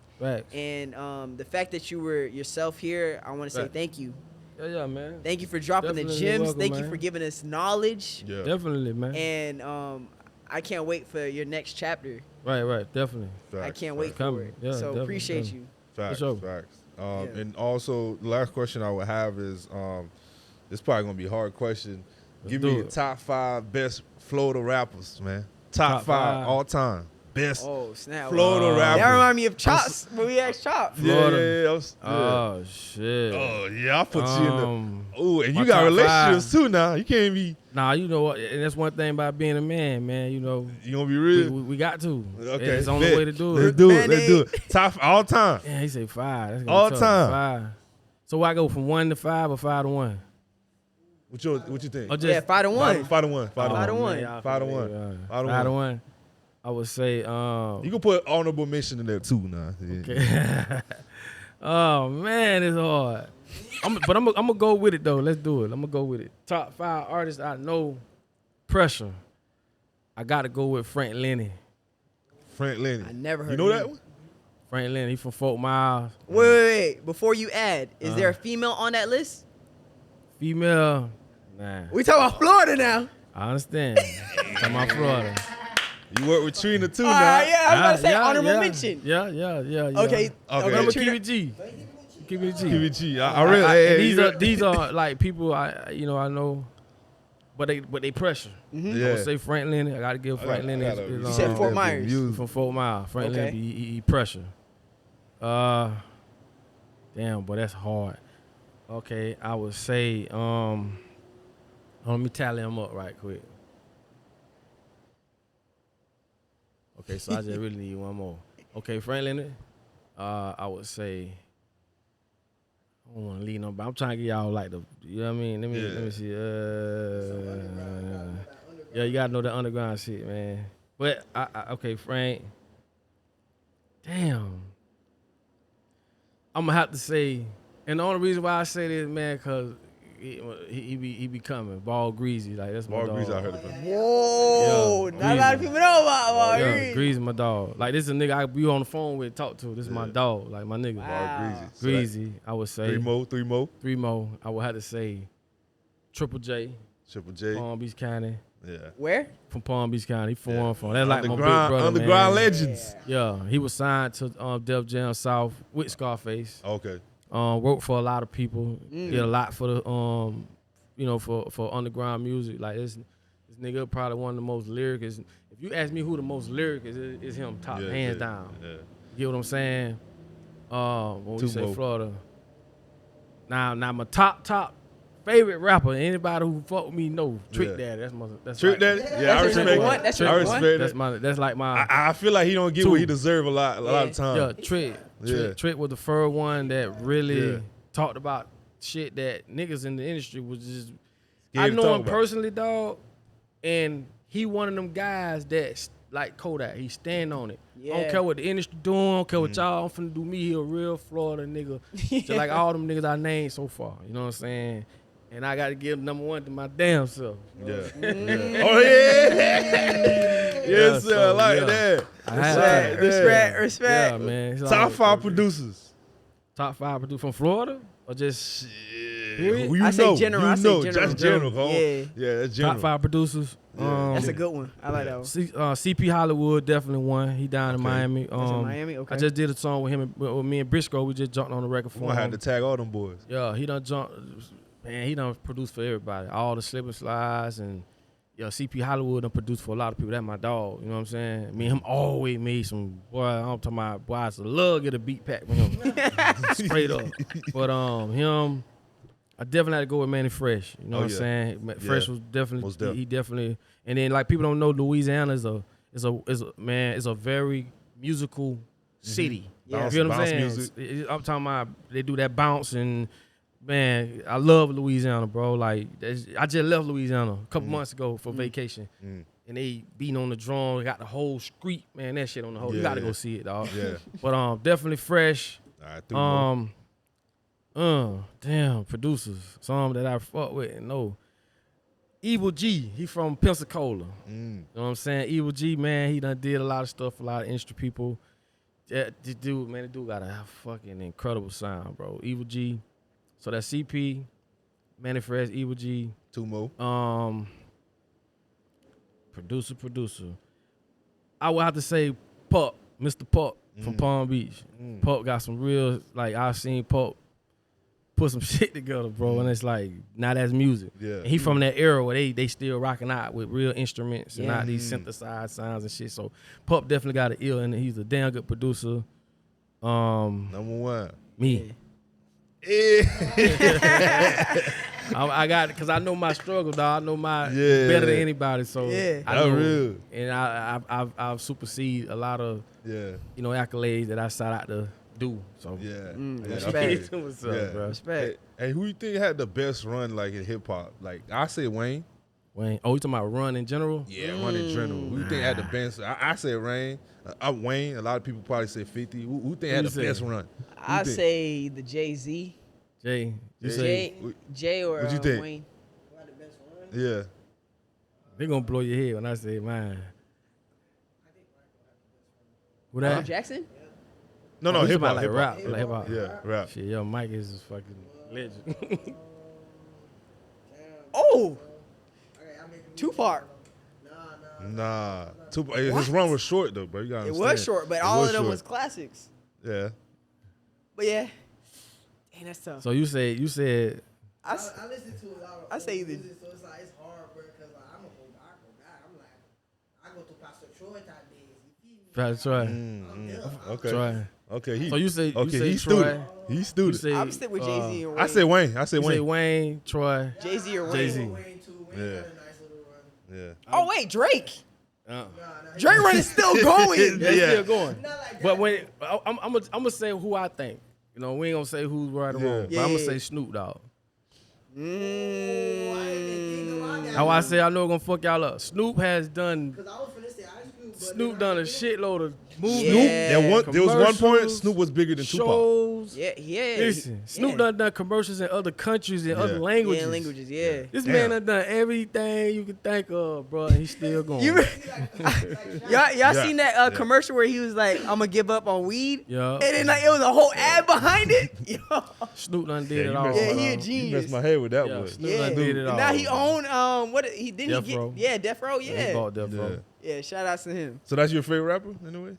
And the fact that you were yourself here, I want to say thank you. Yeah, man. Thank you for dropping the gems. Thank you for giving us knowledge. Yeah. Definitely, man. And I can't wait for your next chapter. Right, definitely. I can't wait for it. Yeah, so appreciate you. Facts. And also, the last question I would have is, this probably gonna be a hard question. Give me your top 5 best Florida rappers, man. Top 5 all time. Best Florida rappers. That remind me of Chops when we asked Chops. Florida. Oh shit. Oh yeah, I put you in the. Ooh, and you got relationships too now. You can't be. Nah, you know what? And that's one thing about being a man, man. You know, you gonna be real. We got to. Okay, it's the only way to do it. Let's do it. Top all time. Yeah, he said 5. That's all time. 5. So I go from 1 to 5 or 5 to 1. What you think? Oh, just 5 to 1. 5 to 1. 5 to 1. 5 to 1. 5 to 1. I would say. You can put honorable mention in there too, now. Okay. Oh man, it's hard. But I'm gonna go with it though. Let's do it. I'm gonna go with it. Top 5 artists I know. Pressure. I gotta go with Frank Lenny. Frank Lenny. I never heard. You know that one? Frank Lenny. He from Fort Myers. Wait. Before you add, is there a female on that list? Female. Nah. We talking about Florida now. I understand. Talking about Florida. You work with Trina too now. Yeah, I was about to say honorable mention. Yeah. Okay. Remember keep it G. Keep it G. Keep it G. I really. These are like people I know, but they pressure. Yeah. I would say Frank Lenny. I gotta give Frank Lenny. You said Fort Myers. From Fort Myers. Frank Lenny. He pressure. Damn, but that's hard. Okay, I would say, let me tally them up right quick. Okay, so I just really need one more. Okay, Franklin, I would say, I don't want to leave nobody. I'm trying to get y'all like the, you know what I mean? Let me see. Yeah, you gotta know the underground shit, man. But okay, Frank. Damn. I'm gonna have to say, and the only reason why I say this, man, cause he be coming. Ball Greasy, like that's my Ball dog. Greasy, I heard of him. Whoa, Yeah, not a lot of people know about Yeah, Greasy. Greasy my dog. Like this is a nigga I be on the phone with, talk to. This is my dog, like my nigga. Wow. Ball Greasy. So Greasy, I would say. Three more. I would have to say Triple J. Triple J. Palm Beach County. Yeah. Where? From Palm Beach County. He from where I'm from. That's like my big brother, Underground man. legends. Yeah, he was signed to Def Jam South with Scarface. Okay. Worked for a lot of people. Did a lot for the for underground music. Like this nigga probably one of the most lyric. If you ask me who the most lyric is him, hands down. Yeah. You get what I'm saying? When we say Florida. Now my top favorite rapper, anybody who fuck with me know Trick Daddy. That's Trick Daddy? Yeah, I respect one. That's your one? That's like my. I feel like he don't get what he deserve a lot of time. Yeah, Trick was the first one that really talked about shit that niggas in the industry was just. I know him personally, dog, and he one of them guys that like Kodak. He stand on it. Yeah. I don't care what the industry doing. I don't care what y'all. I'm finna do me. He a real Florida nigga. Just like all them niggas I named so far. You know what I'm saying? And I got to give number one to my damn self. Yeah. Oh, yeah. Yes, sir. So, I like that. Respect. Yeah, man. Top 5 producers. Top 5 producers from Florida? Or just... Who you I say know? general. You I say know. general. Just general. Huh? Yeah. That's general. Top 5 producers. Yeah. That's a good one. I like that one. CP Hollywood, definitely one. He down in Miami. That's in Miami? Okay. I just did a song with him, with me and Briscoe. We just jumped on the record for I him. had to tag all them boys. Yeah, he done jumped. Man, he done produced for everybody. All the Slip and Slides and CP Hollywood done produced for a lot of people. That's my dog. You know what I'm saying? Me and him always made some, boy, I'm talking about, boy, I used to love get a beat pack with him. Straight up. But him, I definitely had to go with Manny Fresh. You know what I'm saying? Fresh was definitely, he definitely, and then like people don't know Louisiana is a very musical city. Yeah. You know what I'm saying? Music. I'm talking about they do that bounce and man, I love Louisiana, bro. Like I just left Louisiana a couple months ago for vacation, and they beating on the drum. They got the whole street, man. That shit on the whole. You got to go see it, dog. Yeah. But definitely Fresh. All right, Damn, producers. Some that I fuck with and know. Evil G, he from Pensacola. You know what I'm saying? Evil G, man, he done did a lot of stuff for a lot of industry people. The dude got a fucking incredible sound, bro. Evil G. So that's CP, Manny Fresh, Evil G. 2 more. Producer. I would have to say Pup, Mr. Pup from Palm Beach. Pup got some real, like I've seen Pup put some shit together, bro, and it's like, now that's music. Yeah. And he from that era where they still rocking out with real instruments and not these synthesized sounds and shit. So Pup definitely got an ear, and he's a damn good producer. Number 1. Me. I got it because I know my struggle, dog. I know my better than anybody. So I know, real. And I've supersede a lot of accolades that I set out to do. So Respect. Bro. Respect. Hey, who you think had the best run like in hip hop? Like I say Wayne. Wayne. Oh, you talking about run in general? Yeah, run in general. Who you think had the best? I say Rain. Wayne. A lot of people probably say 50. Who think had the best run? I say the Jay-Z. Jay. Jay or what you think? Wayne. Yeah. They gonna blow your head when I say mine. What Michael that? Jackson? No, Oh, hip hop. like rap. Like hip hop. Yeah, rap. Shit, yo, Mike is a fucking legend. Oh! Tupac. Nah. His run was short though, bro. You gotta It understand. was short, but all of them was classics. Yeah. But yeah. Dang, that's tough. So you said I listen to a lot of I say either. so it's like it's hard, bro, because like I'm a whole guy. I'm like I go through Pastor Troy type days. You feel me? Try to try. I'm there. Okay. Try. Okay, So you say he's Troy. student. He's You student. say, I'm stick with Jay-Z and Wayne. I say Wayne. I say you say Wayne. Wayne, Troy. Jay-Z or Wayne. Jay-Z. Wayne too. Wayne Yeah. got a nice little run. Yeah. Oh wait, Drake. Uh, Drake run is still going. That's Yeah. still going. Not like that. But when I'm gonna say who I think. You know, we ain't gonna say who's right or Yeah. wrong. But Yeah, I'm gonna yeah. say Snoop Dogg. Mm. How I say I know gonna fuck y'all up. Snoop has done. Cause I was finna say Ice Cube. But Snoop done a shitload of movies. Yeah. There was one point Commercials, Snoop was bigger than Tupac. shows. Yeah, yeah. Listen, Snoop done commercials in other countries and other Yeah. languages. Yeah, languages. Yeah. This Damn. man done everything you can think of, bro. He's still going. You y'all Yeah. seen that Yeah. commercial where he was like, "I'm gonna give up on weed," Yeah. and then like it was a whole ad behind it. Yo. Snoop done Yeah, did it you all. messed, Yeah, he a bro. genius. you messed my head with that Yeah, one. Snoop Yeah, done did it all. and now he bro. own what he didn't Death he get? Row. Yeah, Death Row. He Yeah, bought Death Yeah. Row. yeah. Shout outs to him. So that's your favorite rapper, anyway?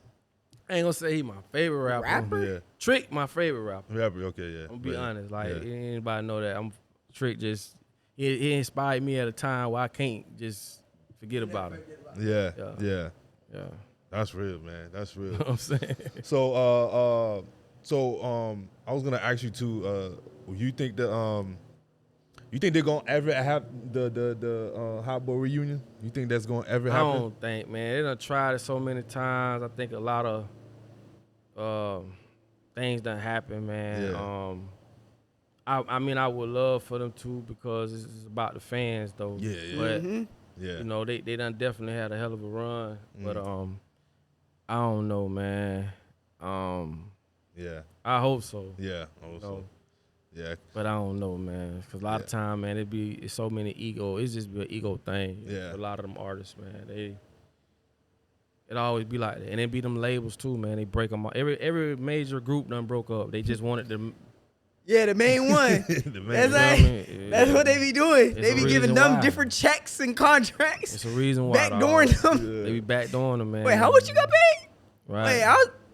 I ain't gonna say he my favorite rapper. Rapper? Yeah. Trick, my favorite rapper. Rapper, okay, yeah. I'm gonna be Yeah. honest. Like Yeah. anybody know that I'm Trick. Just he inspired me at a time where I can't just forget about him. Yeah, Yeah. yeah. Yeah, That's real, man. That's real. you know what I'm saying. So, I was gonna ask you too. You think they're gonna ever have the Hot Boy reunion? You think that's gonna ever I happen? don't think, man. They done tried it so many times. I think a lot of things done happen, man. Yeah. I mean, I would love for them to because this is about the fans, though. Yeah, yeah. But Yeah, you know, they done definitely had a hell of a run. But Mm. I don't know, man. yeah, I hope so. yeah. Also, know. yeah, But I don't know, man. Cause a lot of time, man, it's so many ego. It's just be an ego thing. Yeah. For a lot of them artists, man. It always be like that, and it be them labels too, man. They break them. Every major group done broke up. They just wanted to. Yeah, the main one. the man. That's You know like, what I mean? that's what they be doing. It's They a be giving reason them why. different checks and contracts, It's a reason why. backdooring dog. them. They be backdooring them, man. Wait, how much you got paid? Right. Wait,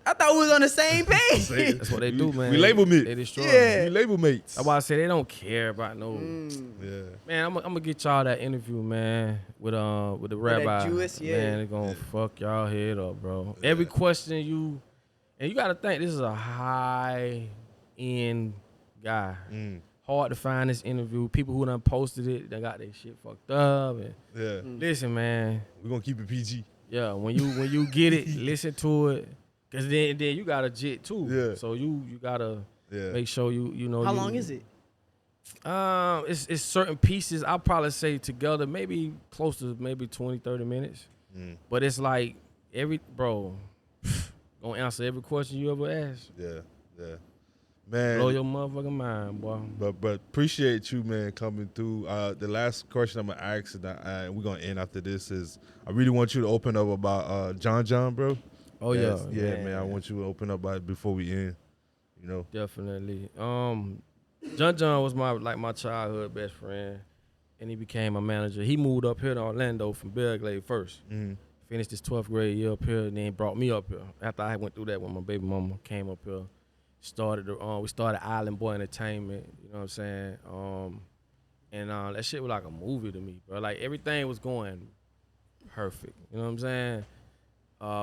I thought we was on the same page. That's what they do, man. We label mates. They destroy. Yeah. We label mates. That's why I say they don't care about no. Yeah. Man, I'm gonna get y'all that interview, man, with the that rabbi. Jewess, yeah. Man, they gonna fuck y'all head up, bro. Every question you gotta think this is a high end guy. Hard to find this interview. People who done posted it, they got their shit fucked up. And Yeah. listen, man. We're gonna keep it PG. Yeah, when you get it, listen to it, cause then you got a jit too. Yeah. So you gotta Yeah. make sure you know. How long is it? It's certain pieces. I'll probably say together maybe close to maybe 20, 30 minutes. But it's like gonna answer every question you ever ask. Yeah. Yeah. Man. Blow your motherfucking mind, boy. But appreciate you, man, coming through. The last question I'm gonna ask, and we're gonna end after this, is I really want you to open up about John, bro. Oh Yes, yeah, yeah, man. I want you to open up about it before we end. You know. definitely. John was my childhood best friend, and he became my manager. He moved up here to Orlando from Belgrade first. Finished his 12th grade year up here, and then brought me up here. After I went through that when my baby mama came up here, we started Island Boy Entertainment. You know what I'm saying? And that shit was like a movie to me, bro. Like everything was going perfect. You know what I'm saying?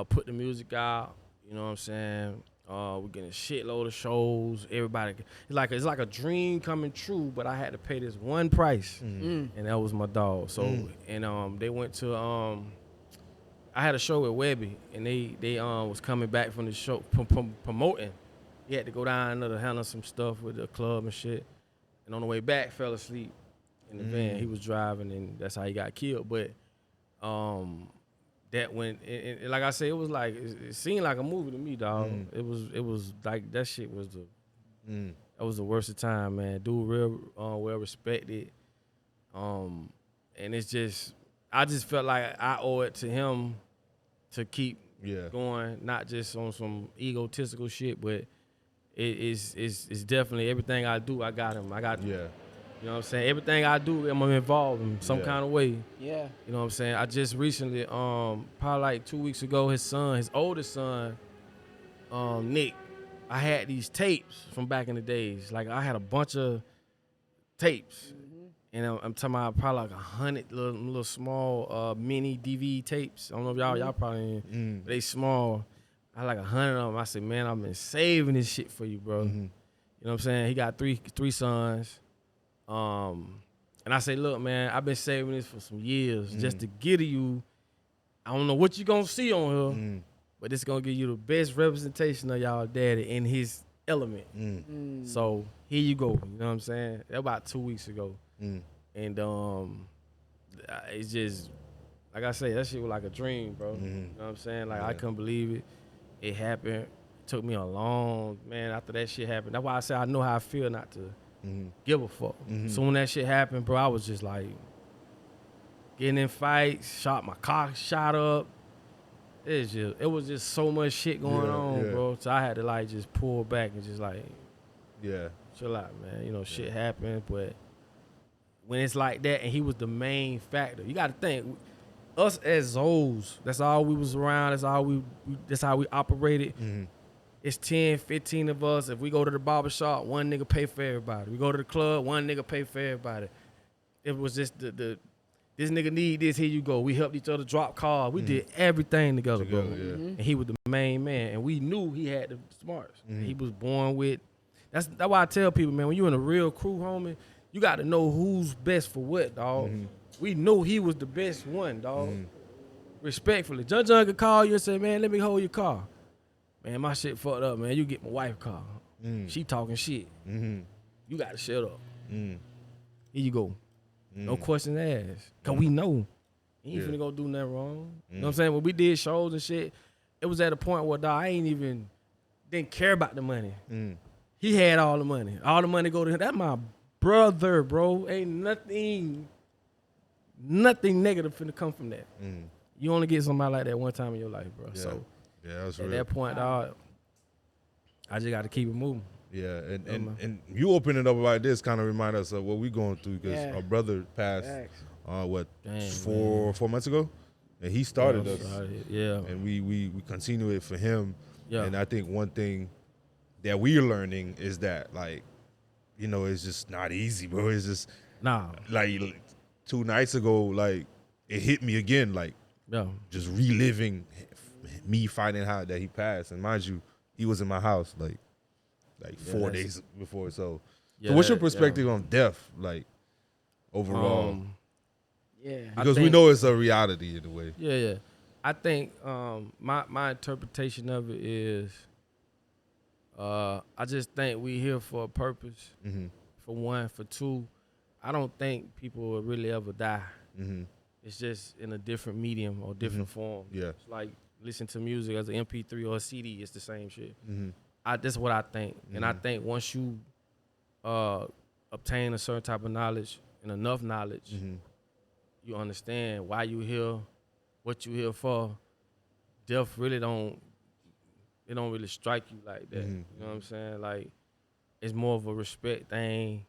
Put the music out. You know what I'm saying? We're getting a shitload of shows. Everybody, it's like a dream coming true. But I had to pay this one price, and that was my dog. So and they went to I had a show with Webby, and they was coming back from the show promoting. He had to go down to handle some stuff with the club and shit. And on the way back, fell asleep in the van. He was driving, and that's how he got killed. But that went, and like I said, it was like it seemed like a movie to me, dog. It was like that shit was that was the worst of time, man. Dude, real well respected, and it's just I just felt like I owe it to him to keep going, not just on some egotistical shit, but it's definitely everything I do. I got him. You know what I'm saying? Everything I do, I'm involved in some kind of way. Yeah. You know what I'm saying? I just recently, probably like 2 weeks ago, his oldest son, Nick, I had these tapes from back in the days. Like I had a bunch of tapes. And I'm talking about probably like 100 little small mini DVD tapes. I don't know if y'all probably, they small. I had like 100 of them. I said, man, I've been saving this shit for you, bro. You know what I'm saying? He got three sons. And I say, look, man, I've been saving this for some years just to get to you. I don't know what you gonna see on here, but it's gonna give you the best representation of y'all daddy in his element. So here you go. You know what I'm saying? That about 2 weeks ago. And it's just, like I say, that shit was like a dream, bro. You know what I'm saying? Like, I couldn't believe it. It happened. It took me a long, man, after that shit happened. That's why I say I know how I feel not to give a fuck. So when that shit happened, bro, I was just like getting in fights, my car shot up. It was just so much shit going on, bro. So I had to like just pull back and just like, chill out, man. You know, shit happened, but when it's like that and he was the main factor, you got to think, us as Zoes, that's all we was around. That's how we operated. It's 10, 15 of us. If we go to the barbershop, one nigga pay for everybody. We go to the club, one nigga pay for everybody. It was just this nigga need this, here you go. We helped each other drop cars. We did everything together, bro. And he was the main man. And we knew he had the smarts. He was born with, that's why I tell people, man, when you in a real crew, homie, you got to know who's best for what, dog. We knew he was the best one, dog. Respectfully. Judge could call you and say, man, let me hold your car. Man, my shit fucked up, man. You get my wife car. She talking shit. You got to shut up. Here you go. No questions asked. Because we know. He ain't finna go do nothing wrong. You know what I'm saying? When we did shows and shit, it was at a point where, dog, I didn't care about the money. He had all the money. All the money go to him. That's my brother, bro. Ain't nothing negative finna come from that. You only get somebody like that one time in your life, bro. So that's at real. that point, dog, I just got to keep it moving. Yeah, and you opening up about this kind of remind us of what we going through because our brother passed, four months ago, and he started us. And we continue it for him. And I think one thing that we're learning is that, like, you know, it's just not easy, bro. It's just like 2 nights ago, like it hit me again, like just reliving me finding out that he passed. And mind you, he was in my house like 4 days before. So what's your perspective on death, like overall? Because we know it's a reality in a way. I think my interpretation of it is, I just think we here for a purpose. For one, for two, I don't think people will really ever die. It's just in a different medium or different form. It's like listen to music as an MP3 or a CD. It's the same shit. That's what I think. And I think once you obtain a certain type of knowledge and enough knowledge, you understand why you here, what you here for. Death really don't really strike you like that. You know what I'm saying? Like, it's more of a respect thing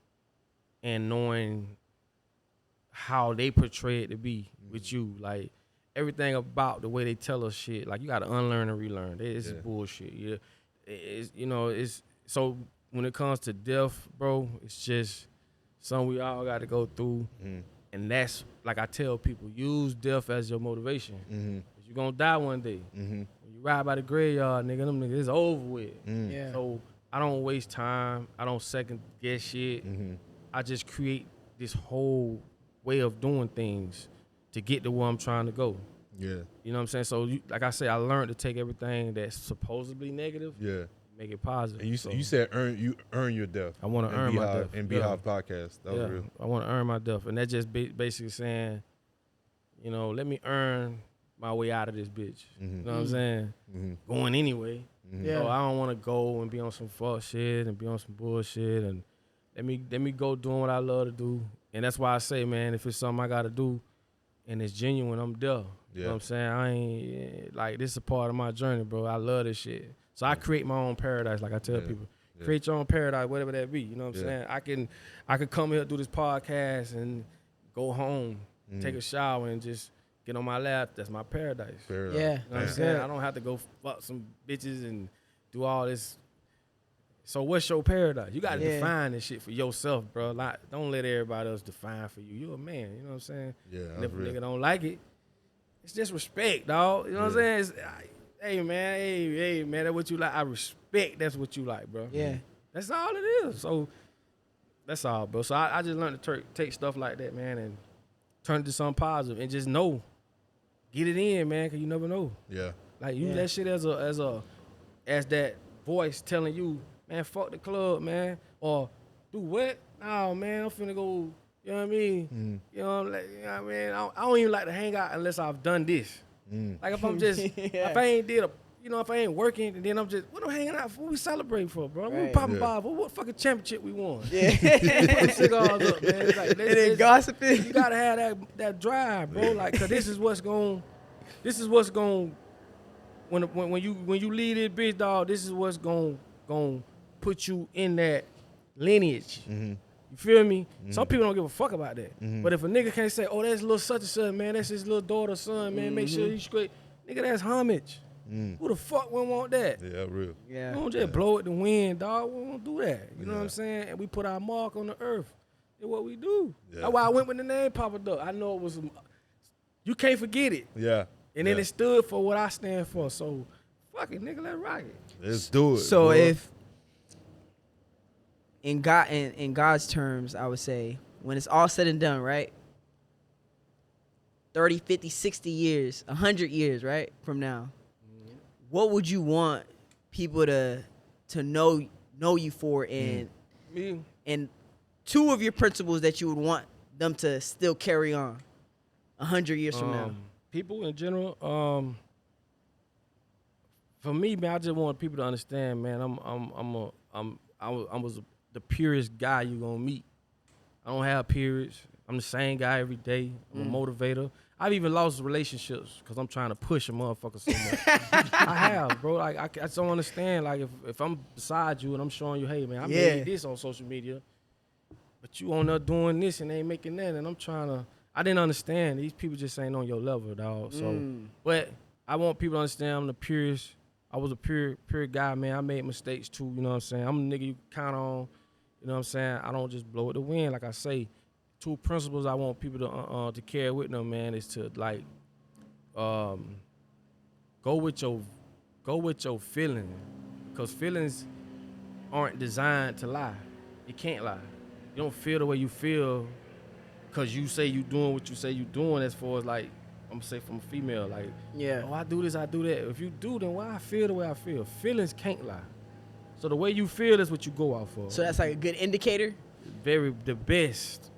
and knowing how they portray it to be with you. Like, everything about the way they tell us shit, like, you got to unlearn and relearn. It's bullshit. It's so when it comes to death, bro, it's just something we all got to go through. And that's, like I tell people, use death as your motivation. You're going to die one day. When you ride by the graveyard, nigga, them niggas, it's over with. So I don't waste time. I don't second guess shit. I just create this whole way of doing things to get to where I'm trying to go. You know what I'm saying? So, like I said, I learned to take everything that's supposedly negative, make it positive. And you said earn your death. I want to earn my death. And Beehive Podcast. That was real. I want to earn my death. And that just basically saying, you know, let me earn my way out of this bitch. You know what I'm saying? Going anyway. So I don't want to go and be on some fuck shit and be on some bullshit. And let me go doing what I love to do. And that's why I say, man, if it's something I got to do and it's genuine, I'm there. You know what I'm saying? I ain't, like, this is a part of my journey, bro. I love this shit. So I create my own paradise, like I tell people. Create your own paradise, whatever that be. You know what I'm saying? I could come here, do this podcast, and go home, take a shower, and just get on my lap. That's my paradise. Yeah. You know what I'm saying? I don't have to go fuck some bitches and do all this. So what's your paradise? You got to define this shit for yourself, bro. Like, don't let everybody else define for you. You're a man. You know what I'm saying? And if a nigga don't like it, it's just respect, dog. You know what I'm saying? hey man, that's what you like. I respect that's what you like, bro. Yeah. That's all it is. So that's all, bro. So I just learned to take stuff like that, man, and turn it to something positive and just know. Get it in, man, because you never know. Yeah. Like, use that shit as that voice telling you, man, fuck the club, man. Or do what? No, man, I'm finna go, you know what I mean? You know what I mean? I don't even like to hang out unless I've done this. Like if I'm just, if I ain't did if I ain't working, then I'm just, what I'm hanging out for? What we celebrating for, bro? What we popping bottles? What fucking championship we won? Yeah. Put cigars up, man. It's like, And then gossiping. You gotta have that drive, bro. Like, cause this is what's going, when you leave this bitch, dog, this is what's going put you in that lineage. You feel me? Some people don't give a fuck about that. But if a nigga can't say, oh, that's little such and such, man, that's his little daughter's son, man, make sure he's straight. Nigga, that's homage. Who the fuck wouldn't want that? Yeah, real. Yeah. We don't just blow it to win, dog. We don't do that. You know what I'm saying? And we put our mark on the earth. It's what we do. Yeah. That's why I went with the name Papa Duck. I know it was, you can't forget it. Yeah. And then it stood for what I stand for. So, fuck it, nigga, let's rock it. Let's do it. So bro. if in God's terms, I would say, when it's all said and done, right? 30, 50, 60 years, 100 years, right, from now, what would you want people to know you for, and two of your principles that you would want them to still carry on 100 years from now? People in general, for me, man, I just want people to understand, man. I was the purest guy you gonna meet. I don't have periods. I'm the same guy every day. I'm a motivator. I've even lost relationships because I'm trying to push a motherfucker so much. I have, bro. Like I just don't understand. Like if I'm beside you and I'm showing you, hey man, I made this on social media, but you on there doing this and ain't making that, and I'm trying to. I didn't understand. These people just ain't on your level, dog. So, but I want people to understand I'm the purest. I was a pure guy, man. I made mistakes too. You know what I'm saying? I'm a nigga you can count on. You know what I'm saying? I don't just blow it to win. Like I say, two principles I want people to carry with them, man, is to like go with your feeling, because feelings aren't designed to lie. You can't lie. You don't feel the way you feel because you say you doing what you say you doing. As far as like, I'm gonna say from a female, like, oh, I do this, I do that. If you do, then why I feel the way I feel? Feelings can't lie. So the way you feel is what you go out for. So that's like a good indicator? The best.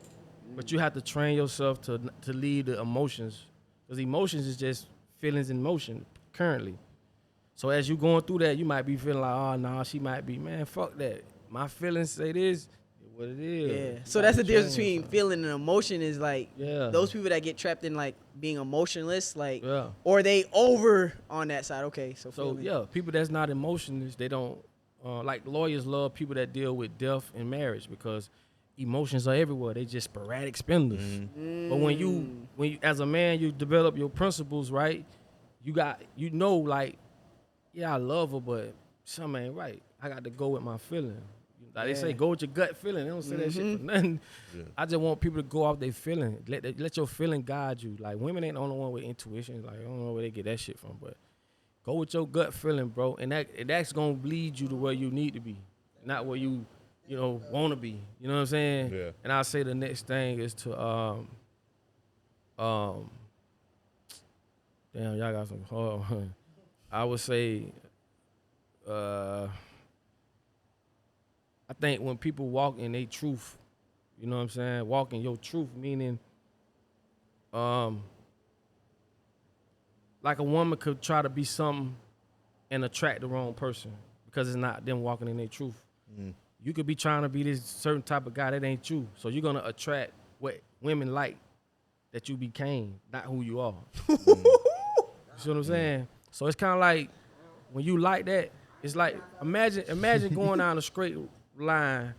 But you have to train yourself to lead the emotions, because emotions is just feelings in motion currently. So as you going through that, you might be feeling like, oh, nah, she might be, man, fuck that. My feelings say this, what it is. Yeah. So that's the difference between feeling and emotion, is like those people that get trapped in like being emotionless, like, or they over on that side. Okay, so people that's not emotionless, they don't, like lawyers love people that deal with death and marriage, because emotions are everywhere. They just sporadic spenders. But when you as a man, you develop your principles, right? Like, yeah, I love her, but something ain't right. I got to go with my feeling. Like they say, go with your gut feeling. They don't say that shit for nothing. Yeah. I just want people to go off their feeling. Let your feeling guide you. Like, women ain't the only one with intuition. Like, I don't know where they get that shit from, but go with your gut feeling, bro. And that's gonna lead you to where you need to be, not where you want to be. You know what I'm saying? Yeah. And I'll say the next thing is to damn, y'all got some hard. I would say, I think when people walk in their truth, you know what I'm saying? Walk in your truth, meaning, like a woman could try to be something and attract the wrong person because it's not them walking in their truth. You could be trying to be this certain type of guy that ain't you. So you're going to attract what women like that you became, not who you are. You see what I'm saying? So it's kind of like when you like that, it's like, imagine going down a straight line,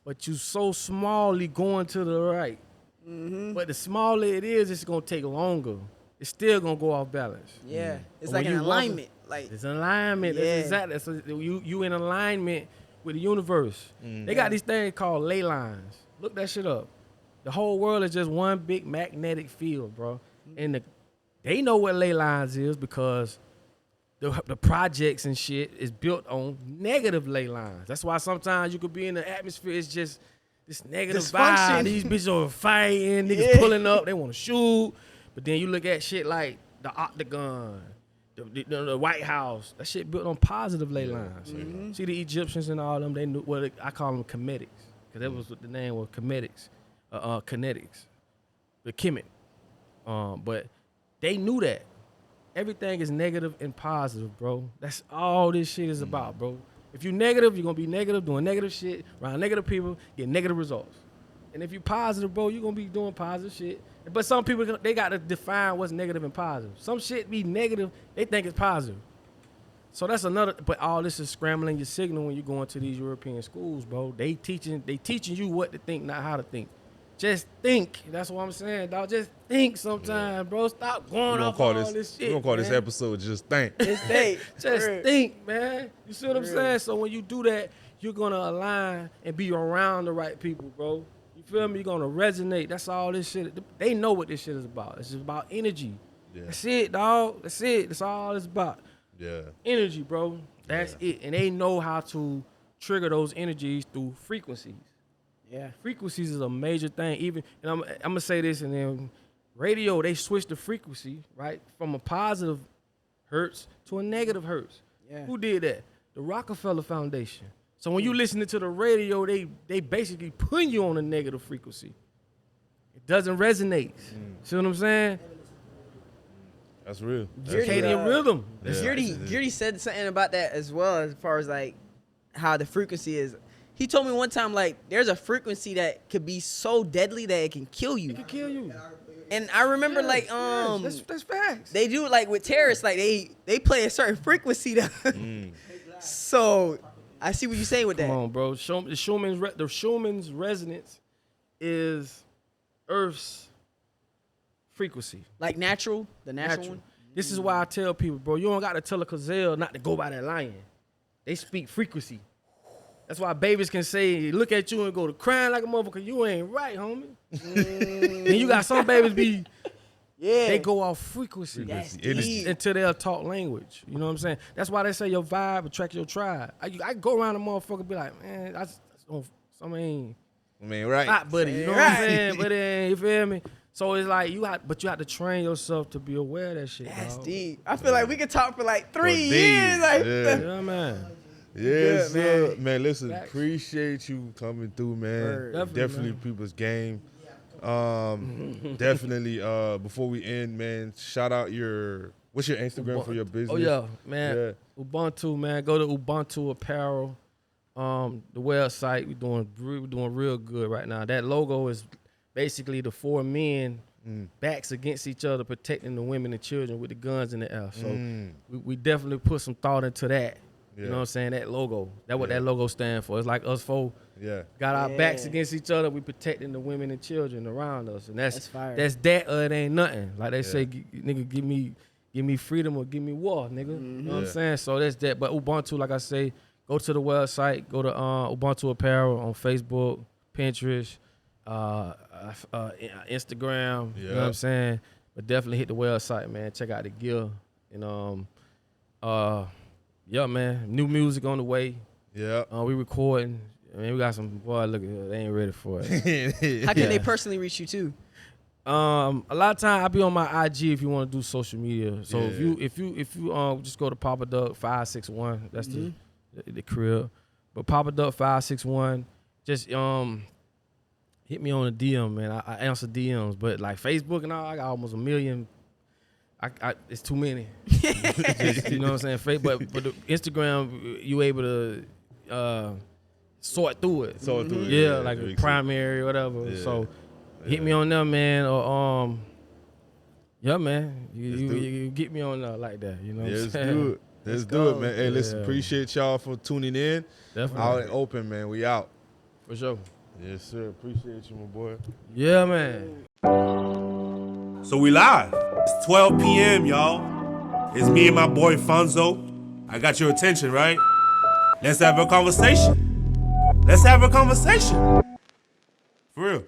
but you so smallly going to the right. But the smaller it is, it's going to take longer. It's still going to go off balance. Yeah. It's like an alignment. Like, it's an alignment. That's exactly. So you in alignment with the universe. They got these things called ley lines. Look that shit up. The whole world is just one big magnetic field, bro. And they know what ley lines is because the projects and shit is built on negative ley lines. That's why sometimes you could be in the atmosphere. It's just this negative vibe. These bitches are fighting, niggas pulling up, they want to shoot. But then you look at shit like the Octagon, the White House. That shit built on positive ley lines. Mm-hmm. See the Egyptians and all them. They knew what I call them comedics, because that was what the name was, comedics, kinetics, the Kemet. But they knew that everything is negative and positive, bro. That's all this shit is about, bro. If you negative, you're gonna be negative, doing negative shit around negative people, get negative results. And if you positive, bro, you're gonna be doing positive shit. But some people, they gotta define what's negative and positive. Some shit be negative, they think it's positive. So that's another. But all this is scrambling your signal when you go into these European schools, bro. They teaching you what to think, not how to think. Just think. That's what I'm saying, dog. Just think sometimes, bro. Stop going off all this shit. We're gonna call this episode Just Think. Just think. Just think, man. You see what I'm saying? So when you do that, you're gonna align and be around the right people, bro. You feel me? You're gonna resonate. That's all this shit. They know what this shit is about. It's just about energy. Yeah. That's it, dog. That's it. That's all it's about. Yeah. Energy, bro. That's it. And they know how to trigger those energies through frequencies. Yeah, frequencies is a major thing. Even, and I'm gonna say this, and then radio, they switched the frequency, right, from a positive hertz to a negative hertz. Yeah. Who did that? The Rockefeller Foundation. So when you listening to the radio, they basically putting you on a negative frequency. It doesn't resonate. See what I'm saying? That's real. Circadian rhythm. Geardy said something about that as well, as far as like how the frequency is. He told me one time, like, there's a frequency that could be so deadly that it can kill you. It can kill you. And I remember, that's facts. They do, like, with terrorists, like, they play a certain frequency. So I see what you're saying with that. Come on, bro. The Schumann's resonance is Earth's frequency. Like natural? The natural one? This is why I tell people, bro, you don't got to tell a gazelle not to go by that lion. They speak frequency. That's why babies can say, look at you and go to crying like a motherfucker. You ain't right, homie. And you got some babies they go off frequency until they'll talk language. You know what I'm saying? That's why they say your vibe attract your tribe. I go around a motherfucker and be like, man, right. Hot buddy, you know what I'm saying? But then, you feel me? So it's like you have to train yourself to be aware of that shit. That's dog. deep. I feel like we could talk for like 3 years. Like, yeah, man. Yes, good, man. Listen, Facts. appreciate you coming through, man. Definitely people's game. Definitely. Before we end, man, shout out what's your Instagram for your business? Oh yeah, man. Yeah. Ubuntu, man. Go to Ubuntu Apparel. The website, we're doing real good right now. That logo is basically the 4 men backs against each other, protecting the women and children with the guns in the air. So we definitely put some thought into that. Yeah. You know what I'm saying? That logo. That's what that logo stands for. It's like us four got our backs against each other. We protecting the women and children around us. And that's fire. That's that or it ain't nothing. Like they say, nigga, give me freedom or give me war, nigga. You know what I'm saying? So that's that. But Ubuntu, like I say, go to the website, go to Ubuntu Apparel on Facebook, Pinterest, Instagram. You know what I'm saying? But definitely hit the website, man. Check out the gear. And yeah, man. New music on the way. Yeah. We recording. I mean, we got some boy. Look at it. They ain't ready for it. How can they personally reach you too? A lot of time I be on my IG if you want to do social media. So if you just go to Papa Duck 561. That's the crib. But Papa Duck 561. Just hit me on a DM, man. I answer DMs, but like Facebook and all, I got almost 1 million. It's too many. Just, you know what I'm saying? But the Instagram, you able to sort through it. Yeah, like a primary or whatever. Yeah. So hit me on there, man. Or yeah, man. You get me on there like that. You know what I'm saying? Let's do it, man. Hey, listen, appreciate y'all for tuning in. Definitely. Out and open, man. We out. For sure. Yes, sir. Appreciate you, my boy. Yeah, man. So we live. It's 12 p.m., y'all. It's me and my boy Fonzo. I got your attention, right? Let's have a conversation. For real.